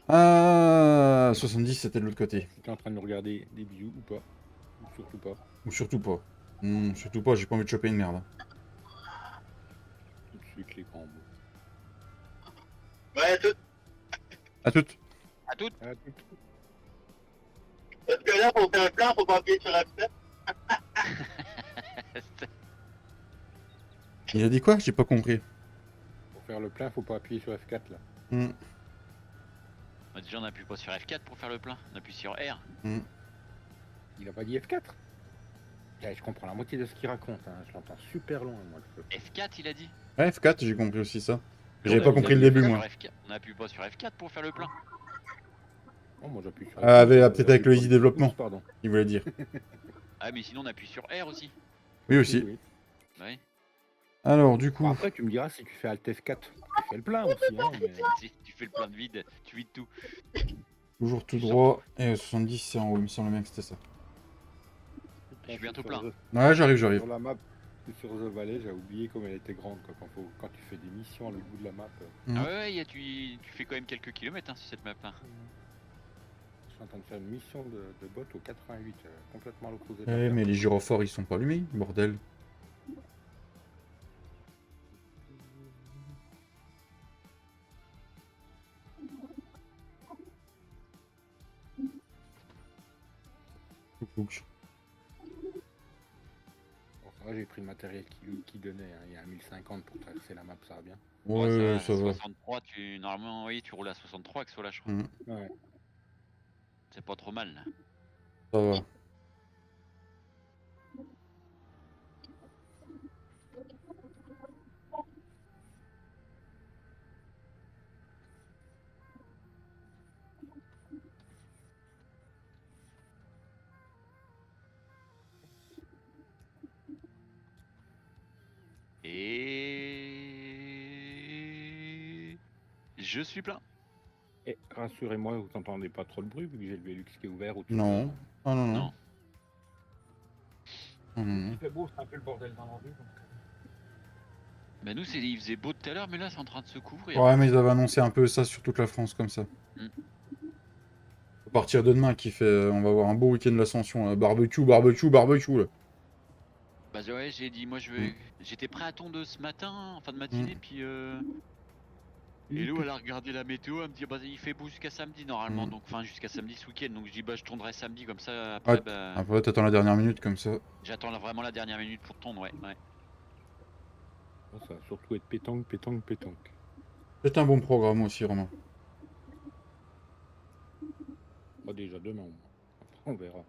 Ah, 70, c'était de l'autre côté. Tu es en train de nous regarder des bijoux ou pas? Ou surtout pas. Ou surtout pas. Surtout pas, j'ai pas envie de choper une merde. Tout de suite les grands mots. Ouais, tout. À toutes. À toutes. Ah, tout- Parce que là, pour faire le plein, faut pas appuyer sur F7. Il a dit quoi? J'ai pas compris. Pour faire le plein, faut pas appuyer sur F4 là. Hmm, Bah, déjà, on appuie pas sur F4 pour faire le plein. On appuie sur R. hmm. Il a pas dit F4. Eh, je comprends la moitié de ce qu'il raconte, hein. Je l'entends super loin moi le feu. F4, il a dit. Ouais, F4, j'ai compris aussi ça. J'avais Ouais, pas vous compris le avez début, Sur moi. F4. On appuie pas sur F4 pour faire le plein. Oh, moi j'appuie sur Ah, F4, peut-être avec le easy développement. Pardon. Il voulait dire. Ah, mais sinon, on appuie sur R aussi. Oui, aussi. Oui. Ouais. Alors, du coup. Bon, après, tu me diras si tu fais Alt F4, tu fais le plein aussi. Hein, mais... Si tu fais le plein de vide, tu vides tout. Toujours tout droit. Et 70, c'est en haut. Il me semble bien que c'était ça. Je suis bientôt Sur plein. The- Ouais, j'arrive. Sur la map, sur The Valley, j'ai oublié comme elle était grande. Quoi. Quand tu fais des missions à l'autre bout de la map, Mhm. Ah ouais, tu fais quand même quelques kilomètres sur cette map. Hein. je suis en train de faire une mission de bot au 88, complètement à l'opposé. de la Eh, carte. mais les gyrophores, ils sont pas allumés, bordel. Bon, ça va, j'ai pris le matériel qui donnait. Hein. Il y a 1050 pour traverser la map, ça va bien. Ouais, ça va. 63, normalement, oui, tu roules à 63 avec Sola, je crois. Mhm. Ouais. C'est pas trop mal. Là. Ça va. Et je suis plein. Et rassurez-moi, vous n'entendez pas trop de bruit vu que j'ai le Velux qui est ouvert au-dessus. Non. Ah non, non. Non. Non, non, non. Il fait beau, c'est un peu le bordel dans la rue. Bah nous, il faisait beau tout à l'heure, mais là, c'est en train de se couvrir. Ouais, mais ils avaient annoncé un peu ça sur toute la France, comme ça. Mm. À partir de demain, qui fait, on va avoir un beau week-end de l'ascension. Là. Barbecue, là. Bah ouais, j'ai dit, moi, j'étais prêt à tondre ce matin, en fin de matinée, puis Hello, elle a regardé la météo, elle me dit, bah il fait beau jusqu'à samedi normalement, donc enfin jusqu'à samedi ce week-end, donc je dis, bah je tondrai samedi comme ça, après, Ouais, bah après, t'attends la dernière minute, comme ça. j'attends vraiment la dernière minute pour tondre, ouais. Ça va surtout être pétanque. C'est un bon programme aussi, Romain. Pas déjà demain, au moins. Après, on verra.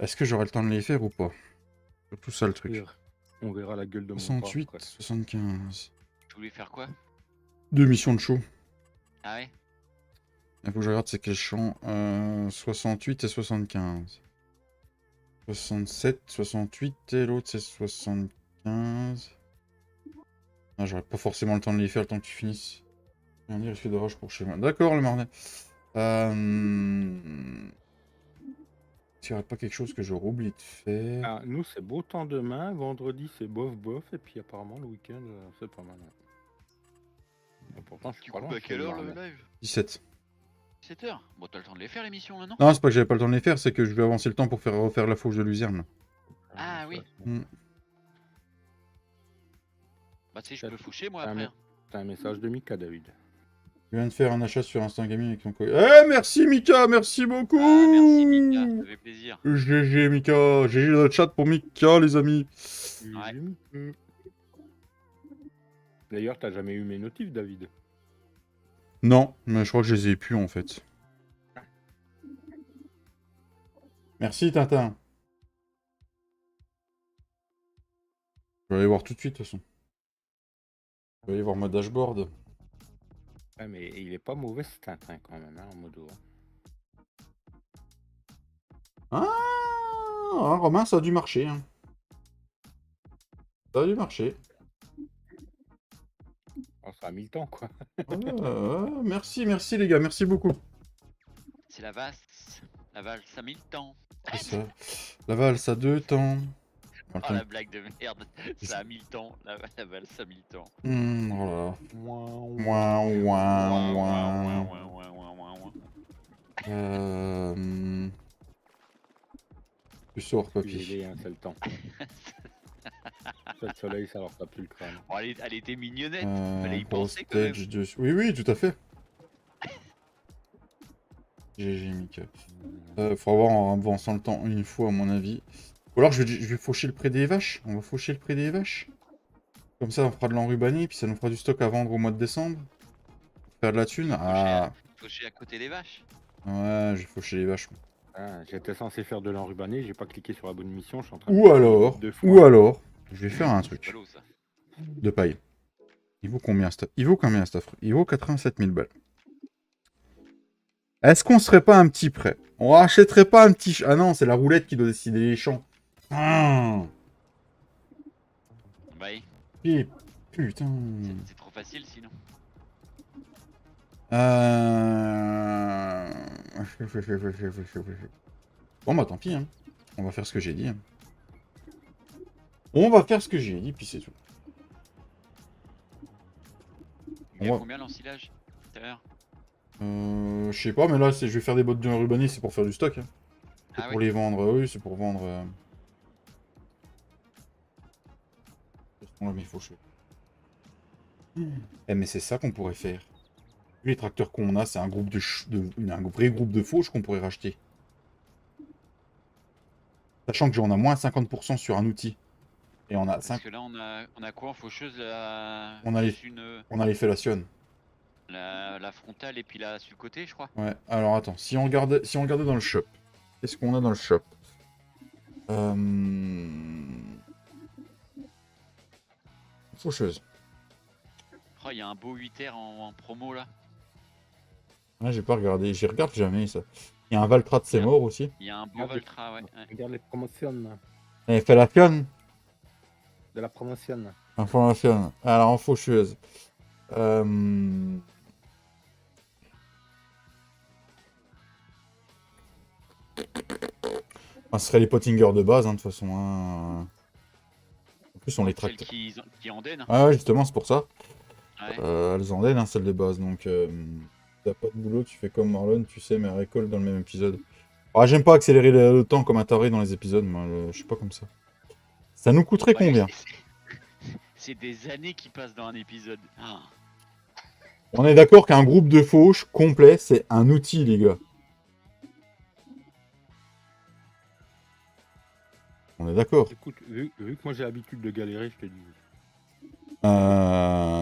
Est-ce que j'aurai le temps de les faire ou pas? C'est tout ça le truc. On verra la gueule de mon 68, bras, 75. Tu voulais faire quoi? 2 missions de show. Ah ouais? Il faut que je regarde c'est quel champ. 68 et 75. 67, 68 et l'autre c'est 75. Ah, j'aurais pas forcément le temps de les faire le temps que tu finisses. Il y a un risque d'orage pour chez moi. D'accord, le marnet. S'il n'y aurait pas quelque chose que j'aurais oublié de faire. Ah, nous, c'est beau temps demain. Vendredi, c'est bof. Et puis, apparemment, le week-end, c'est pas mal. Et pourtant, je suis Tu pas coupes loin. à quelle heure le live? 17. 7h? Bon, t'as le temps de les faire l'émission là, non? Non, c'est pas que j'avais pas le temps de les faire, c'est que je vais avancer le temps pour refaire la fauche de luzerne. Ah oui. Bah tu sais, je peux foucher moi Ah, après. mais- hein. C'est un message de Mika, David. Je viens de faire un achat sur Instant Gaming avec ton colis. Eh, merci Mika, merci beaucoup. Ah merci Mika, ça fait plaisir. GG Mika, GG dans le chat pour Mika les amis. Ouais. D'ailleurs, t'as jamais eu mes notifs, David? Non, mais je crois que je les ai plus en fait. Merci Tintin. Je vais aller voir tout de suite de toute façon. Je vais aller voir mon dashboard. Ah, mais il est pas mauvais ce Tintin quand même, hein, en modo. Ah, Romain, ça a dû marcher. Hein. Ça a dû marcher. à 1000 temps, quoi. Merci, merci les gars, merci beaucoup. C'est la valse. La valse à 1000 temps. C'est ça. La valse à 2 temps. Oh la blague de merde. Ça a 1000 temps. La valse à 1000 temps. Voilà. Ouin, ouin, ouin. Tu sors, J'ai papy. aidé, hein, c'est le temps. Le soleil, ça leur tape plus le crâne. Bon, elle était mignonnette. Fallait y Gros penser quand même. stage de... Oui, oui, tout à fait. GG, Mika. Faut avoir en avançant le temps une fois, à mon avis. Ou alors, je vais faucher le prix des vaches. On va faucher le prix des vaches. Comme ça, on fera de l'enrubanné, puis ça nous fera du stock à vendre au mois de décembre. Faire de la thune. Ah, Fauché à côté des vaches. ouais, je vais faucher les vaches. Ah, j'étais censé faire de l'enrubanné, j'ai pas cliqué sur la bonne mission, je suis en train Ou alors, je vais faire un C'est truc ballot, ça. de paille. Il vaut combien, ça? Il vaut combien, cet affreux? Il vaut 87 000 balles. Est-ce qu'on serait pas un petit prêt? On rachèterait pas un petit... Ah non, c'est la roulette qui doit décider les champs. Ah, Bah oui, putain. c'est trop facile sinon. Bon bah tant pis, hein. On va faire ce que j'ai dit. Hein. On va faire ce que j'ai dit, puis c'est tout. Il y a Ouais. combien l'ensilage tout à l'heure? Je sais pas, mais là, je vais faire des bottes de rubané, c'est pour faire du stock. Hein. C'est Ah pour oui. les vendre, oui, c'est pour vendre... Là, mais il faut chier. Eh, mais c'est ça qu'on pourrait faire. Les tracteurs qu'on a, c'est un groupe un vrai groupe de fauches qu'on pourrait racheter. Sachant que j'en ai moins 50% sur un outil. Et on a Parce 5... que là on a quoi en faucheuse là? On a les- Juste une On a les fellations. la frontale et puis là sur le côté je crois. Ouais, alors attends, si on regardait dans le shop, qu'est-ce qu'on a dans le shop? Faucheuse. Oh il y a un beau 8R en promo là. Ouais, j'ai pas regardé, j'y regarde jamais ça. Il y a un Valtrat, c'est mort aussi. Il y a un beau Regarde. Valtra ouais. Regarde les promotions. Et fellation. De la promotion. Information. Alors en faucheuse. Ce serait les Pottinger de base, hein, de toute façon. Hein. En plus, on les Celle tracte. qui en donne. Ah ouais, justement, c'est pour ça. Ouais. Elles en donnent, hein, celles de base. Donc, t'as pas de boulot, tu fais comme Marlon, tu sais, mais récolte dans le même épisode. Ah, j'aime pas accélérer le temps comme un taré dans les épisodes, moi, je suis pas comme ça. Ça nous coûterait Ouais, combien? C'est des années qui passent dans un épisode. Ah. On est d'accord qu'un groupe de fauches complet, c'est un outil, les gars. On est d'accord. Écoute, vu que moi j'ai l'habitude de galérer, je te dis.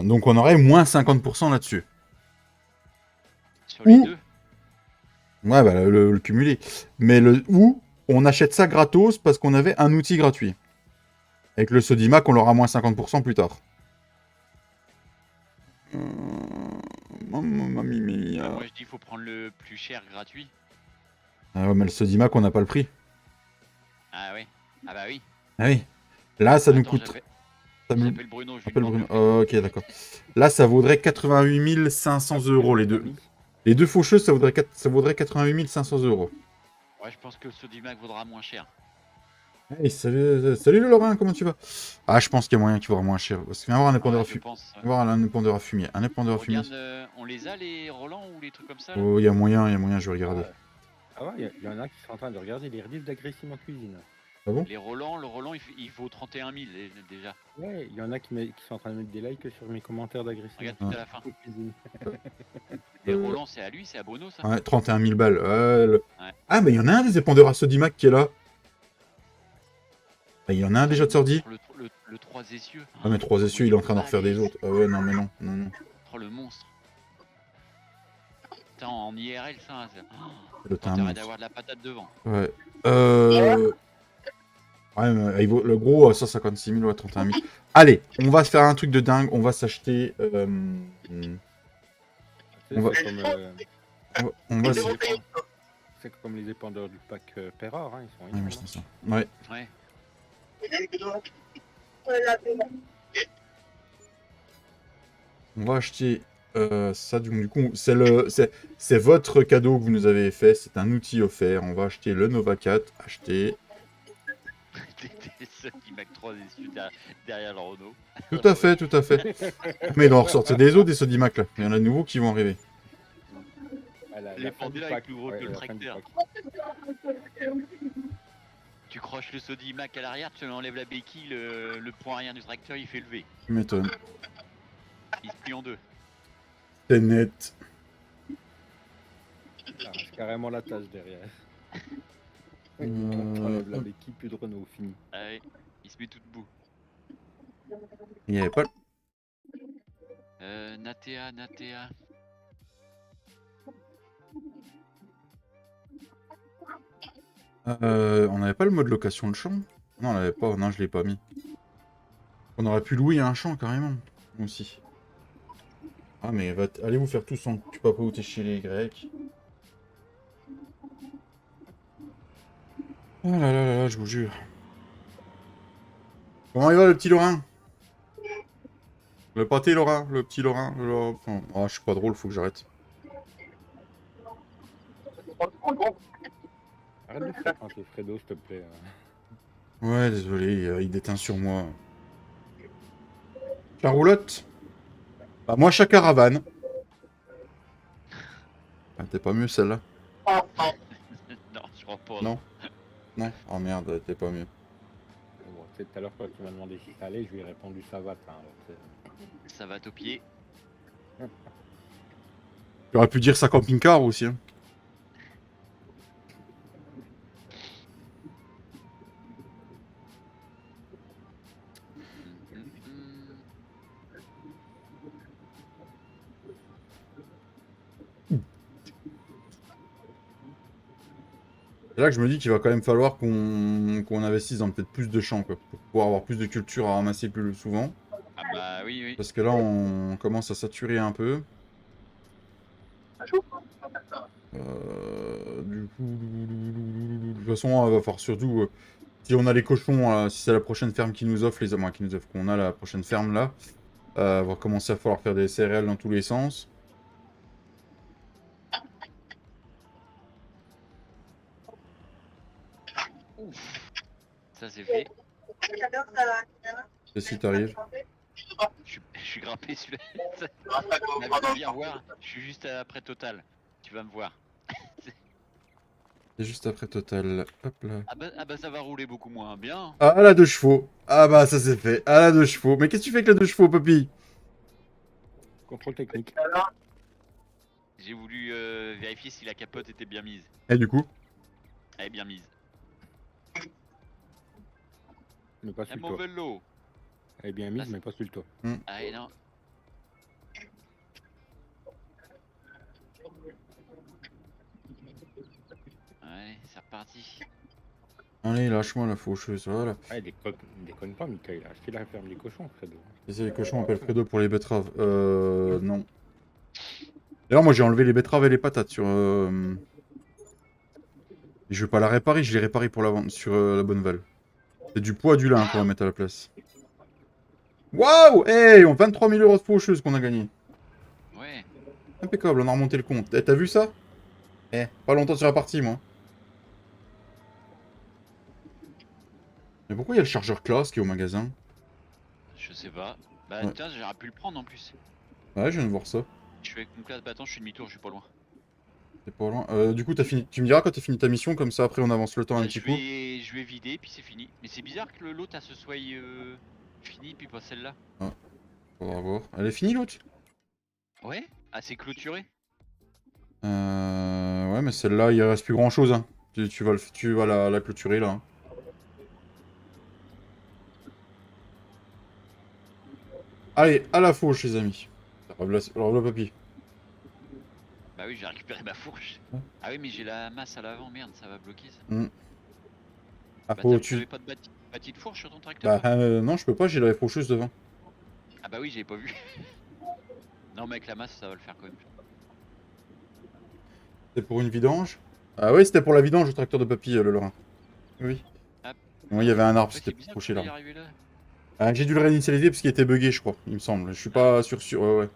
Donc on aurait moins 50% là-dessus. Sur les Ouh. deux. Ouais, bah le cumulé. Mais ou on achète ça gratos parce qu'on avait un outil gratuit. Avec le Sodimac, on l'aura moins 50% plus tard. Mamma mia. Moi je dis faut prendre le plus cher gratuit. Ah ouais, mais le Sodimac, on n'a pas le prix. Ah ouais. Ah bah oui. Ah oui. Là, ça nous Attends, coûte... Ça nous... J'appelle Bruno, je lui Appelle demande Bruno. le prix. Oh, ok, d'accord. Là, ça vaudrait 88 500 € les deux. Les deux faucheuses, ça vaudrait 88 500 €. Ouais, je pense que le Sodimac vaudra moins cher. Hey, salut le Lorrain, comment tu vas? Ah, je pense qu'il y a moyen qu'il vaudra moins cher. Parce qu'il va y avoir un épandeur à Ouais, je fumier. pense. Il va y avoir un épandeur à fumier. Un épandeur à fumier. Regarde, on les a les Roland ou les trucs comme ça là? Oh, il y a moyen, je vais regarder. Ah ouais, il y en a qui sont en train de regarder les rediffs d'Agressime en cuisine. Ah bon? Les Roland, le Roland il vaut 31 000 déjà. Ouais, il y en a qui sont en train de mettre des likes sur mes commentaires d'Agressime. Regarde tout à la fin. en cuisine. Les Roland c'est à lui, c'est à Bruno ça? Ouais, 31 000 balles. Ouais. Ah, mais il y en a un des épandeurs à Sodimac qui est là. Ah, il y en a un déjà de sorti. Le 3 essieux. Ah, mais 3 essieux, il est en train d'en refaire des autres. Ah ouais, non, mais non, non, non. Oh le monstre. Putain, en IRL ça, Le t'as un intérêt monstre. d'avoir de la patate devant. Ouais. Ouais, mais il vaut le gros à 156 000 ou à 31 000. Allez, on va se faire un truc de dingue. On va s'acheter. C'est On va- comme, On va C'est se. européen, ça. c'est comme les épandeurs du pack Perrard, hein, ils sont Ouais, énormes. mais c'est ça. Ouais. Ouais. Il y a que toi. La paiement. On va acheter ça. Du coup, c'est votre cadeau que vous nous avez fait. C'est un outil offert. On va acheter le Nova 4. Acheter. T'es seul qui Mac 3 dessus derrière le Renault. Tout à fait, tout à fait. Mais il doit en ressortir des autres, des Sodimac là. Il y en a de nouveaux qui vont arriver. Les pendules avec plus gros que le tracteur. Tu croches le Sodimac à l'arrière, tu enlèves la béquille, le point arrière du tracteur il fait lever. Tu m'étonnes. Il se plie en deux. C'est net. Ah, c'est carrément la tâche derrière. Euh, On enlève la béquille, plus de Renault, fini. Ah ouais, il se met tout debout. Il n'y avait pas. Natea, Natea. On n'avait pas le mode location de champ? Non, on l'avait pas. Non, je l'ai pas mis. On aurait pu louer un champ carrément. Aussi. Ah, mais allez vous faire tous en. Tu peux pas où t'es chez les Grecs. Oh là là là là, je vous jure. Comment il va le petit Lorrain? Le pâté Lorrain, le petit Lorrain. Oh, je suis pas drôle, faut que j'arrête. Arrête de faire un peu Fredo, s'il te plaît. Ouais, désolé, il déteint sur moi. La roulotte? Bah, moi, chaque caravane. Ah, t'es pas mieux celle-là? Non, je crois pas. Non. Non. Oh merde, t'es pas mieux. Bon, tu sais, tout à l'heure, quand tu m'as demandé si ça allait, je lui ai répondu ça va. Ça va au pied. J'aurais pu dire ça camping-car aussi. Hein. C'est là que je me dis qu'il va quand même falloir qu'on investisse dans peut-être plus de champs, quoi, pour pouvoir avoir plus de culture à ramasser plus souvent. Ah bah oui, oui. Parce que là, on commence à saturer un peu. Du coup, de toute façon, il va falloir surtout, si on a les cochons, si c'est la prochaine ferme qui nous offre, qu'on a la prochaine ferme là, va commencer à falloir faire des céréales dans tous les sens. Ça c'est fait. J'adore ça. Et si t'arrives. Je suis grimpé sur la... Viens voir, je suis juste après Total. Tu vas me voir. C'est juste après Total. Hop là. Ah bah ça va rouler beaucoup moins bien. Ah, la 2 chevaux. Ah bah ça c'est fait. Ah, la 2 chevaux. Mais qu'est-ce que tu fais avec la 2 chevaux, papy? Contrôle technique. J'ai voulu vérifier si la capote était bien mise. Et du coup? Elle est bien mise. Mais pas Un sur le mon toit. vélo. Elle est bien mise, mais pas sur le toit. Ah et non. Allez, c'est reparti. Allez, lâche-moi la faucheuse, voilà. Ah, il déconne pas, Michael. Il a acheté la ferme des cochons, Fredo. C'est les cochons appellent Fredo pour les betteraves. Non. D'ailleurs, moi j'ai enlevé les betteraves et les patates sur. Je vais pas la réparer, je l'ai réparée pour la vente sur la Bonneval. C'est du poids du lin qu'on va mettre à la place. Waouh! Hey, on 23 000 € de faucheuse qu'on a gagné. Ouais. Impeccable, on a remonté le compte. Eh, t'as vu ça? Eh, pas longtemps sur la partie, moi. Mais pourquoi il y a le chargeur classe qui est au magasin? Je sais pas. Bah Ouais. tiens, j'aurais pu le prendre en plus. Ouais, je viens de voir ça. Je suis avec mon classe battant, je suis demi-tour, je suis pas loin. C'est pas loin. Du coup, t'as fini. Tu me diras quand t'as fini ta mission, comme ça après on avance le temps un Bah, petit je coup. vais vider puis c'est fini. Mais c'est bizarre que l'autre se soit fini puis pas celle-là. Faudra voir. Elle est finie l'autre? Ouais. Ah c'est clôturé. Ouais, mais celle-là, il reste plus grand chose. Hein. Tu vas la clôturer là. Hein. Allez, à la fauche, les amis. Alors, le papier. Bah oui, j'ai récupéré ma fourche. Ouais. Ah oui, mais j'ai la masse à l'avant, merde, ça va bloquer ça. Bah, Bah t'avais pas de bâti de fourche sur ton tracteur? Bah, non, je peux pas, j'ai la faucheuse devant. Ah bah oui, j'avais pas vu. Non, mais avec la masse, ça va le faire quand même. C'était pour une vidange? Ah oui, c'était pour la vidange, le tracteur de papy, le Lorrain. Oui. Ah. Oui, il y avait un arbre, Ouais, c'était c'est bizarre couché de là. y arriver là. J'ai dû le réinitialiser parce qu'il était bugué, je crois, il me semble. Je suis pas sûr. Ouais, ouais.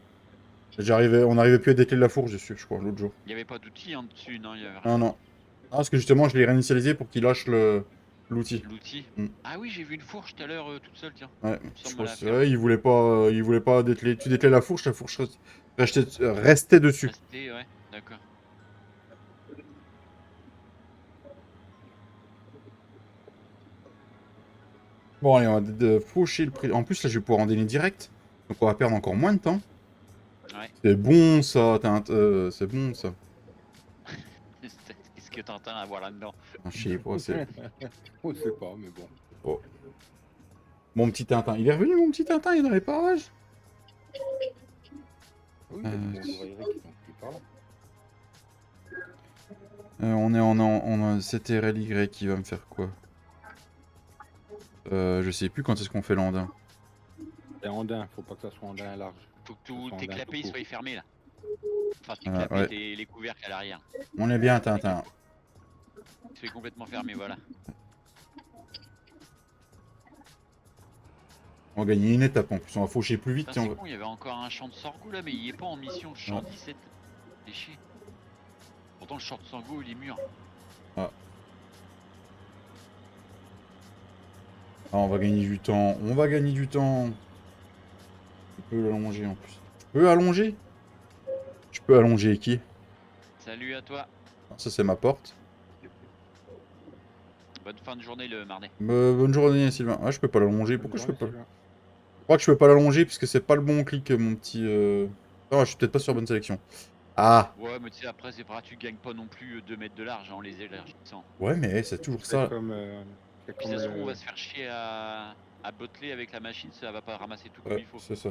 On n'arrivait plus à dételer la fourche dessus, je crois, l'autre jour. Il n'y avait pas d'outil en dessus, non, il y avait rien. Non, non. Ah, parce que justement, je l'ai réinitialisé pour qu'il lâche l'outil. L'outil. Mm. Ah oui, j'ai vu une fourche tout à l'heure toute seule, tiens. Ouais, Il me je semble crois la que c'est faire. vrai, il voulait pas dételer. Tu dételais la fourche restait dessus. Resté, ouais, d'accord. Bon, allez, on va faucher le prix. En plus, là, je vais pouvoir en donner direct. Donc, on va perdre encore moins de temps. Ouais. C'est bon, ça. C'est bon, ça. Qu'est-ce que t'entends à voir là-dedans? Ah, je sais pas, c'est... On sait pas, mais bon. Oh. Mon petit Tintin. Il est revenu, mon petit Tintin, il est dans les parages. Oui, il y a des bons oreilleries qui sont plus par là. On est en c'était RLY qui va me faire quoi? Je sais plus quand est-ce qu'on fait l'andin. C'est andin, faut pas que ça soit andin large. Faut que Ça tous soit tes andin clapets tout court. soient fermés là. Enfin, tes Ah, clapets, ouais. les couvercles à l'arrière. On est bien, Tintin. Soient complètement fermés, voilà. On va gagner une étape en plus. On va faucher plus vite. Putain, et c'est on va... con, il y avait encore un champ de sorgho là, mais il est pas en mission, le champ 17. C'est chier. Pourtant, le champ de sorgho, il est mûr. Ah, on va gagner du temps. On va gagner du temps. Je peux l'allonger en plus. Je peux allonger? Je peux allonger qui? Salut à toi. Ça, c'est ma porte. Bonne fin de journée le mardi. Bonne journée, Sylvain. Ah, je peux pas l'allonger. Pourquoi je peux Bonne pas? journée, Je crois que je peux pas l'allonger puisque c'est pas le bon clic, mon petit. Ah, je suis peut-être pas sur la bonne sélection. Ah! Ouais, mais tu sais, après, c'est pas, tu gagnes pas non plus 2 mètres de large en les élargissant. Ouais, mais c'est toujours C'est ça. comme, c'est Puis comme ça se trouve, on le- va se faire chier à bottler avec la machine, ça va pas ramasser tout comme Ouais, il faut. c'est ça.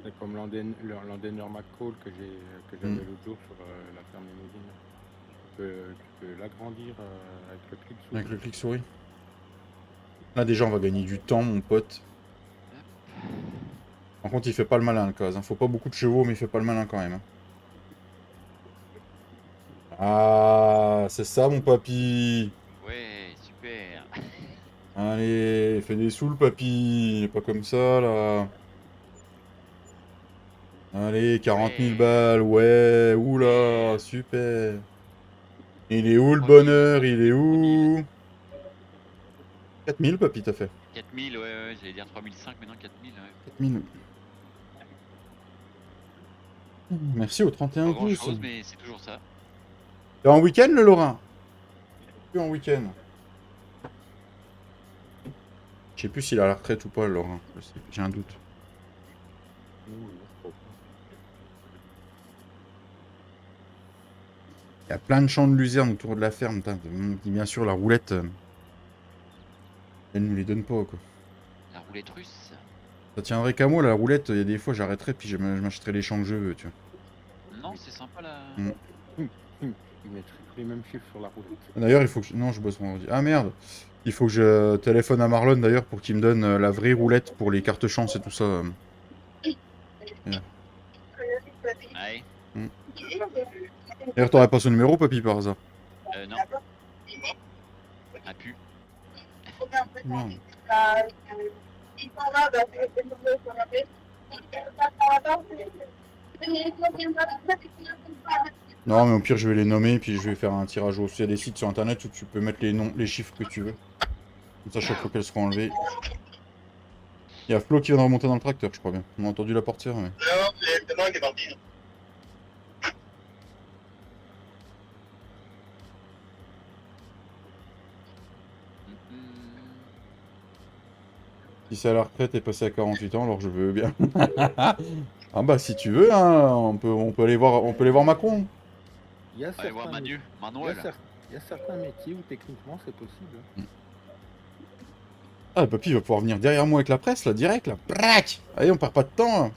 c'est comme l'Andenor McCall que j'avais l'autre jour sur la ferme Mémodine. Tu peux l'agrandir avec le clic souris. Avec le clic souris. Là, déjà, on va gagner du temps, mon pote. Par contre, il fait pas le malin, le case. Hein. Faut pas beaucoup de chevaux, mais il fait pas le malin quand même. Hein. Ah, c'est ça, mon papy. Ouais, super. Allez, fais des sous, le papy. Pas comme ça, là. Allez, 40 000 Ouais. balles. Ouais, oula, Ouais. super. Il est où, le 3000. bonheur? Il est où? 4000, papy, t'as fait. 4000, ouais, j'allais dire 3005, maintenant 4000, ouais. 4000. Merci au Pas 31 grand pouces. chose, mais c'est toujours ça. T'es en week-end, le Lorrain? Plus en week-end. Je sais plus s'il est à la retraite ou pas, le Lorrain. J'ai un doute. Il y a plein de champs de luzerne autour de la ferme. Bien sûr, la roulette, elle nous les donne pas, quoi. La roulette russe. Ça tiendrait qu'à moi, la roulette. Il y a des fois, j'arrêterais, puis je m'achèterais les champs que je veux, tu vois. Non, c'est sympa là. Ils mettent tous les mêmes chiffres sur la roulette. D'ailleurs, il faut que... Non, je bosse vendredi. Ah, merde. Il faut que je téléphone à Marlon, d'ailleurs, pour qu'il me donne la vraie roulette pour les cartes chance et tout ça. Ouais. D'ailleurs, t'aurais pas son numéro, papy, par hasard? Non. Ah, pu. Merde. Ils sont là, bah, c'est le numéro qu'on appelle. Non, mais au pire, je vais les nommer, puis je vais faire un tirage au... Il y a des sites sur internet où tu peux mettre les noms, les chiffres que tu veux. Comme ça, chaque fois qu'elles seront enlevées. Il y a Flo qui vient de remonter dans le tracteur, je crois bien. On a entendu la portière, mais... Non, c'est moi qui est parti. Si c'est à la retraite et passé à 48 ans, alors je veux bien. Ah bah, si tu veux, hein, on peut aller voir Macron. Il y a Allez voir certains Manu, métiers- Manuel. il y a certains métiers où techniquement c'est possible. Ah, le papy va pouvoir venir derrière moi avec la presse, là, direct, là. Brac! Allez, on perd pas de temps, là.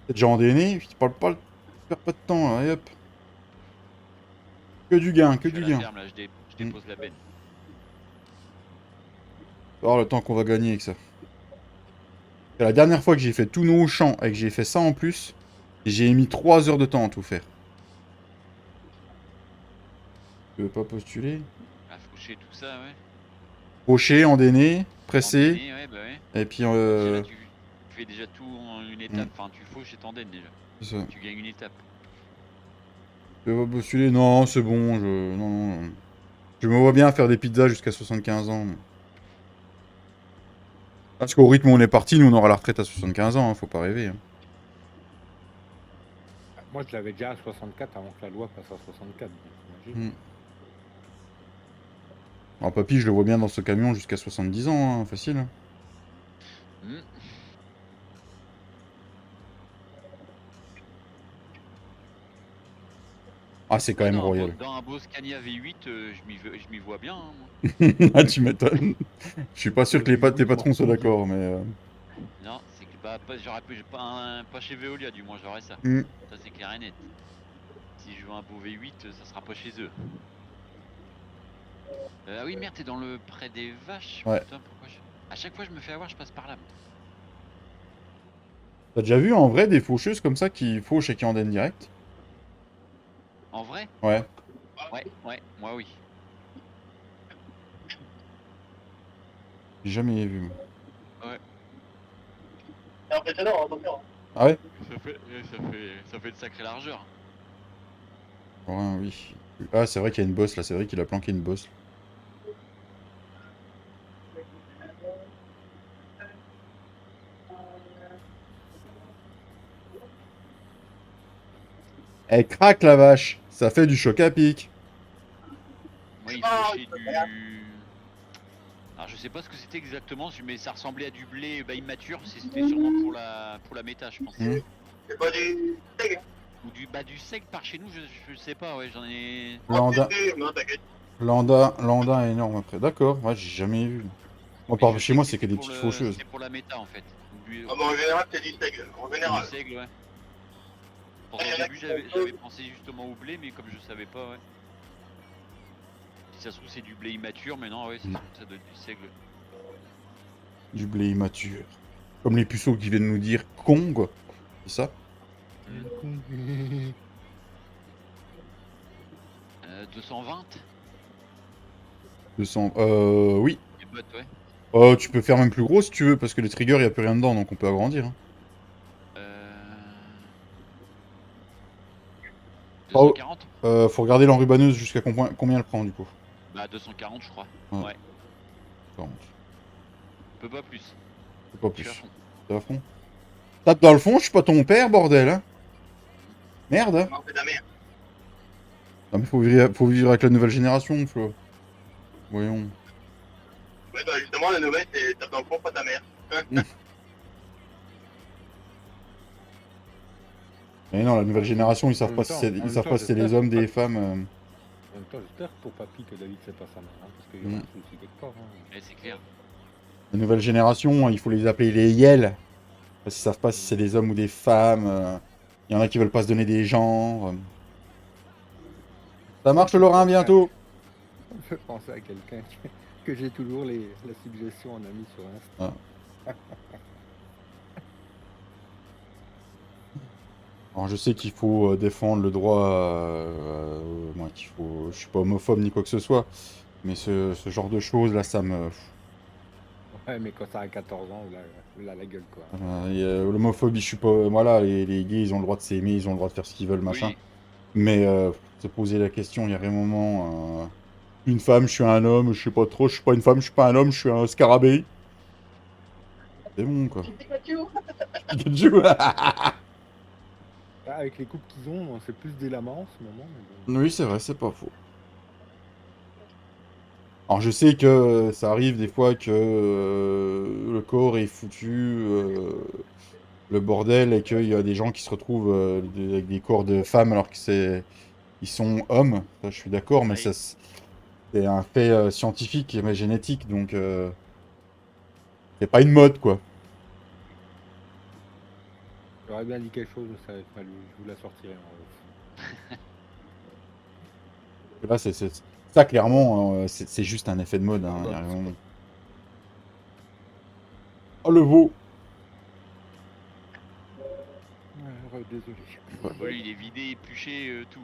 T'es déjà endéné, puis tu parles pas, tu perds pas de temps, là, allez hop. Que du gain, que Je suis du à la gain. ferme, là, je dépose la benne. Oh, le temps qu'on va gagner avec ça. C'est la dernière fois que j'ai fait tous nos champs et que j'ai fait ça en plus, j'ai mis 3 heures de temps à tout faire. Tu veux pas postuler? À faucher tout ça, ouais. Pocher, endéné, pressé, Entraîner, ouais, bah ouais. et puis Là, tu fais déjà tout en une étape. Enfin, tu fauches et t'endaines déjà. C'est ça. Tu gagnes une étape. Je vais postuler. Non, c'est bon. Non. Je me vois bien faire des pizzas jusqu'à 75 ans. Parce qu'au rythme où on est parti, nous on aura la retraite à 75 ans. Hein, faut pas rêver. Hein. Moi, je l'avais déjà à 64 avant que la loi passe à 64. Donc, t'imagines. Alors, papy, je le vois bien dans ce camion jusqu'à 70 ans. Hein, facile. Hein. Hmm. Ah, c'est quand même royal. Dans un beau Scania V8, je m'y vois bien. Hein, moi. Ah, tu m'étonnes. Je suis pas sûr que tes patrons soient d'accord, mais. Non, c'est que j'aurais pas chez Veolia, du moins, j'aurais ça. Ça, c'est clair et net. Si je veux un beau V8, ça sera pas chez eux. Ah oui, merde, t'es dans le près des vaches. Ouais. Putain, pourquoi à chaque fois je me fais avoir, je passe par là. T'as déjà vu en vrai des faucheuses comme ça qui fauchent et qui endennent direct? En vrai? Ouais. Ouais, moi oui. J'ai jamais vu. Moi. C'est impressionnant, hein, attention. Ah ouais? Ça fait de sacrée largeur. Ouais, oui. Ah, c'est vrai qu'il y a une bosse là, c'est vrai qu'il a planqué une bosse. Elle craque la vache, ça fait du choc à pic. Moi, il faut chez du... Alors, je sais pas ce que c'était exactement, mais ça ressemblait à du blé immature. C'était sûrement pour la méta, je pense. C'est pas du steak. Ou du sec par chez nous, je sais pas, ouais, j'en ai... Landa. Non, t'inquiète. Landa énorme après. D'accord, ouais, j'ai jamais vu. Moi, par chez moi, c'est que des petites faucheuses. C'est pour la méta, en fait. Ah bah en général, c'est du steak. En général. Du seigle, ouais. Pour au début, j'avais pensé justement au blé, mais comme je savais pas, ouais. Si ça se trouve, c'est du blé immature, mais non, ouais, ça doit être du seigle. Du blé immature. Comme les puceaux qui viennent nous dire Kong. C'est ça? 220 200. Oui. Les bottes, ouais. Tu peux faire même plus gros si tu veux, parce que les triggers, il n'y a plus rien dedans, donc on peut agrandir. Hein. 240 faut regarder l'enrubaneuse jusqu'à combien elle prend du coup. Bah 240 je crois. Ouais. 40. Peu pas plus. Pas plus. T'es à fond. Tape dans le fond, je suis pas ton père, bordel. Hein. Merde. Hein. Non, c'est de la merde. Non mais faut vivre avec la nouvelle génération, Flo. Voyons. Ouais, bah justement, la nouvelle, c'est tape dans le fond, pas ta mère. Mais non, la nouvelle génération, ils savent pas si c'est les hommes, des femmes. En même temps, j'espère pour papy que David c'est pas sa mère, hein, parce qu'il y a un souci quelque part. Hein. C'est clair. La nouvelle génération, il faut les appeler les Yel. Parce qu'ils savent pas si c'est des hommes ou des femmes. Il y en a qui veulent pas se donner des genres. Ça marche, Laurent, bientôt. Je pensais à quelqu'un que j'ai toujours la suggestion en ami sur Insta. Ah. Alors, je sais qu'il faut défendre le droit. Moi, je suis pas homophobe ni quoi que ce soit. Mais ce genre de choses, là, ça me. Ouais, mais quand ça a 14 ans, là la gueule, quoi. L'homophobie, je suis pas. Voilà, les gays, ils ont le droit de s'aimer, ils ont le droit de faire ce qu'ils veulent, machin. Oui. Mais se poser la question, il y a un moment. Une femme, je suis un homme, je sais pas trop, je suis pas une femme, je suis pas un homme, je suis un scarabée. C'est bon, quoi. Pikachu. Avec les coupes qu'ils ont, c'est plus des lamas en ce moment. Mais bon. Oui, c'est vrai, c'est pas faux. Alors je sais que ça arrive des fois que le corps est foutu le bordel et qu'il y a des gens qui se retrouvent avec des corps de femmes alors qu'ils sont hommes. Ça, je suis d'accord, mais ça c'est un fait scientifique et génétique, donc c'est pas une mode, quoi. J'aurais bien dit quelque chose, mais ça avait fallu. Je vous la sortirai en Là, ça, clairement, c'est juste un effet de mode. Hein, y a rien... Oh, le veau! Désolé. Ouais, il est vidé, épluché, tout.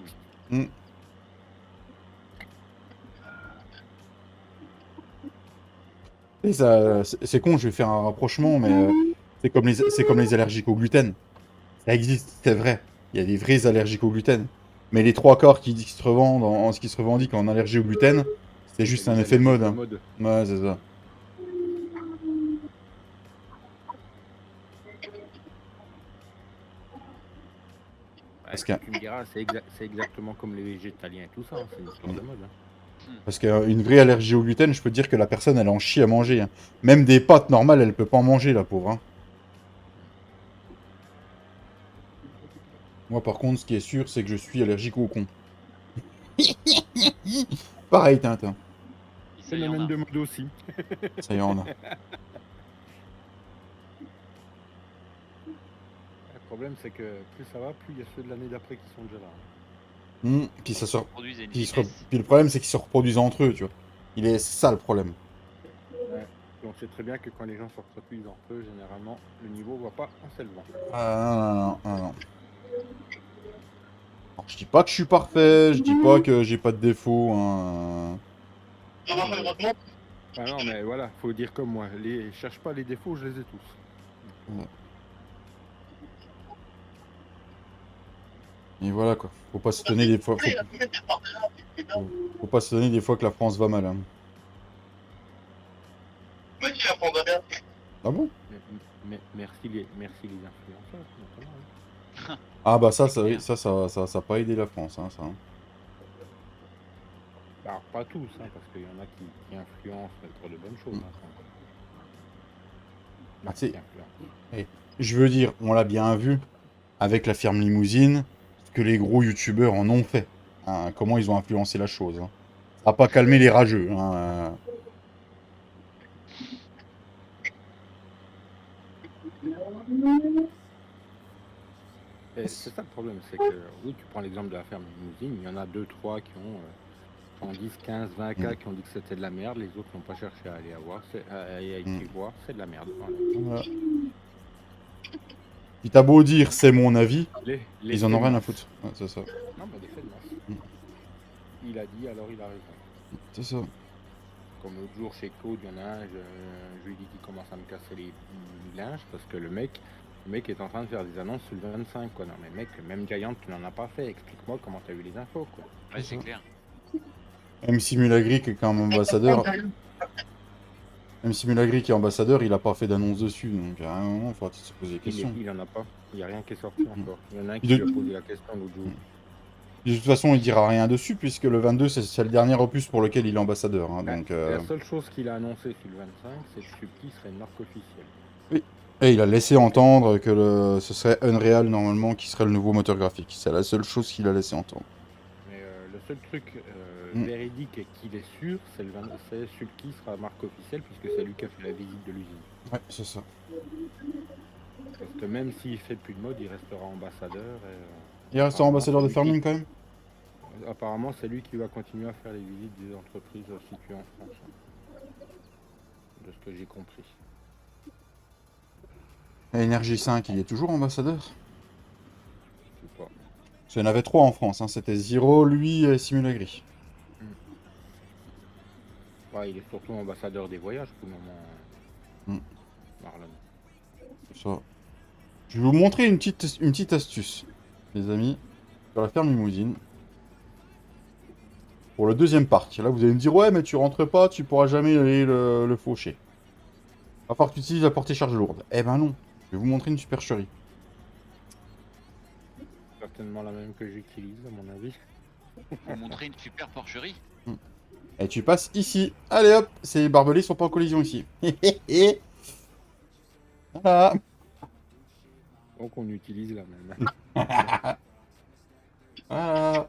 Et ça, c'est con, je vais faire un rapprochement, mais C'est comme les allergiques au gluten. Ça existe, c'est vrai. Il y a des vrais allergiques au gluten. Mais les trois quarts qui se revendent en ce qui se revendique en allergie au gluten, c'est juste C'est un les effet de mode. allergiques Hein. de mode. Ouais, c'est ça. Parce que- Tu me diras, c'est exactement comme les végétaliens et tout ça, hein, c'est une histoire de mode. Hein. Parce qu'une vraie allergie au gluten, je peux te dire que la personne, elle en chie à manger. Hein. Même des pâtes normales, elle peut pas en manger, la pauvre. Hein. Moi, par contre, ce qui est sûr, c'est que je suis allergique au con. Pareil, Tintin. Ça y en Phénomène a. de mode aussi. Ça y en a. Le problème, c'est que plus ça va, plus il y a ceux de l'année d'après qui sont déjà là. Puis ça sort. Produisent une Puis, vitesse. puis le problème, c'est qu'ils se reproduisent entre eux, tu vois. C'est ça le problème. Ouais. Et on sait très bien que quand les gens se reproduisent entre eux, généralement, le niveau va pas en s'élevant. Ah non, non, non, non. Alors, je dis pas que je suis parfait, je dis pas que j'ai pas de défauts. Hein. Ça va malheureusement. Ah non, mais voilà, faut dire comme moi. Cherche pas les défauts, je les ai tous. Et voilà quoi. Faut pas s'étonner des fois. Faut pas s'étonner des fois que la France va mal. Hein. Mais tu apprendras bien. Ah bon? Merci les influenceurs, notamment. Hein. Ah bah ça, C'est clair. ça a pas aidé la France, hein, ça. Hein. Alors, pas tous, hein, parce qu'il y en a qui influencent pour de bonnes choses. Hein, Ah, tu sais, qui influencent. je veux dire, on l'a bien vu avec la firme Limousine, ce que les gros youtubeurs en ont fait. Hein, comment ils ont influencé la chose. Hein. Ça n'a pas calmé les rageux. Hein. Et c'est ça le problème, c'est que oui, tu prends l'exemple de la ferme Limousine, il y en a 2-3 qui ont 10, 15, 20 cas qui ont dit que c'était de la merde, les autres n'ont pas cherché à aller voir, à y voir, c'est de la merde. Voilà. Voilà. Puis t'as beau dire c'est mon avis, Les ils en ont faits de rien à masse. foutre. Ouais, c'est ça. Non, mais des faits de masse. Il a dit, alors il a raison. C'est ça. Comme l'autre jour chez Claude, il y en a un, je lui dis qu'il commence à me casser les linges parce que le mec est en train de faire des annonces sur le 25, quoi. Non, mais mec, même Giant, tu n'en as pas fait. Explique-moi comment tu as eu les infos, quoi. Ouais, c'est clair. Même Simulagri qui est quand même ambassadeur. Même Simulagri qui est ambassadeur, il a pas fait d'annonce dessus. Donc à un moment, il faudra se poser des questions. Il en a pas. Il n'y a rien qui est sorti encore. Il y en a un qui De- lui a posé la question l'autre jour. De toute façon, il dira rien dessus puisque le 22, c'est le dernier opus pour lequel il est ambassadeur. Hein, donc, La seule chose qu'il a annoncé sur le 25, c'est que Subki serait une marque officielle. Et il a laissé entendre que ce serait Unreal normalement qui serait le nouveau moteur graphique. C'est la seule chose qu'il a laissé entendre. Mais le seul truc véridique et qu'il est sûr, c'est Subki sera marque officielle puisque c'est lui qui a fait la visite de l'usine. Ouais, c'est ça. Parce que même s'il fait plus de mode, il restera ambassadeur. Il reste ambassadeur de Farming quand même. Apparemment, c'est lui qui va continuer à faire les visites des entreprises situées en France. Hein. De ce que j'ai compris. Et Energy 5, il est toujours ambassadeur. Je sais pas. Il y en avait 3 en France. Hein. C'était Zero, lui et Simulagri. Ouais, il est surtout ambassadeur des voyages pour le moment. Marlon. Ça. Je vais vous montrer une petite astuce, les amis, sur la ferme Limousine. Pour le deuxième parc. Là, vous allez me dire, ouais, mais tu rentres pas, tu pourras jamais aller le faucher. À part que tu utilises la portée charge lourde. Eh ben non. Je vais vous montrer une supercherie. Certainement la même que j'utilise, à mon avis. Pour montrer une super porcherie. Et tu passes ici. Allez hop, ces barbelés sont pas en collision ici. Voilà. Donc on utilise la même. Voilà.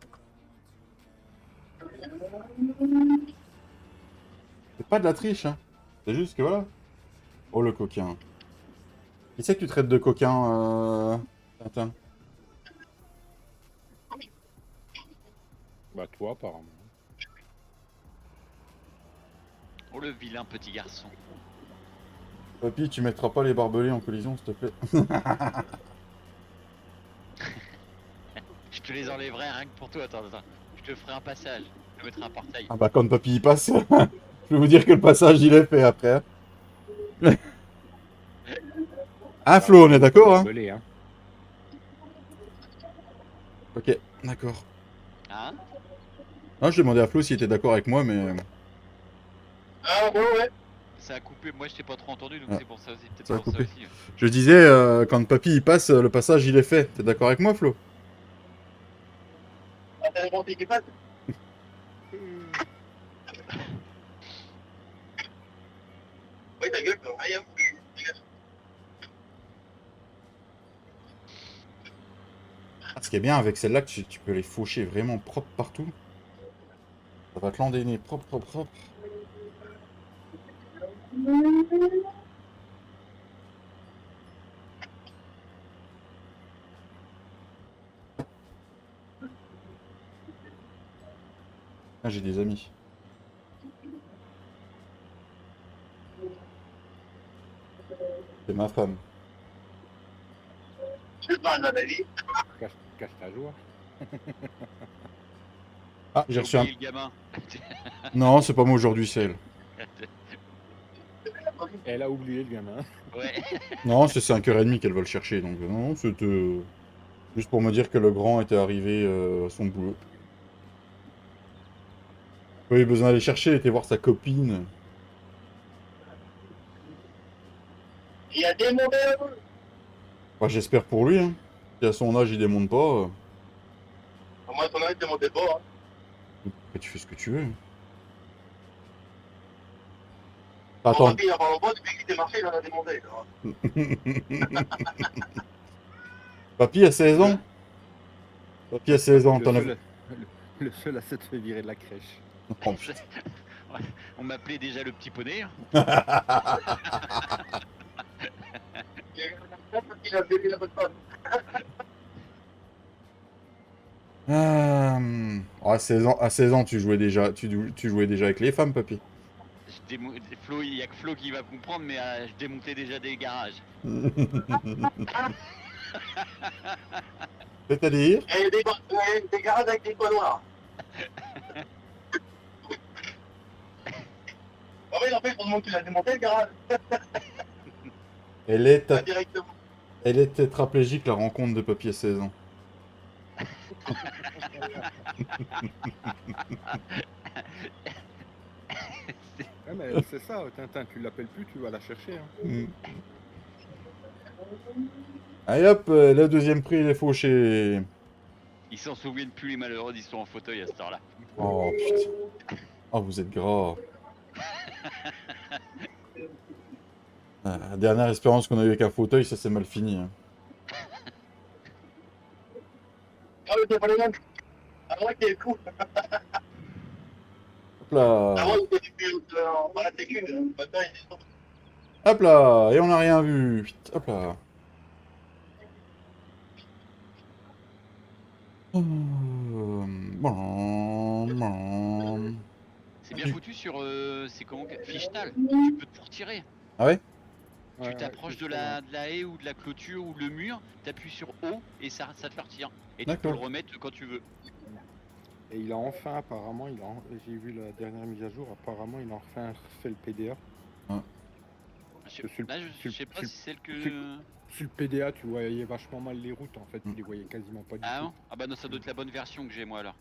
C'est pas de la triche, hein. C'est juste que voilà. Oh le coquin. Qui c'est que tu traites de coquin, Tintin? Bah toi apparemment. Oh le vilain petit garçon. Papy, tu mettras pas les barbelés en collision, s'il te plaît. Je te les enlèverai rien que pour toi. Attends. Je te ferai un passage. Je te mettrai un portail. Ah bah quand papy y passe, je vais vous dire que le passage il est fait après. Ah, Flo, on est d'accord, hein? Belé, hein. Ok, d'accord. Hein? Non, je demandais à Flo s'il était d'accord avec moi, mais Ah, ouais, ouais. Ça a coupé, moi je t'ai pas trop entendu, donc Ah, c'est pour ça aussi, peut-être ça a pour ça coupé. aussi. Je disais, quand papy il passe, le passage il est fait. T'es d'accord avec moi, Flo? Ah, t'as répondu qui passe. Oui, ta gueule, quoi. Ah, y'a- Ah, ce qui est bien avec celle-là, que tu peux les faucher vraiment propre partout. Ça va te l'endainer propre, propre, propre. Ah, j'ai des amis. C'est ma femme. C'est pas un analyse. Cache ta joie. Ah, j'ai J'ai reçu un... oublié le gamin. Non, c'est pas moi aujourd'hui, c'est elle. Elle a oublié le gamin. Ouais. Non, c'est 5h30 qu'elle va le chercher, donc non, c'était juste pour me dire que le grand était arrivé à son boulot. Il avait besoin d'aller chercher, il était voir sa copine. Il y a des modèles. Bah, j'espère pour lui, hein. Si à son âge il démonte pas, Moi, ton avis, demandez pas. Hein. après, tu fais ce que tu veux. Mon Attends. papy, il a pas longtemps, depuis qu'il était marché, il en a demandé. Là. Papy a 16 ans. Papy a 16 ans, Le t'en as... seul, le seul à s'être fait virer de la crèche. Oh, putain. On m'appelait déjà le petit poney. Hein. Il a bébé la bonne femme. À 16 ans, tu jouais déjà, tu jouais déjà avec les femmes, papy. Flo, il y a que Flo qui va comprendre, mais je démontais déjà des garages. C'est-à-dire? Et des garages avec des toits noirs. Ah oui, en fait, pour le monde qu'il a démonté le garage. Elle est, Pas directement. elle est tétraplégique, la rencontre de papy à 16 ans. Ouais, mais c'est ça, Tintin, tu l'appelles plus, tu vas la chercher. Hein. Allez hop, le deuxième prix, il est fauché. Ils s'en souviennent plus, les malheureux, ils sont en fauteuil à cette heure-là. Oh putain. Oh, vous êtes gras. La dernière expérience qu'on a eue avec un fauteuil, ça s'est mal fini. Hein. Ah oui, c'est pas les mêmes. Avant, il était cool. Hop là. Avant, il était en bas la sécu. Maintenant, il est. Hop là. Et on n'a rien vu. Vite, hop là. Bon. C'est bien foutu sur. C'est comment Fichtal. Tu peux te retirer. Ah ouais? Tu t'approches de la haie ou de la clôture ou le mur, t'appuies sur O et ça te le retire. Et tu peux le remettre quand tu veux. Et il a enfin, apparemment, j'ai vu la dernière mise à jour, apparemment, il a enfin fait le PDA. Ouais. Je sais pas si c'est celle que. Sur le PDA, tu voyais vachement mal les routes, en fait, tu les voyais quasiment pas du tout. Non? Ah bah non, ça doit être la bonne version que j'ai moi alors.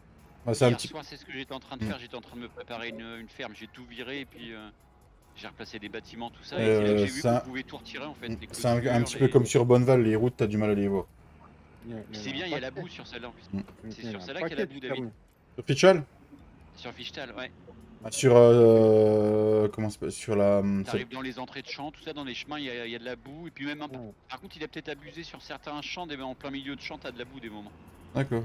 Bah, Hier soir, c'est ce que j'étais en train de faire, j'étais en train de me préparer une ferme, j'ai tout viré et puis j'ai replacé des bâtiments, tout ça, et c'est là que j'ai vu qu'on pouvait tout retirer en fait. C'est un petit peu comme sur Bonneval, les routes, t'as du mal à les voir. C'est bien, il y a la boue sur celle-là en plus. C'est sur celle-là qu'il y a la boue, David. Sur Fichtal? Sur Fichtal, ouais. Sur comment c'est sur la. T'arrives dans les entrées de champs, tout ça, dans les chemins, il y a de la boue, et puis même un peu. Par contre, il a peut-être abusé sur certains champs, en plein milieu de champs, t'as de la boue des moments. D'accord.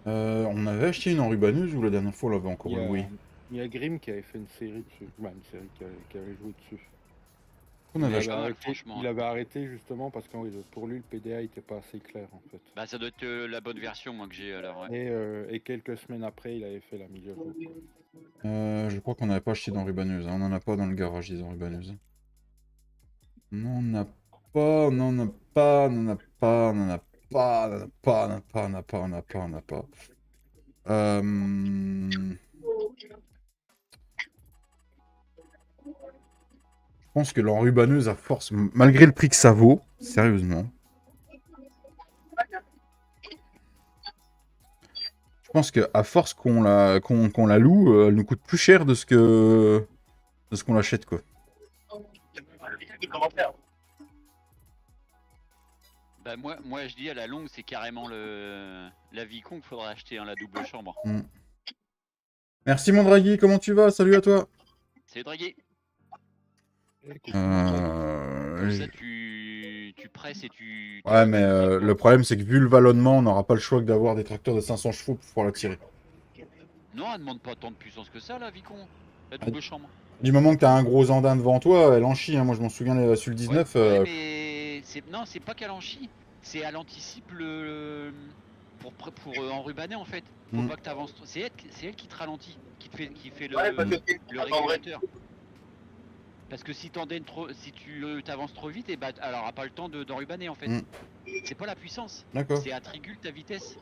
On avait acheté une enrubanneuse ou la dernière fois on l'avait encore louée? Il y a Grimm qui avait fait une série dessus, qui avait joué dessus. On Il avait arrêté justement parce que pour lui le PDA était pas assez clair en fait. Bah ça doit être la bonne version moi que j'ai alors. Ouais. Et quelques semaines après il avait fait la mise à jour. Je crois qu'on n'avait pas acheté d'enrubanneuse, hein. On en a pas dans le garage des enrubaneuses. Non, on n'a pas, non, on n'a pas, on n'a pas, on n'a pas, on n'a pas, on n'a pas, on n'a pas, on n'a pas, on n'a pas. Je Je pense que l'enrubanneuse, à force, malgré le prix que ça vaut, sérieusement, je pense qu'à force qu'on la loue, elle nous coûte plus cher de ce qu'on l'achète, quoi. Des commentaires. Bah moi je dis à la longue c'est carrément la Vicon qu'il faudra acheter, hein, la double chambre. Merci mon Draghi, comment tu vas? Salut à toi. C'est dragué. Comme Euh... ça tu presses et tu... Ouais, mais le problème, c'est que vu le vallonnement, on n'aura pas le choix que d'avoir des tracteurs de 500 chevaux pour pouvoir la tirer. Non, elle demande pas tant de puissance que ça, la Vicon. La double chambre. Du moment que t'as un gros andin devant toi, elle en chie. Hein. Moi, je m'en souviens sur le 19. Ouais, mais non, c'est pas qu'elle en chie. C'est elle anticipe pour enrubanner en fait. Faut pas que t'avances trop. C'est elle qui te ralentit, qui fait le régulateur. Parce que si tu t'avances trop vite, et bah elle aura pas le temps d'enrubanner en fait. C'est pas la puissance. D'accord. C'est attribue ta vitesse.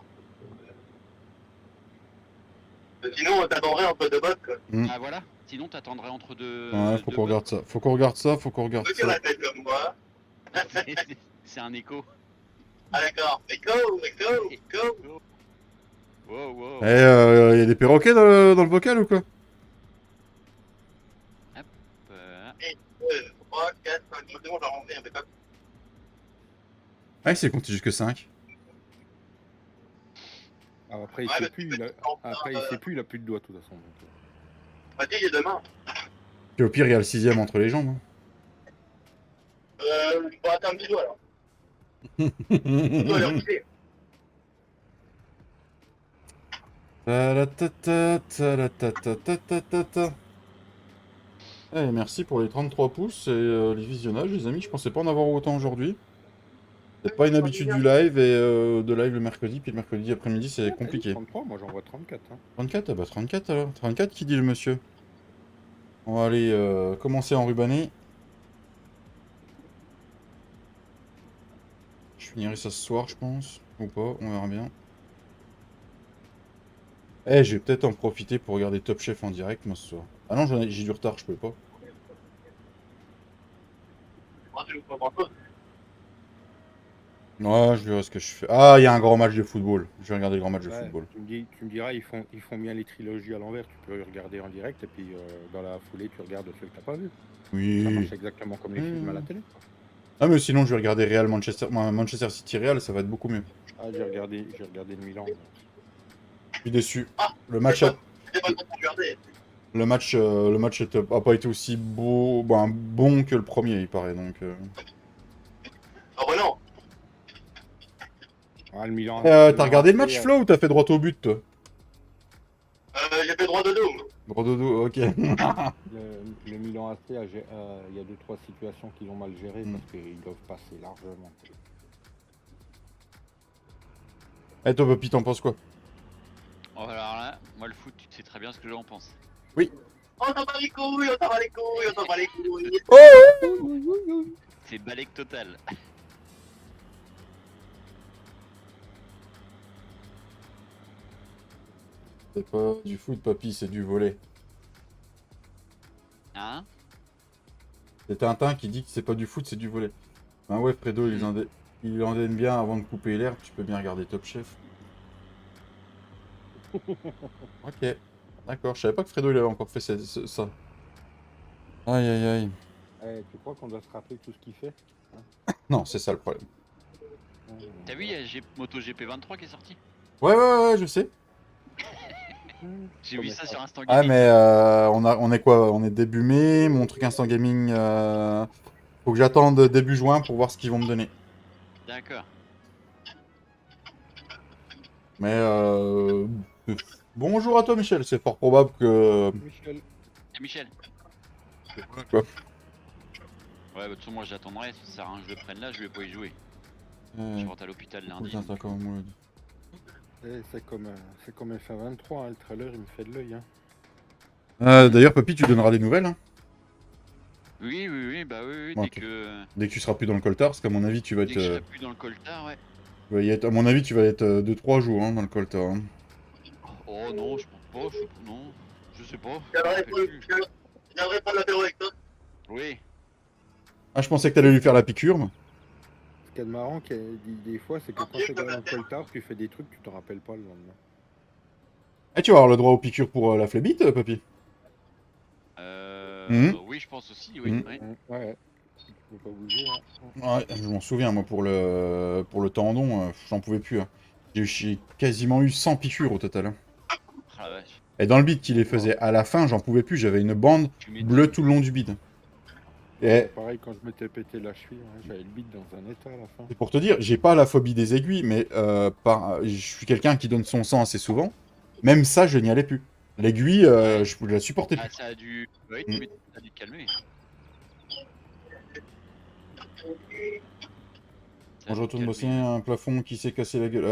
Sinon, on t'attendrait entre deux bottes, quoi. Ah voilà. Sinon t'attendrais entre deux. Ouais, faut qu'on regarde ça. Faut qu'on regarde ça. Ceux qui la tête comme moi. C'est un écho. Ah d'accord. Écho. Wow. Eh, y a des perroquets dans le bocal ou quoi? 3, 4, 5, c'est bon, j'en remontais un peu. Ah, il s'est compté jusque 5. Alors après, il Ouais, sait mais plus, tu peux il a plus de doigts de toute façon. Bah dis, il est demain. Puis au pire, il y a le 6ème entre les jambes. Hein. Je pourrais attendre un petit doigt alors. On doit les refiler. Eh, merci pour les 33 pouces et les visionnages, les amis. Je pensais pas en avoir autant aujourd'hui. C'est pas une habitude du live et de live le mercredi, puis le mercredi après-midi, c'est compliqué. 33, moi j'en vois 34. Hein. 34? Ah bah 34 alors. 34 qui dit le monsieur. On va aller commencer à enrubanner. Je finirai ça ce soir, je pense. Ou pas, on verra bien. Eh, je vais peut-être en profiter pour regarder Top Chef en direct, moi, ce soir. Ah non, j'ai du retard, je peux pas. Moi, je ne vois pas grand-chose. Ouais, je verrai ce que je fais. Ah, il y a un grand match de football. Je vais regarder le grand match de football. Tu me diras, ils font bien les trilogies à l'envers. Tu peux les regarder en direct et puis dans la foulée, tu regardes ceux que t'as pas vu. Oui. Ça marche exactement comme les films à la télé. Ah, mais sinon, je vais regarder Manchester City Real, ça va être beaucoup mieux. Ah, j'ai regardé le Milan. Je suis déçu. Ah, Le match a pas été aussi beau, bon que le premier, il paraît. Donc. Ah bah non. Ah, le Milan. T'as regardé le match, Flo, ou t'as fait droit au but, toi? J'ai fait droit de dos. Droit au dos, ok. Le Milan AC, il y a 2-3 situations qu'ils ont mal gérées parce qu'ils doivent passer largement. Eh, toi, Papy, t'en penses quoi? Oh, alors là, moi le foot, tu sais très bien ce que j'en pense. Oui. On s'en bat les couilles, on s'en bat les couilles, on s'en bat les couilles. C'est balèque total. C'est pas du foot, Papy, c'est du volley. Hein? C'est Tintin qui dit que c'est pas du foot, c'est du volley. Ben ouais, Fredo, il en donne bien avant de couper l'herbe, tu peux bien regarder Top Chef. Ok, d'accord, je savais pas que Fredo il avait encore fait ça. Aïe aïe aïe. Eh, tu crois qu'on doit se rappeler tout ce qu'il fait? Non, c'est ça le problème. T'as vu, il y a MotoGP 23 qui est sorti? Ouais, je sais. J'ai vu ça sur Instant Ah Gaming. mais on est quoi? On est début mai, mon truc Instant Gaming, faut que j'attende début juin pour voir ce qu'ils vont me donner. D'accord. Mais bonjour à toi Michel, c'est fort probable que... Michel. Et Michel? Quoi. Ouais, bah de toute façon, moi j'attendrai, ça sert à rien que je le prenne là, je vais pas y jouer. Je rentre à l'hôpital lundi. C'est comme F23, hein, le trailer il me fait de l'œil. Hein. D'ailleurs Papy, tu donneras des nouvelles hein. Oui, bah oui, Bon, dès ok. que... Dès que tu seras plus dans le coltard, parce qu'à mon avis tu vas Dès que je être... serai plus dans le coltard, ouais. À mon avis tu vas être 2-3 jours hein, dans le coltard. Hein. Oh non, je pense pas, non, je sais pas. Je viendrai prendre l'apéro avec toi. Oui. Ah, je pensais que t'allais lui faire la piqûre, moi. Ce qui est marrant, des fois, c'est que quand tu dans le coltard, tu fais des trucs, tu te rappelles pas le lendemain. Eh, tu vas avoir le droit aux piqûres pour la phlébite, papy. Oui, je pense aussi, oui. Mhm. Ouais. Ouais. Tu peux pas bouger. Hein. Ouais, je m'en souviens, moi, pour le tendon, j'en pouvais plus. Hein. J'ai quasiment eu 100 piqûres au total. Hein. Ah la vache. Et dans le bide qui les faisait à la fin, j'en pouvais plus. J'avais une bande Tu m'étonnes. bleue tout le long du bide. Et Pareil, quand je m'étais pété la cheville, hein, j'avais le bide dans un état à la fin. c'est pour te dire, j'ai pas la phobie des aiguilles, mais je suis quelqu'un qui donne son sang assez souvent. Même ça, je n'y allais plus. L'aiguille, je la supportais Ah, plus. ça a dû. Oui, Mm. tu m'étonnes, ça a dû te calmer. Quand je retourne bosser, un plafond qui s'est cassé la gueule.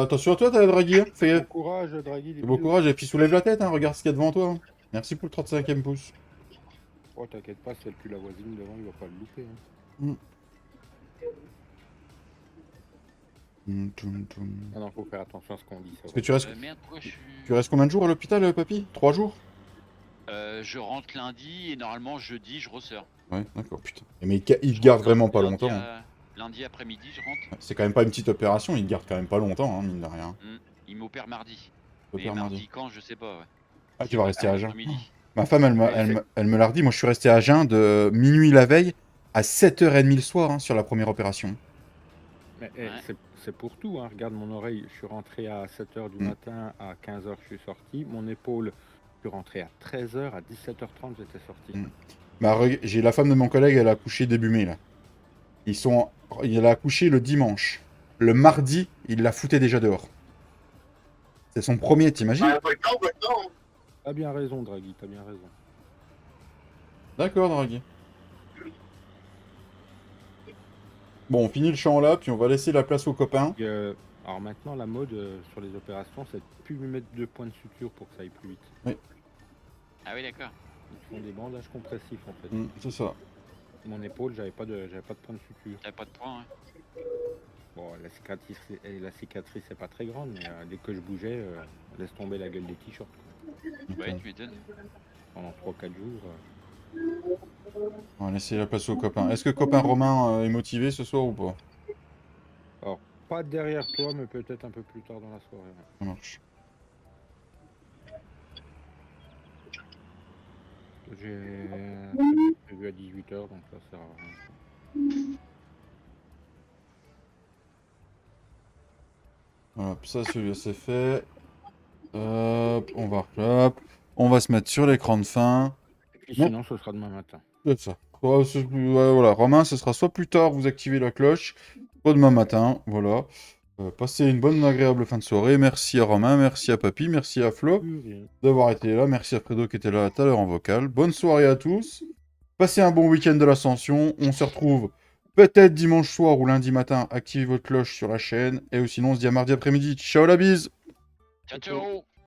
Attention à toi, t'as Draghi. Hein. Fais Bon courage, Draghi. bon courage et puis soulève la tête, hein. Regarde ce qu'il y a devant toi. Hein. Merci pour le 35e pouce. Oh, t'inquiète pas, si elle pue la voisine devant, il va pas le louper. Hein. Mm. Toum. Ah non, faut faire attention à ce qu'on dit. Ça Est-ce que tu restes, Merde, pourquoi je suis. tu restes combien de jours à l'hôpital, papy? 3 jours? Je rentre lundi et normalement jeudi je ressors. Ouais, d'accord, putain. Mais il te garde vraiment pas longtemps. Hein. Lundi après-midi je rentre. C'est quand même pas une petite opération, il te garde quand même pas longtemps, hein, mine de rien. Il m'opère mardi. Opère Mais mardi. mardi quand je sais pas, ouais. Ah, tu vas rester à jeun. Après-midi. Ma femme, elle me l'a redit. Moi, je suis resté à jeun de minuit la veille à 7h30 le soir hein, sur la première opération. Mais Ouais. c'est pour tout. Hein. Regarde mon oreille, je suis rentré à 7h du matin, à 15h je suis sorti. Mon épaule, je suis rentré à 13h, à 17h30 j'étais sorti. Bah, j'ai la femme de mon collègue, elle a accouché début mai là. Il a accouché le dimanche. Le mardi, il la foutait déjà dehors. C'est son premier, t'imagines? Pas le temps, pas le temps. T'as bien raison, Draghi, t'as bien raison. D'accord, Draghi. Bon, on finit le champ là, puis on va laisser la place aux copains. Alors maintenant, la mode sur les opérations, c'est de plus mettre de points de suture pour que ça aille plus vite. Ah oui d'accord. Ils font des bandages compressifs en fait. C'est ça. Mon épaule, j'avais pas de point de suture. T'as pas de points, hein. Bon, la cicatrice c'est pas très grande, mais dès que je bougeais, laisse tomber la gueule des t-shirts. Ouais, tu m'étonnes. Pendant 3-4 jours. On va laisser la place aux copains. Est-ce que copain Romain est motivé ce soir ou pas? Alors, pas derrière toi, mais peut-être un peu plus tard dans la soirée. Ouais. Ça marche. J'ai prévu à 18h, donc ça sert à rien. Voilà, ça celui-là c'est fait. On va se mettre sur l'écran de fin. Et puis Non. sinon, ce sera demain matin. C'est ça. Voilà, Romain, ce sera soit plus tard, vous activez la cloche, soit demain matin. Voilà. Passez une bonne, agréable fin de soirée. Merci à Romain, merci à Papy, merci à Flo d'avoir été là. Merci à Fredo qui était là tout à l'heure en vocal. Bonne soirée à tous. Passez un bon week-end de l'Ascension. On se retrouve peut-être dimanche soir ou lundi matin. Activez votre cloche sur la chaîne. Et sinon, on se dit à mardi après-midi. Ciao la bise! Ciao ciao.